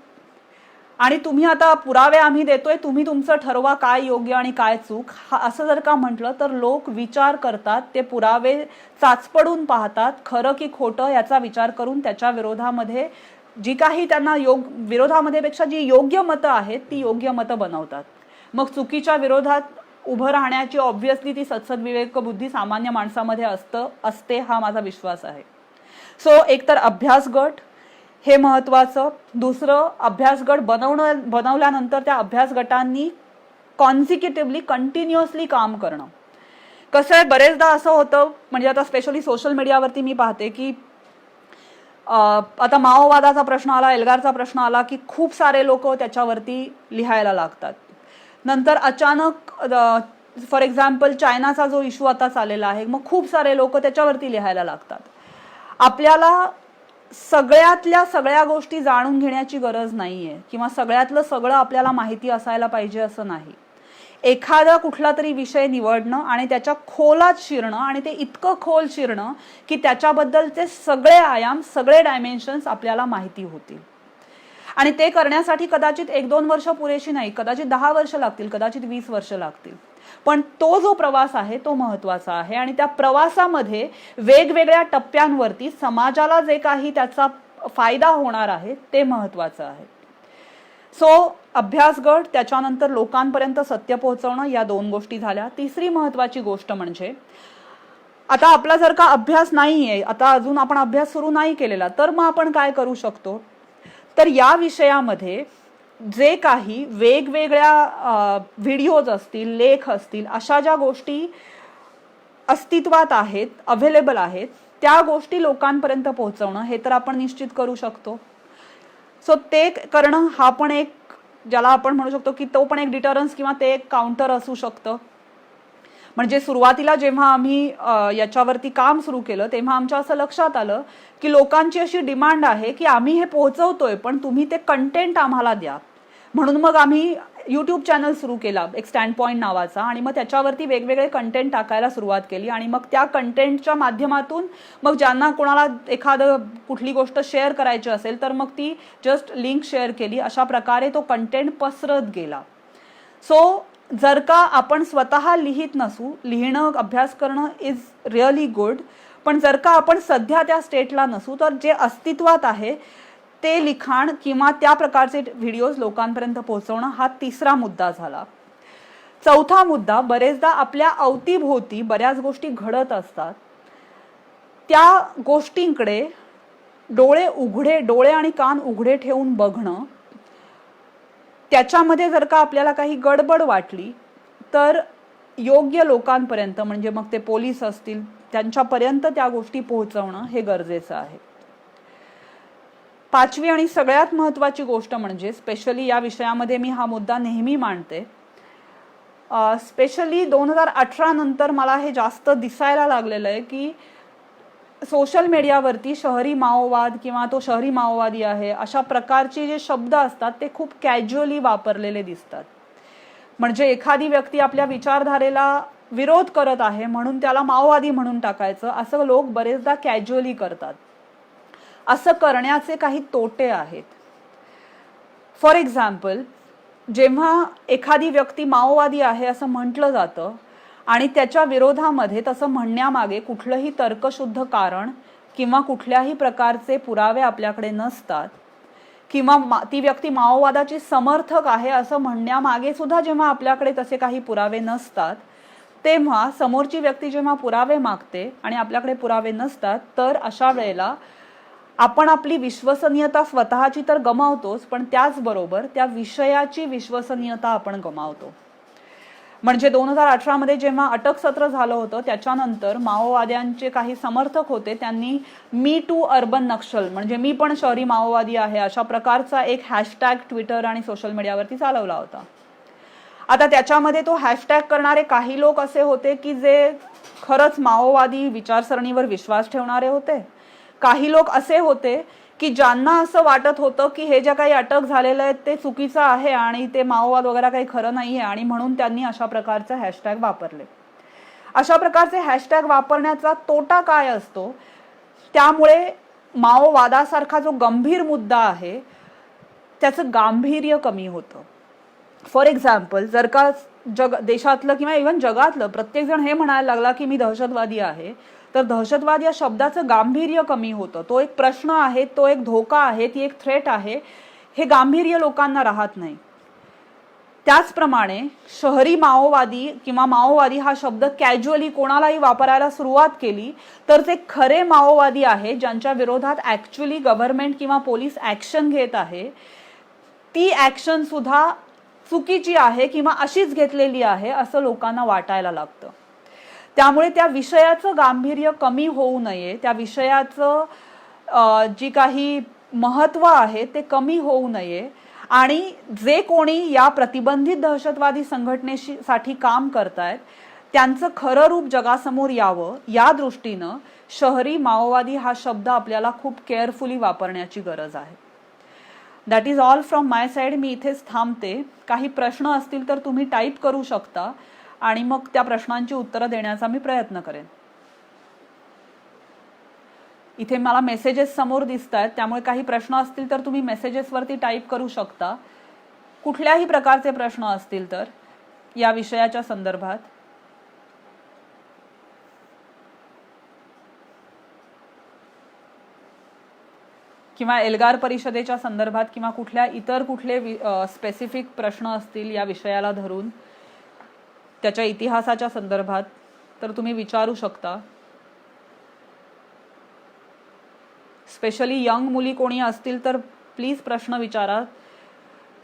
आणि तुम्ही आता पुरावे आम्ही देतोय, तुम्ही तुमचं ठरवा काय योग्य आणि काय चूक, असं जर का म्हटलं तर लोक विचार करतात, ते पुरावे चाचपडून पाहतात, खरं की खोटं याचा विचार करून त्याच्या विरोधामध्ये जी काही त्यांना विरोधामध्ये पेक्षा जी योग्य मतं आहेत ती योग्य मतं बनवतात. मग चुकीच्या विरोधात उभं राहण्याची ऑब्व्हियसली ती सत्सद विवेक बुद्धी सामान्य माणसामध्ये असते हा माझा विश्वास आहे. सो एकतर अभ्यास गट हे महत्त्वाचं. दुसरं, अभ्यास गट बनवल्यानंतर त्या अभ्यास गटांनी कॉन्सिक्युटिव्हली कंटिन्युअसली काम करणं. कसं आहे, बरेचदा असं होतं, म्हणजे आता स्पेशली सोशल मीडियावरती मी पाहते की आता माओवादाचा प्रश्न आला, एल्गारचा प्रश्न आला की खूप सारे लोक त्याच्यावरती लिहायला लागतात. नंतर अचानक फॉर एक्झाम्पल चायनाचा जो इश्यू आता चाललेला आहे, मग खूप सारे लोक त्याच्यावरती लिहायला लागतात. आपल्याला सगळ्यातल्या सगळ्या गोष्टी जाणून घेण्याची गरज नाहीये किंवा सगळ्यातलं सगळं आपल्याला माहिती असायला पाहिजे असं नाही. एखादा कुठला तरी विषय निवडणं आणि त्याच्या खोलात शिरणं आणि ते इतकं खोल शिरणं की त्याच्याबद्दलचे सगळे आयाम, सगळे डायमेन्शन्स आपल्याला माहिती होतील. आणि ते करण्यासाठी कदाचित 1-2 वर्ष पुरेशी नाही, कदाचित 10 वर्ष लागतील, कदाचित 20 वर्ष लागतील. पण तो जो प्रवास आहे तो महत्त्वाचा आहे आणि त्या प्रवासामध्ये वेगवेगळ्या टप्प्यांवरती समाजाला जे काही त्याचा फायदा होणार आहे ते महत्त्वाचं आहे. सो अभ्यास गट, त्याच्यानंतर लोकांपर्यंत सत्य पोहोचवणं, या 2 गोष्टी झाल्या. तिसरी महत्त्वाची गोष्ट म्हणजे आता आपला जर का अभ्यास नाहीये, आता अजून आपण अभ्यास सुरू नाही केलेला, तर मग आपण काय करू शकतो, तर या विषयामध्ये जे काही वेगवेगळ्या व्हिडिओज असतील, लेख असतील, अशा ज्या गोष्टी अस्तित्वात आहेत, अवेलेबल आहेत, त्या गोष्टी लोकांपर्यंत पोहोचवणं हे तर आपण निश्चित करू शकतो. सो ते करणं हा पण एक, ज्याला आपण म्हणू शकतो की तो पण एक डिटरन्स किंवा ते एक काउंटर असू शकतं. म्हणजे सुरुवातीला जेव्हा आम्ही याच्यावरती काम सुरू केलं तेव्हा आमच्या असं लक्षात आलं की लोकांची अशी डिमांड आहे की आम्ही हे पोहोचवतोय पण तुम्ही ते कंटेंट आम्हाला द्या. म्हणून मग आम्ही यूट्यूब चॅनल सुरू केला, एक स्टँड पॉइंट नावाचा, आणि मग त्याच्यावरती वेगवेगळे कंटेंट टाकायला सुरुवात केली. आणि मग त्या कंटेंटच्या माध्यमातून मग ज्यांना कोणाला एखादं कुठली गोष्ट शेअर करायची असेल तर मग ती जस्ट लिंक शेअर केली. अशा प्रकारे तो कंटेंट पसरत गेला. सो जर का आपण स्वतः लिहित नसू, लिहिणं, अभ्यास करणं इज रिअली गुड, पण जर का आपण सध्या त्या स्टेटला नसू तर जे अस्तित्वात आहे ते लिखाण किंवा त्या प्रकारचे व्हिडिओज लोकांपर्यंत पोहोचवणं हा तिसरा मुद्दा झाला. चौथा मुद्दा, बरेचदा आपल्या अवतीभोवती बऱ्याच गोष्टी घडत असतात, त्या गोष्टींकडे डोळे आणि कान उघडे ठेवून बघणं. त्याच्यामध्ये जर का आपल्याला काही गडबड वाटली तर योग्य लोकांपर्यंत, म्हणजे मग ते पोलीस असतील, त्यांच्यापर्यंत त्या गोष्टी पोहोचवणं हे गरजेचं आहे. पाचवी आणि सगळ्यात महत्त्वाची गोष्ट म्हणजे, स्पेशली या विषयामध्ये मी हा मुद्दा नेहमी मांडते, स्पेशली 2018 नंतर मला हे जास्त दिसायला लागलेलं आहे की सोशल मीडियावरती शहरी माओवाद किंवा तो शहरी माओवादी आहे अशा प्रकारचे जे शब्द असतात ते खूप कॅज्युअली वापरलेले दिसतात. म्हणजे एखादी व्यक्ती आपल्या विचारधारेला विरोध करत आहे म्हणून त्याला माओवादी म्हणून टाकायचं, असं लोक बरेचदा कॅज्युअली करतात. असं करण्याचे काही तोटे आहेत. फॉर एक्झाम्पल, जेव्हा एखादी व्यक्ती माओवादी आहे असं म्हटलं जातं आणि त्याच्या विरोधामध्ये तसं म्हणण्यामागे कुठलंही तर्कशुद्ध कारण किंवा कुठल्याही प्रकारचे पुरावे आपल्याकडे नसतात, किंवा ती व्यक्ती माओवादाची समर्थक आहे असं म्हणण्यामागे सुद्धा जेव्हा आपल्याकडे तसे काही पुरावे नसतात, तेव्हा समोरची व्यक्ती जेव्हा पुरावे मागते आणि आपल्याकडे पुरावे नसतात, तर अशा वेळेला आपण आपली विश्वसनीयता स्वतःची तर गमावतोच, पण त्याचबरोबर त्या विषयाची विश्वसनीयता आपण गमावतो. म्हणजे 2018 मध्ये जेव्हा अटक सत्र झालं होतं त्याच्यानंतर माओवाद्यांचे काही समर्थक होते, त्यांनी मी टू अर्बन नक्षल, म्हणजे मी पण शहरी माओवादी आहे, अशा प्रकारचा एक हॅशटॅग ट्विटर आणि सोशल मीडियावरती चालवला होता. आता त्याच्यामध्ये तो हॅशटॅग करणारे काही लोक असे होते की जे खरंच माओवादी विचारसरणीवर विश्वास ठेवणारे होते. काही लोक असे होते की ज्यांना असं वाटत होतं की हे जे काही अटक झालेलं आहे ते चुकीचं आहे आणि ते माओवाद वगैरे काही खरं नाही आहे, आणि म्हणून त्यांनी अशा प्रकारचे हॅशटॅग वापरले. अशा प्रकारचे हॅशटॅग वापरण्याचा तोटा काय असतो, त्यामुळे माओवादासारखा जो गंभीर मुद्दा आहे त्याचं गांभीर्य कमी होतं. फॉर एक्झाम्पल, जर का देशातलं किंवा इव्हन जगातलं प्रत्येक जण हे म्हणायला लागला की मी दहशतवादी आहे, तर दहशतवाद या शब्दाचं गांभीर्य कमी होतं. तो एक प्रश्न आहे, तो एक धोका आहे, ती एक थ्रेट आहे, हे गांभीर्य लोकांना राहत नाही. त्याचप्रमाणे शहरी माओवादी किंवा माओवादी हा शब्द कॅज्युअली कोणालाही वापरायला सुरुवात केली तर ते खरे माओवादी आहे ज्यांच्या विरोधात ऍक्च्युअली गव्हर्नमेंट किंवा पोलीस ऍक्शन घेत आहे, ती ऍक्शन सुद्धा चुकीची आहे किंवा अशीच घेतलेली आहे असं लोकांना वाटायला लागतं. त्यामुळे त्या विषयाचं गांभीर्य कमी होऊ नये, त्या विषयाचं जी काही महत्त्व आहे ते कमी होऊ नये, आणि जे कोणी या प्रतिबंधित दहशतवादी संघटनेसाठी काम करतायत त्यांचं खरं रूप जगासमोर यावं, या दृष्टीनं शहरी माओवादी हा शब्द आपल्याला खूप केअरफुली वापरण्याची गरज आहे. That is all from my side. मी इथेच थांबते. काही प्रश्न असतील तर तुम्ही टाईप करू शकता आणि मग त्या प्रश्नांची उत्तरं देण्याचा मी प्रयत्न करेन. इथे मला मेसेजेस समोर दिसत आहेत, त्यामुळे काही प्रश्न असतील तर तुम्ही मेसेजेसवरती टाईप करू शकता. कुठल्याही प्रकारचे प्रश्न असतील तर या विषयाच्या संदर्भात. किंवा एल्गार परिषदेच्या संदर्भात किंवा इतर कुठले स्पेसिफिक प्रश्न असतील या विषयाला धरून, त्याच्या इतिहासाच्या संदर्भात, तर तुम्ही विचारू शकता. स्पेशली यंग मुली कोणी असतील तर प्लीज प्रश्न विचारा.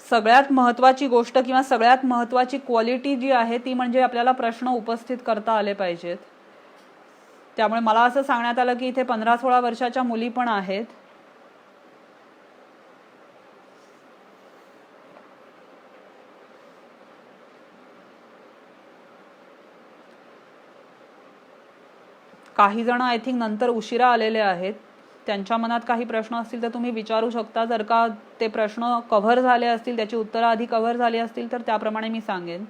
सगळ्यात महत्त्वाची गोष्ट किंवा सगळ्यात महत्त्वाची क्वालिटी जी आहे ती म्हणजे आपल्याला प्रश्न उपस्थित करता आले पाहिजेत. त्यामुळे मला असं सांगण्यात आलं की इथे 15-16 वर्षाच्या मुली पण आहेत. काही जण आय थिंक नंतर उशिरा आलेले आहेत. त्यांच्या मनात काही प्रश्न असतील तर तुम्ही विचारू शकता. जर का ते प्रश्न कव्हर झाले असतील, त्याची उत्तरं आधी कव्हर झाली असतील तर त्याप्रमाणे मी सांगेन.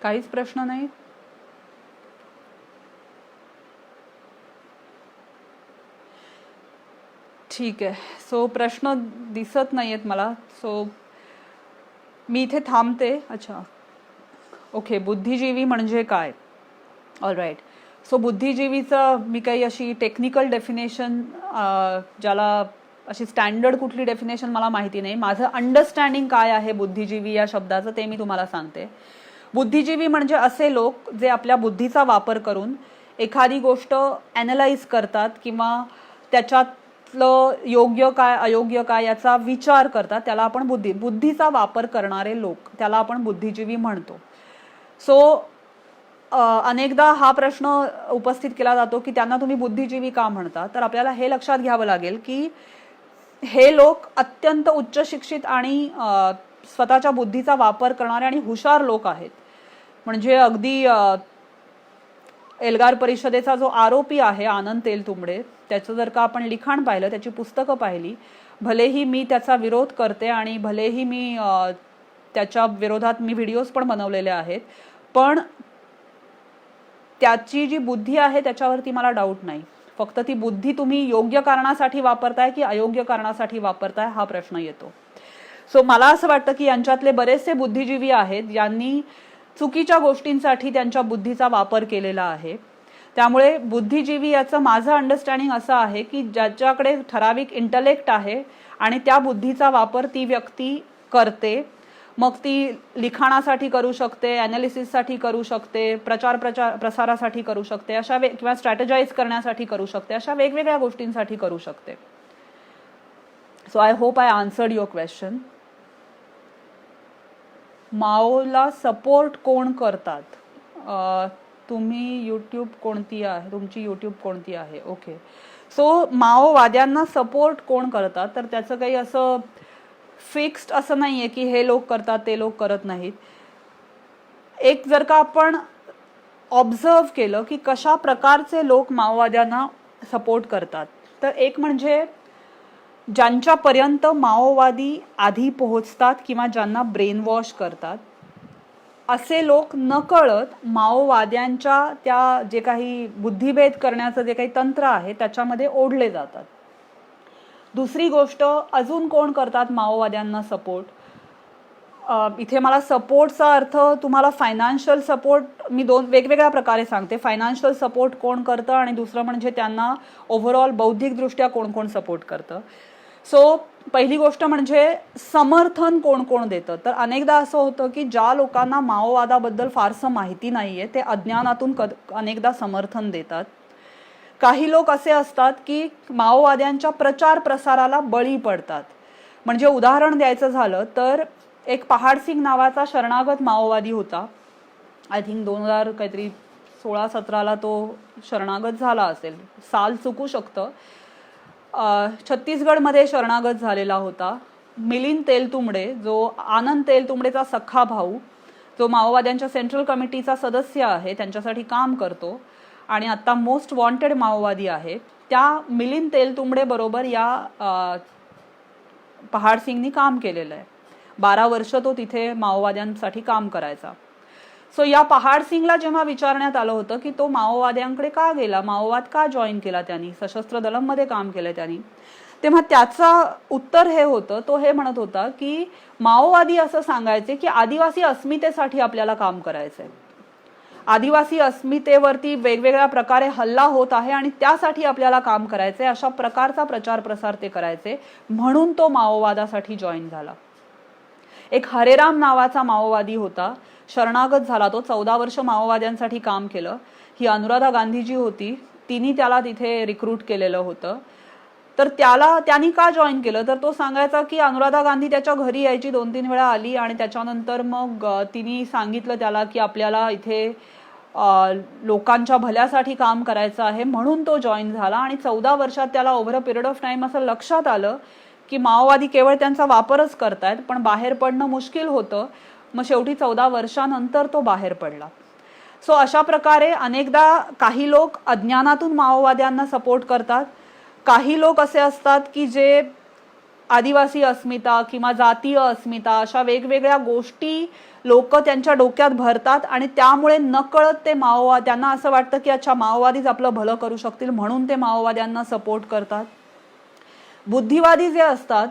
काहीच प्रश्न नाही. ठीक आहे. सो प्रश्न दिसत नाहीयेत मला, सो मी इथे थांबते. अच्छा, ओके. बुद्धिजीवी म्हणजे काय? All right. सो बुद्धिजीवीचं मी काही अशी टेक्निकल डेफिनेशन, ज्याला अशी स्टँडर्ड कुठली डेफिनेशन मला माहिती नाही. माझं अंडरस्टँडिंग काय आहे बुद्धिजीवी या शब्दाचं ते मी तुम्हाला सांगते. बुद्धिजीवी म्हणजे असे लोक जे आपल्या बुद्धीचा वापर करून एखादी गोष्ट ॲनलाइज करतात किंवा त्याच्यातलं योग्य काय अयोग्य काय याचा विचार करतात. त्याला आपण बुद्धीचा वापर करणारे लोक, त्याला आपण बुद्धिजीवी म्हणतो. सो अनेकदा हा प्रश्न उपस्थित केला जातो की त्यांना तुम्ही बुद्धिजीवी का म्हणता. तर आपल्याला हे लक्षात घ्यावं लागेल की हे लोक अत्यंत उच्च शिक्षित आणि स्वतःच्या बुद्धीचा वापर करणारे आणि हुशार लोक आहेत. म्हणजे अगदी एल्गार परिषदेचा जो आरोपी आहे आनंद तेलतुंबडे, त्याचं जर का आपण लिखाण पाहिलं, त्याची पुस्तकं पाहिली, भलेही मी त्याचा विरोध करते आणि भलेही मी त्याच्या विरोधात मी व्हिडिओज पण बनवलेले आहेत, पण त्याची जी बुद्धी आहे त्याच्यावरती मला डाऊट नाही. फक्त ती बुद्धी तुम्ही योग्य कारणासाठी वापरताय की अयोग्य कारणासाठी वापरताय हा प्रश्न येतो. सो मला असं वाटतं की यांच्यातले बरेचसे बुद्धिजीवी आहेत ज्यांनी चुकीच्या गोष्टींसाठी त्यांच्या बुद्धीचा वापर केलेला आहे. त्यामुळे बुद्धिजीवी याचं माझं अंडरस्टँडिंग असं आहे की ज्याच्याकडे ठराविक इंटलेक्ट आहे आणि त्या बुद्धीचा वापर ती व्यक्ती करते. मग ती लिखाणासाठी करू शकते, ॲनालिसिससाठी करू शकते, प्रसारासाठी करू शकते, अशा किंवा स्ट्रॅटेजाइज करण्यासाठी करू शकते, अशा वेगवेगळ्या गोष्टींसाठी करू शकते. So I hope I answered your question. माओला सपोर्ट कोण करतात? तुम्ही यूट्यूब कोणती आहे, तुमची यूट्यूब कोणती आहे? ओके. सो माओवाद्यांना सपोर्ट कोण करतात? तर त्याचं काही असं फिक्स्ड असं नाही आहे की हे लोक करतात ते लोक करत नाहीत. एक जर का आपण ऑब्झर्व केलं की कशा प्रकारचे लोक माओवाद्यांना सपोर्ट करतात, तर एक म्हणजे ज्यांच्यापर्यंत माओवादी आधी पोहोचतात किंवा ज्यांना ब्रेन वॉश करतात, असे लोक नकळत माओवाद्यांच्या त्या जे काही बुद्धिभेद करण्याचं जे काही तंत्र आहे त्याच्यामध्ये ओढले जातात. दुसरी गोष्ट, अजून कोण करतात माओवाद्यांना सपोर्ट? इथे मला सपोर्टचा अर्थ तुम्हाला फायनान्शियल सपोर्ट मी दोन वेगवेगळ्या प्रकारे सांगते. फायनान्शियल सपोर्ट कोण करतं आणि दुसरं म्हणजे त्यांना ओव्हरऑल बौद्धिकदृष्ट्या कोण कोण सपोर्ट करतं. सो पहिली गोष्ट म्हणजे समर्थन कोण कोण देतं. तर अनेकदा असं होतं की ज्या लोकांना माओवादाबद्दल फारसं माहिती नाहीये ते अज्ञानातून अनेकदा समर्थन देतात. काही लोक असे असतात की माओवाद्यांच्या प्रचार प्रसाराला बळी पडतात. म्हणजे उदाहरण द्यायचं झालं तर एक पहाड सिंग नावाचा शरणागत माओवादी होता. आय थिंक 2016-17 तो शरणागत झाला असेल, साल चुकू शकतं. छत्तीसगडमध्ये शरणागत झालेला होता. मिलिंद तेलतुंबडे, जो आनंद तेलतुंबडेचा सख्खा भाऊ, जो माओवाद्यांच्या सेंट्रल कमिटीचा सदस्य आहे, त्यांच्यासाठी काम करतो आणि आता मोस्ट वॉन्टेड माओवादी आहे, त्या मिलिंद तेलतुंबडे बरोबर या पहाड सिंगनी काम केलेलं आहे. 12 वर्ष तो तिथे माओवाद्यांसाठी काम करायचा. सो या पहाड सिंगला जेव्हा विचारण्यात आलं होतं की तो माओवाद्यांकडे का गेला, माओवाद का जॉईन केला त्यांनी, सशस्त्र दलममध्ये काम केलं त्यांनी, तेव्हा त्याचं उत्तर हे होतं, तो हे म्हणत होता की माओवादी असं सांगायचे की आदिवासी अस्मितेसाठी आपल्याला काम करायचंय, आदिवासी अस्मितेवरती वेगवेगळ्या प्रकारे हल्ला होत आहे आणि त्यासाठी आपल्याला काम करायचंय, अशा प्रकारचा प्रचार प्रसार ते करायचे, म्हणून तो माओवादासाठी जॉईन झाला. एक हरेराम नावाचा माओवादी होता, शरणागत झाला. तो 14 वर्ष माओवाद्यांसाठी काम केलं. ही अनुराधा गांधी जी होती तिने त्याला तिथे रिक्रूट केलेलं होतं. तर त्यांनी का जॉईन केलं, तर तो सांगायचा की अनुराधा गांधी त्याच्या घरी यायची, 2-3 वेळा आली आणि त्याच्यानंतर मग तिने सांगितलं त्याला की आपल्याला इथे लोकांच्या भल्यासाठी काम करायचं आहे, म्हणून तो जॉईन झाला. आणि 14 वर्षात त्याला over a period of time असं लक्षात आलं की माओवादी केवळ त्यांचा वापरच करतायत, पण बाहेर पडणं मुश्किल होतं. मग शेवटी 14 वर्षानंतर तो बाहेर पडला. सो अशा प्रकारे अनेकदा काही लोक अज्ञानातून माओवाद्यांना सपोर्ट करतात. काही लोक असे असतात की जे आदिवासी अस्मिता किंवा जातीय अस्मिता अशा वेगवेगळ्या गोष्टी लोक त्यांच्या डोक्यात भरतात आणि त्यामुळे नकळत ते त्यांना असं वाटतं की अच्छा माओवादीच आपलं भलं करू शकतील, म्हणून ते माओवाद्यांना सपोर्ट करतात. बुद्धिवादी जे असतात,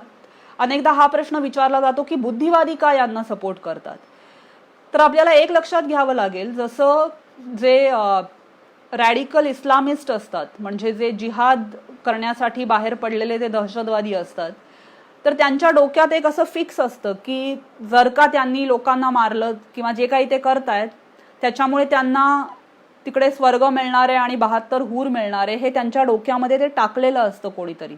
अनेकदा हा प्रश्न विचारला जातो की बुद्धिवादी का यांना सपोर्ट करतात. तर आपल्याला एक लक्षात घ्यावं लागेल, जसं जे रॅडिकल इस्लामिस्ट असतात, म्हणजे जे जिहाद करण्यासाठी बाहेर पडलेले ते दहशतवादी असतात, तर त्यांच्या डोक्यात एक असं फिक्स असतं की जर का त्यांनी लोकांना मारलं किंवा जे काही ते करतायत त्याच्यामुळे त्यांना तिकडे स्वर्ग मिळणार आहे आणि 72 हूर मिळणार आहे, हे त्यांच्या डोक्यामध्ये ते टाकलेलं असतं कोणीतरी.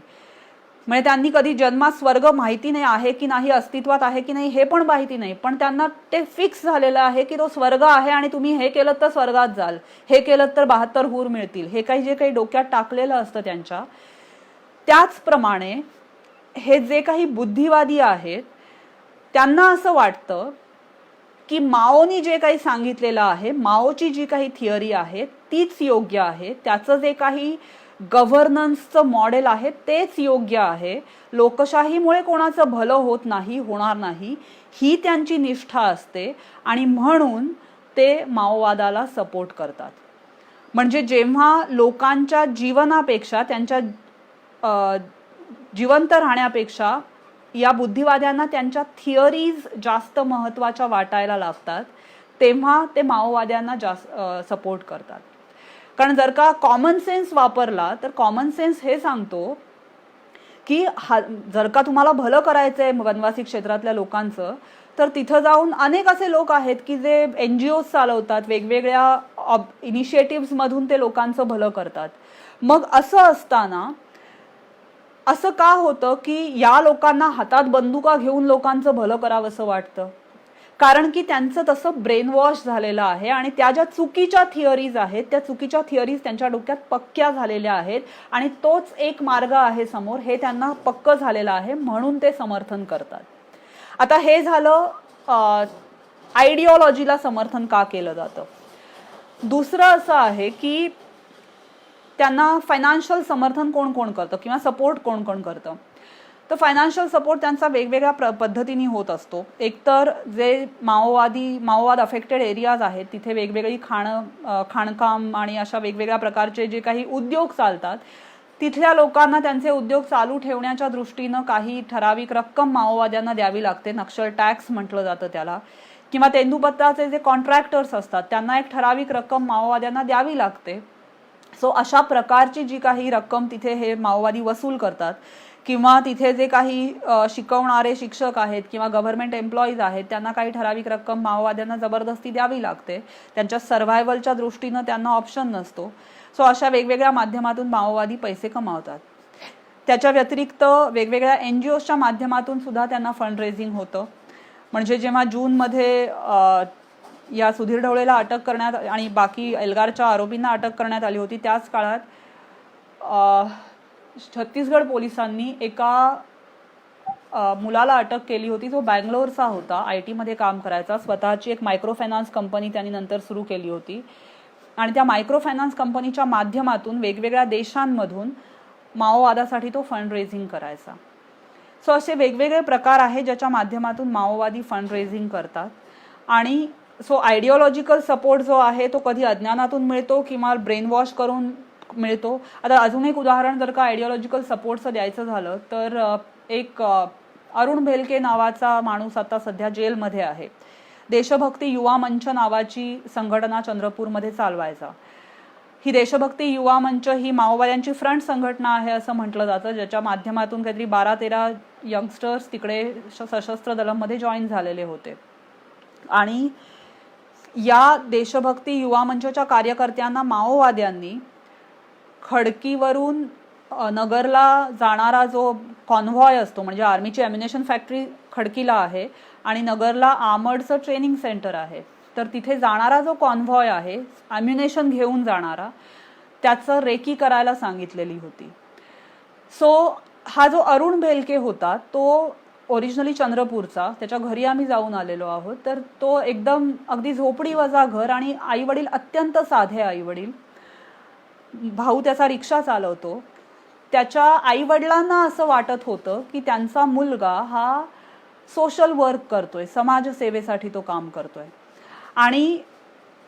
म्हणजे त्यांनी कधी जन्मात स्वर्ग माहिती नाही आहे की नाही, अस्तित्वात आहे की नाही हे पण माहिती नाही, पण त्यांना ते फिक्स झालेलं आहे की तो स्वर्ग आहे आणि तुम्ही हे केलं तर स्वर्गात जाल, हे केलं तर 72 हूर मिळतील, हे काही जे काही डोक्यात टाकलेलं असतं त्यांच्या. त्याचप्रमाणे हे जे काही बुद्धिवादी आहेत त्यांना असं वाटतं की माओनी जे काही सांगितलेलं आहे, माओची जी काही थिअरी आहे तीच योग्य आहे, त्याचं जे काही गव्हर्नन्सचं मॉडेल आहे तेच योग्य आहे, लोकशाहीमुळे कोणाचं भलं होत नाही, होणार नाही, ही त्यांची निष्ठा असते आणि म्हणून ते माओवादाला सपोर्ट करतात. म्हणजे जेव्हा लोकांच्या जीवनापेक्षा, त्यांच्या जिवंत राहण्यापेक्षा या बुद्धिवाद्यांना त्यांच्या थिअरीज जास्त महत्त्वाच्या वाटायला लागतात, तेव्हा ते माओवाद्यांना जास्त सपोर्ट करतात. कारण जर का कॉमन सेन्स वापरला तर कॉमन सेन्स हे सांगतो की जर का तुम्हाला भलं करायचं आहे वनवासी क्षेत्रातल्या लोकांचं, तर तिथं जाऊन अनेक असे लोक आहेत की जे NGOज चालवतात, वेगवेगळ्या इनिशिएटिव्हजमधून ते लोकांचं भलं करतात. मग असं असताना असं का होतं की या लोकांना हातात बंदुका घेऊन लोकांचं भलं करावं असं वाटतं? कारण की त्यांचं तसं ब्रेन वॉश झालेलं आहे आणि त्या ज्या चुकीच्या थिअरीज आहेत त्या चुकीच्या थिअरीज त्यांच्या डोक्यात पक्क्या झालेल्या आहेत आणि तोच एक मार्ग आहे समोर, हे त्यांना पक्क झालेलं आहे, म्हणून ते समर्थन करतात. आता हे झालं आयडिओलॉजीला समर्थन का केलं जातं. दुसरं असं आहे की त्यांना फायनान्शियल समर्थन कोण कोण करतं किंवा सपोर्ट कोण कोण करतं. तर फायनान्शियल सपोर्ट त्यांचा वेगवेगळ्या पद्धतीने होत असतो. एकतर जे माओवाद अफेक्टेड एरियाज आहेत तिथे वेगवेगळी खाणकाम आणि अशा वेगवेगळ्या प्रकारचे जे काही उद्योग चालतात, तिथल्या लोकांना त्यांचे उद्योग चालू ठेवण्याच्या दृष्टीनं काही ठराविक रक्कम माओवाद्यांना द्यावी लागते, नक्षल टॅक्स म्हटलं जातं त्याला. किंवा तेंदूपत्ताचे जे कॉन्ट्रॅक्टर्स असतात त्यांना एक ठराविक रक्कम माओवाद्यांना द्यावी लागते. सो अशा प्रकारची जी काही रक्कम तिथे हे माओवादी वसूल करतात, किंवा तिथे जे काही शिकवणारे शिक्षक आहेत किंवा गव्हर्नमेंट एम्प्लॉईज आहेत त्यांना काही ठराविक रक्कम माओवाद्यांना जबरदस्ती द्यावी लागते, त्यांच्या सर्व्हायव्हलच्या दृष्टीनं त्यांना ऑप्शन नसतो. सो अशा वेगवेगळ्या माध्यमातून माओवादी पैसे कमावतात. त्याच्या व्यतिरिक्त वेगवेगळ्या NGOजच्या माध्यमातून सुद्धा त्यांना फंड रेझिंग होतं. म्हणजे जेव्हा जूनमध्ये या सुधीर ढवळेला अटक करण्यात आणि बाकी एल्गारच्या आरोपींना अटक करण्यात आली होती, त्याच काळात छत्तीसगड पोलिसांनी एका मुलाला अटक केली होती, जो बँगलोरचा होता, IT मध्ये काम करायचा, स्वतःची एक मायक्रो फायनान्स कंपनी त्यांनी नंतर सुरू केली होती आणि त्या मायक्रो फायनान्स कंपनीच्या माध्यमातून वेगवेगळ्या देशांमधून माओवादासाठी तो फंड रेझिंग करायचा. सो असे वेगवेगळे प्रकार आहेत ज्याच्या माध्यमातून माओवादी फंड रेझिंग करतात. आणि सो आयडिओलॉजिकल सपोर्ट जो आहे तो कधी अज्ञानातून मिळतो किंवा ब्रेन वॉश करून मिळतो. आता अजून एक उदाहरण जर का आयडिओलॉजिकल सपोर्टचं द्यायचं झालं तर एक अरुण भेलके नावाचा माणूस आता सध्या जेलमध्ये आहे. देशभक्ती युवा मंच नावाची संघटना चंद्रपूरमध्ये चालवायचा. ही देशभक्ती युवा मंच ही माओवाद्यांची फ्रंट संघटना आहे असं म्हटलं जातं, ज्याच्या माध्यमातून काहीतरी 12-13 यंगस्टर्स तिकडे सशस्त्र दलामध्ये जॉईन झालेले होते. आणि या देशभक्ती युवा मंचच्या कार्यकर्त्यांना माओवाद्यांनी खडकीवरून नगरला जाणारा जो कॉन्व्हॉय असतो, म्हणजे आर्मीची ॲम्युनेशन फॅक्टरी खडकीला आहे आणि नगरला आर्मर्डचं ट्रेनिंग सेंटर आहे, तर तिथे जाणारा जो कॉन्व्हॉय आहे ॲम्युनेशन घेऊन जाणारा, त्याचं रेकी करायला सांगितलेली होती. सो हा जो अरुण भेलके होता तो ओरिजिनली चंद्रपूरचा, त्याच्या घरी आम्ही जाऊन आलेलो आहोत. तर तो एकदम अगदी झोपडी वजा घर आणि आईवडील अत्यंत साधे आईवडील, भाऊ त्याचा रिक्षा चालवतो. त्याच्या आईवडिलांना असं वाटत होतं की त्यांचा मुलगा हा सोशल वर्क करतोय, समाजसेवेसाठी तो काम करतोय. आणि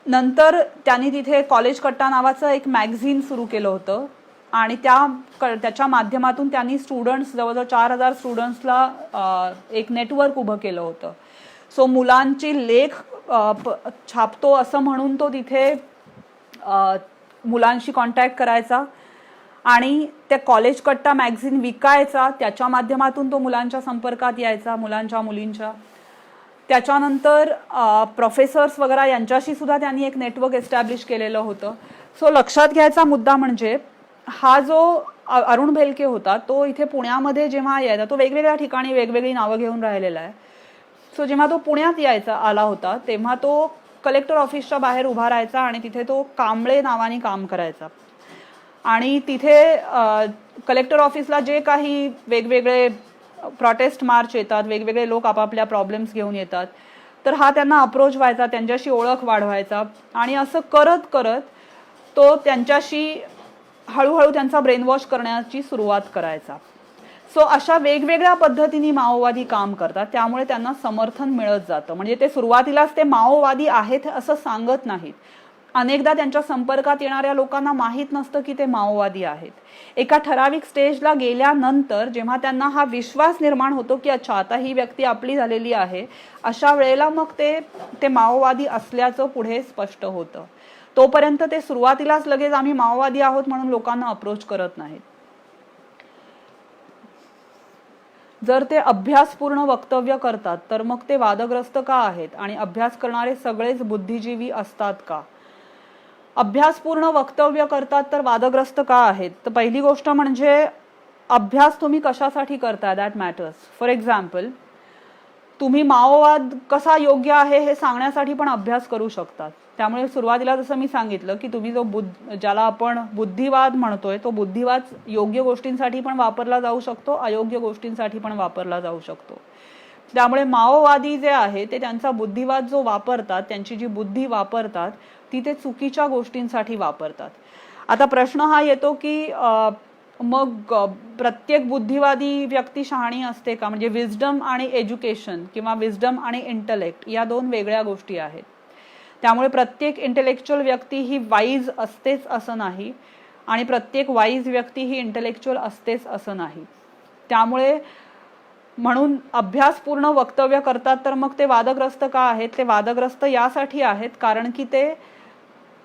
नंतर त्यांनी तिथे कॉलेज कट्टा नावाचं एक मॅगझिन सुरू केलं होतं आणि त्याच्या माध्यमातून त्यांनी स्टुडंट्स, जवळजवळ 4000 स्टुडंट्सला एक नेटवर्क उभं केलं होतं. सो मुलांची लेख छापतो असं म्हणून तो तिथे मुलांशी कॉन्टॅक्ट करायचा आणि त्या कॉलेज कट्टा मॅगझिन विकायचा, त्याच्या माध्यमातून तो मुलांच्या संपर्कात यायचा, मुलांच्या मुलींच्या. त्याच्यानंतर प्रोफेसर्स वगैरे यांच्याशी सुद्धा त्यांनी एक नेटवर्क एस्टॅब्लिश केलेलं होतं. सो लक्षात घ्यायचा मुद्दा म्हणजे हा जो अरुण भेलके होता तो इथे पुण्यामध्ये जेव्हा यायचा, तो वेगवेगळ्या ठिकाणी वेगवेगळी नावं घेऊन राहिलेला आहे. सो जेव्हा तो पुण्यात आला होता तेव्हा तो कलेक्टर ऑफिसच्या बाहेर उभा राहायचा आणि तिथे तो कांबळे नावाने काम करायचा. आणि तिथे कलेक्टर ऑफिसला जे काही वेगवेगळे प्रोटेस्ट मार्च येतात, वेगवेगळे लोक आपापल्या प्रॉब्लेम्स घेऊन येतात, तर हा त्यांना अप्रोच व्हायचा, त्यांच्याशी ओळख वाढवायचा आणि असं करत करत तो त्यांच्याशी हळूहळू त्यांचा ब्रेनवॉश करण्याची सुरुवात करायचा. सो अशा वेगवेगळ्या पद्धतीने माओवादी काम करतात, त्यामुळे त्यांना समर्थन मिळत जातं. म्हणजे ते सुरुवातीलाच ते माओवादी आहेत असं सांगत नाहीत. अनेकदा त्यांच्या संपर्कात येणाऱ्या लोकांना माहीत नसतं की ते माओवादी आहेत. एका ठराविक स्टेजला गेल्यानंतर जेव्हा त्यांना हा विश्वास निर्माण होतो की अच्छा आता ही व्यक्ती आपली झालेली आहे, अशा वेळेला मग ते माओवादी असल्याचं पुढे स्पष्ट होतं. तोपर्यंत ते सुरुवातीलाच लगेच आम्ही माओवादी आहोत म्हणून लोकांना अप्रोच करत नाहीत. जर ते अभ्यासपूर्ण वक्तव्य करतात तर मग ते वादग्रस्त का आहेत आणि अभ्यास करणारे सगळेच बुद्धिजीवी असतात का? अभ्यासपूर्ण वक्तव्य करतात तर वादग्रस्त का आहेत? तर पहिली गोष्ट म्हणजे अभ्यास तुम्ही कशासाठी करताय, दॅट मॅटर्स. फॉर एक्झाम्पल, तुम्ही माओवाद कसा योग्य आहे हे सांगण्यासाठी पण अभ्यास करू शकतात. त्यामुळे सुरुवातीला जसं मी सांगितलं की तुम्ही ज्याला आपण बुद्धिवाद म्हणतोय तो बुद्धिवाद योग्य गोष्टींसाठी पण वापरला जाऊ शकतो, अयोग्य गोष्टींसाठी पण वापरला जाऊ शकतो. त्यामुळे माओवादी जे आहे ते त्यांचा बुद्धिवाद जो वापरतात, त्यांची जी बुद्धी वापरतात ती ते चुकीच्या गोष्टींसाठी वापरतात. आता प्रश्न हा येतो की मग प्रत्येक बुद्धिवादी व्यक्ती शहाणी असते का? म्हणजे विजडम आणि एज्युकेशन किंवा विजडम आणि इंटलेक्ट या दोन वेगळ्या गोष्टी आहेत. त्यामुळे प्रत्येक इंटेलेक्च्युअल व्यक्ती ही वाईज असतेच असं नाही आणि प्रत्येक वाईज व्यक्ती ही इंटेलेक्च्युअल असतेच असं नाही. त्यामुळे म्हणून अभ्यासपूर्ण वक्तव्य करतात तर मग ते वादग्रस्त का आहेत? ते वादग्रस्त यासाठी आहेत कारण की ते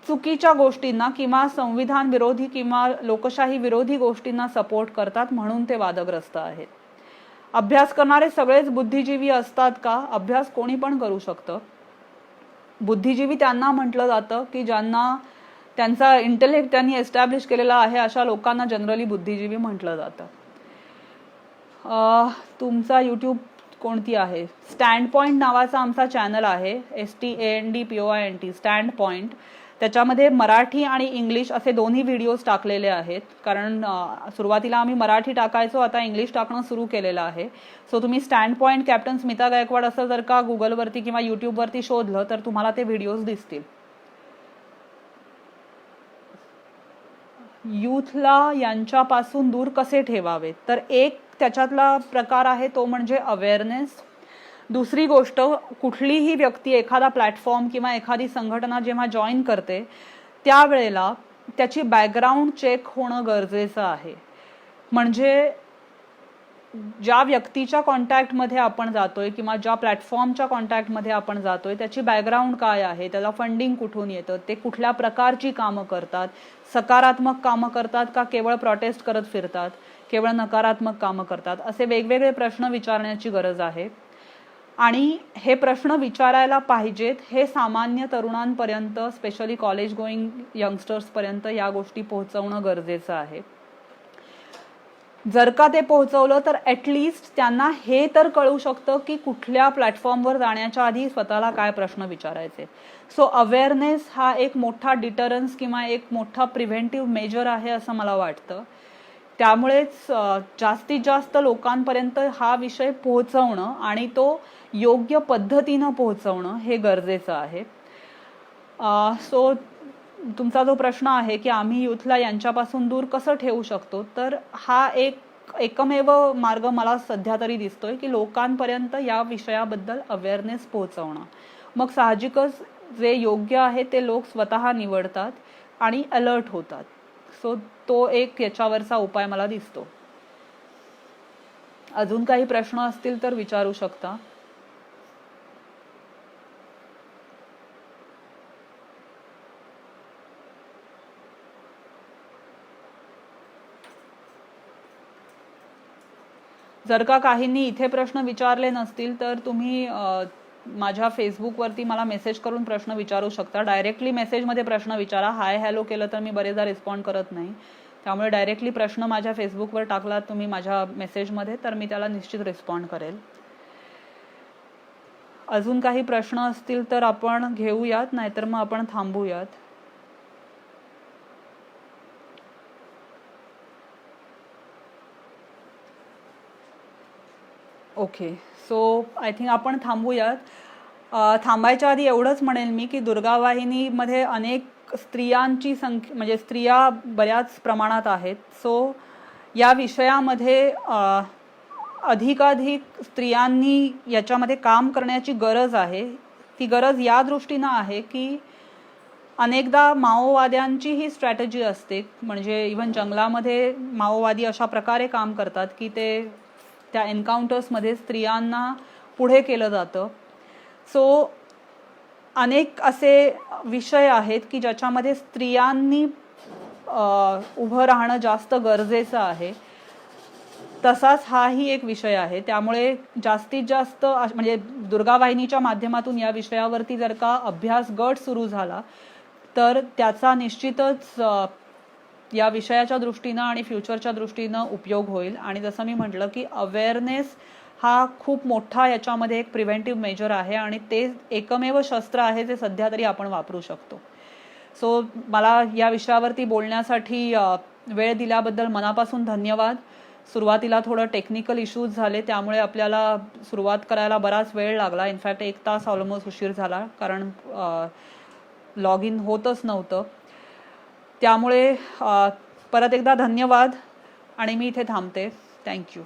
चुकीच्या गोष्टींना किंवा संविधान विरोधी किंवा लोकशाही विरोधी गोष्टींना सपोर्ट करतात म्हणून ते वादग्रस्त आहेत. अभ्यास करणारे सगळेच बुद्धिजीवी असतात का? अभ्यास कोणी पण करू शकतं. बुद्धिजीवी त्यांना म्हटलं जातं की ज्यांना त्यांचा इंटेलेक्ट त्यांनी एस्टॅब्लिश केलेला आहे, अशा लोकांना जनरली बुद्धिजीवी म्हटलं जातं. तुमचा यूट्यूब कोणती आहे? स्टँड पॉइंट नावाचा आमचा चॅनल आहे, STANDPOINT, स्टँड पॉइंट. त्याच्यामध्ये मराठी आणि इंग्लिश असे दोन्ही व्हिडिओज टाकलेले आहेत. कारण सुरुवातीला आम्ही मराठी टाकायचो, आता इंग्लिश टाकणं सुरू केलेलं आहे. सो तुम्ही stand point captain Smita Gaikwad असं जर का गुगलवरती किंवा यूट्यूबवरती शोधलं तर तुम्हाला ते व्हिडिओज दिसतील. यूथला यांच्यापासून दूर कसे ठेवावे? तर एक त्याच्यातला प्रकार आहे तो म्हणजे अवेअरनेस. दुसरी गोष्ट, कुठलीही व्यक्ती एखादा प्लॅटफॉर्म किंवा एखादी संघटना जेव्हा जॉईन करते त्यावेळेला त्याची बॅकग्राऊंड चेक होणं गरजेचं आहे. म्हणजे ज्या व्यक्तीच्या कॉन्टॅक्टमध्ये आपण जातोय किंवा ज्या प्लॅटफॉर्मच्या कॉन्टॅक्टमध्ये आपण जातोय त्याची बॅकग्राऊंड काय आहे, त्याला फंडिंग कुठून येतं, ते कुठल्या प्रकारची कामं करतात, सकारात्मक कामं करतात का केवळ प्रोटेस्ट करत फिरतात, केवळ नकारात्मक कामं करतात, असे वेगवेगळे प्रश्न विचारण्याची गरज आहे. आणि हे प्रश्न विचारायला पाहिजेत. हे सामान्य तरुणांपर्यंत, स्पेशली कॉलेज गोईंग यंगस्टर्सपर्यंत या गोष्टी पोहोचवणं गरजेचं आहे. जर का ते पोहोचवलं तर ॲटलिस्ट त्यांना हे तर कळू शकतं की कुठल्या प्लॅटफॉर्मवर जाण्याच्या आधी स्वतःला काय प्रश्न विचारायचे. सो अवेअरनेस हा एक मोठा डिटरन्स किंवा एक मोठा प्रिव्हेंटिव्ह मेजर आहे असं मला वाटतं. त्यामुळेच जास्तीत जास्त लोकांपर्यंत हा विषय पोहोचवणं आणि तो योग्य पद्धतीनं पोहोचवणं हे गरजेचं आहे. सो तुमचा जो प्रश्न आहे की आम्ही यूथला यांच्यापासून दूर कसं ठेवू शकतो, तर हा एकमेव मार्ग मला सध्या तरी दिसतोय की लोकांपर्यंत या विषयाबद्दल अवेअरनेस पोहोचवणं. मग साहजिकच जे योग्य आहे ते लोक स्वतः निवडतात आणि अलर्ट होतात. सो तो एक याच्यावरचा उपाय मला दिसतो. अजून काही प्रश्न असतील तर विचारू शकता. जर का काहींनी इथे प्रश्न विचारले नसतील तर तुम्ही माझ्या फेसबुकवरती मला मेसेज करून प्रश्न विचारू शकता. डायरेक्टली मेसेजमध्ये प्रश्न विचारा. हाय हॅलो केलं तर मी बरेचदा रिस्पॉन्ड करत नाही, त्यामुळे डायरेक्टली प्रश्न माझ्या फेसबुकवर टाकला तुम्ही माझ्या मेसेजमध्ये तर मी त्याला निश्चित रिस्पॉन्ड करेल. अजून काही प्रश्न असतील तर आपण घेऊयात, नाहीतर मग आपण थांबूयात. ओके, सो आय थिंक आपण थांबूयात. थांबायच्या आधी एवढंच म्हणेल मी की दुर्गा वाहिनीमध्ये अनेक स्त्रियांची संख्या म्हणजे स्त्रिया बऱ्याच प्रमाणात आहेत. सो या विषयामध्ये अधिकाधिक स्त्रियांनी याच्यामध्ये काम करण्याची गरज आहे. ती गरज या दृष्टीनं आहे की अनेकदा माओवाद्यांची ही स्ट्रॅटेजी असते, म्हणजे इव्हन जंगलामध्ये माओवादी अशा प्रकारे काम करतात की ते त्या एन्काउंटर्समध्ये स्त्रियांना पुढे केलं जातं. सो अनेक असे विषय आहेत की ज्याच्यामध्ये स्त्रियांनी उभं राहणं जास्त गरजेचं आहे. तसाच हाही एक विषय आहे. त्यामुळे जास्तीत जास्त म्हणजे दुर्गा वाहिनीच्या माध्यमातून या विषयावरती जर का अभ्यास गट सुरू झाला तर त्याचा निश्चितच या विषयाच्या दृष्टीनं आणि फ्युचरच्या दृष्टीनं उपयोग होईल. आणि जसं मी म्हटलं की अवेअरनेस हा खूप मोठा याच्यामध्ये एक प्रिव्हेंटिव्ह मेजर आहे आणि ते एकमेव शस्त्र आहे जे सध्या तरी आपण वापरू शकतो. सो मला या विषयावरती बोलण्यासाठी वेळ दिल्याबद्दल मनापासून धन्यवाद. सुरुवातीला थोडं टेक्निकल इश्यूज झाले, त्यामुळे आपल्याला सुरुवात करायला बराच वेळ लागला. इनफॅक्ट 1 तास ऑलमोस्ट उशीर झाला, कारण लॉग इन होतच नव्हतं. त्यामुळे परत एकदा धन्यवाद आणि मी इथे थांबते. थँक्यू.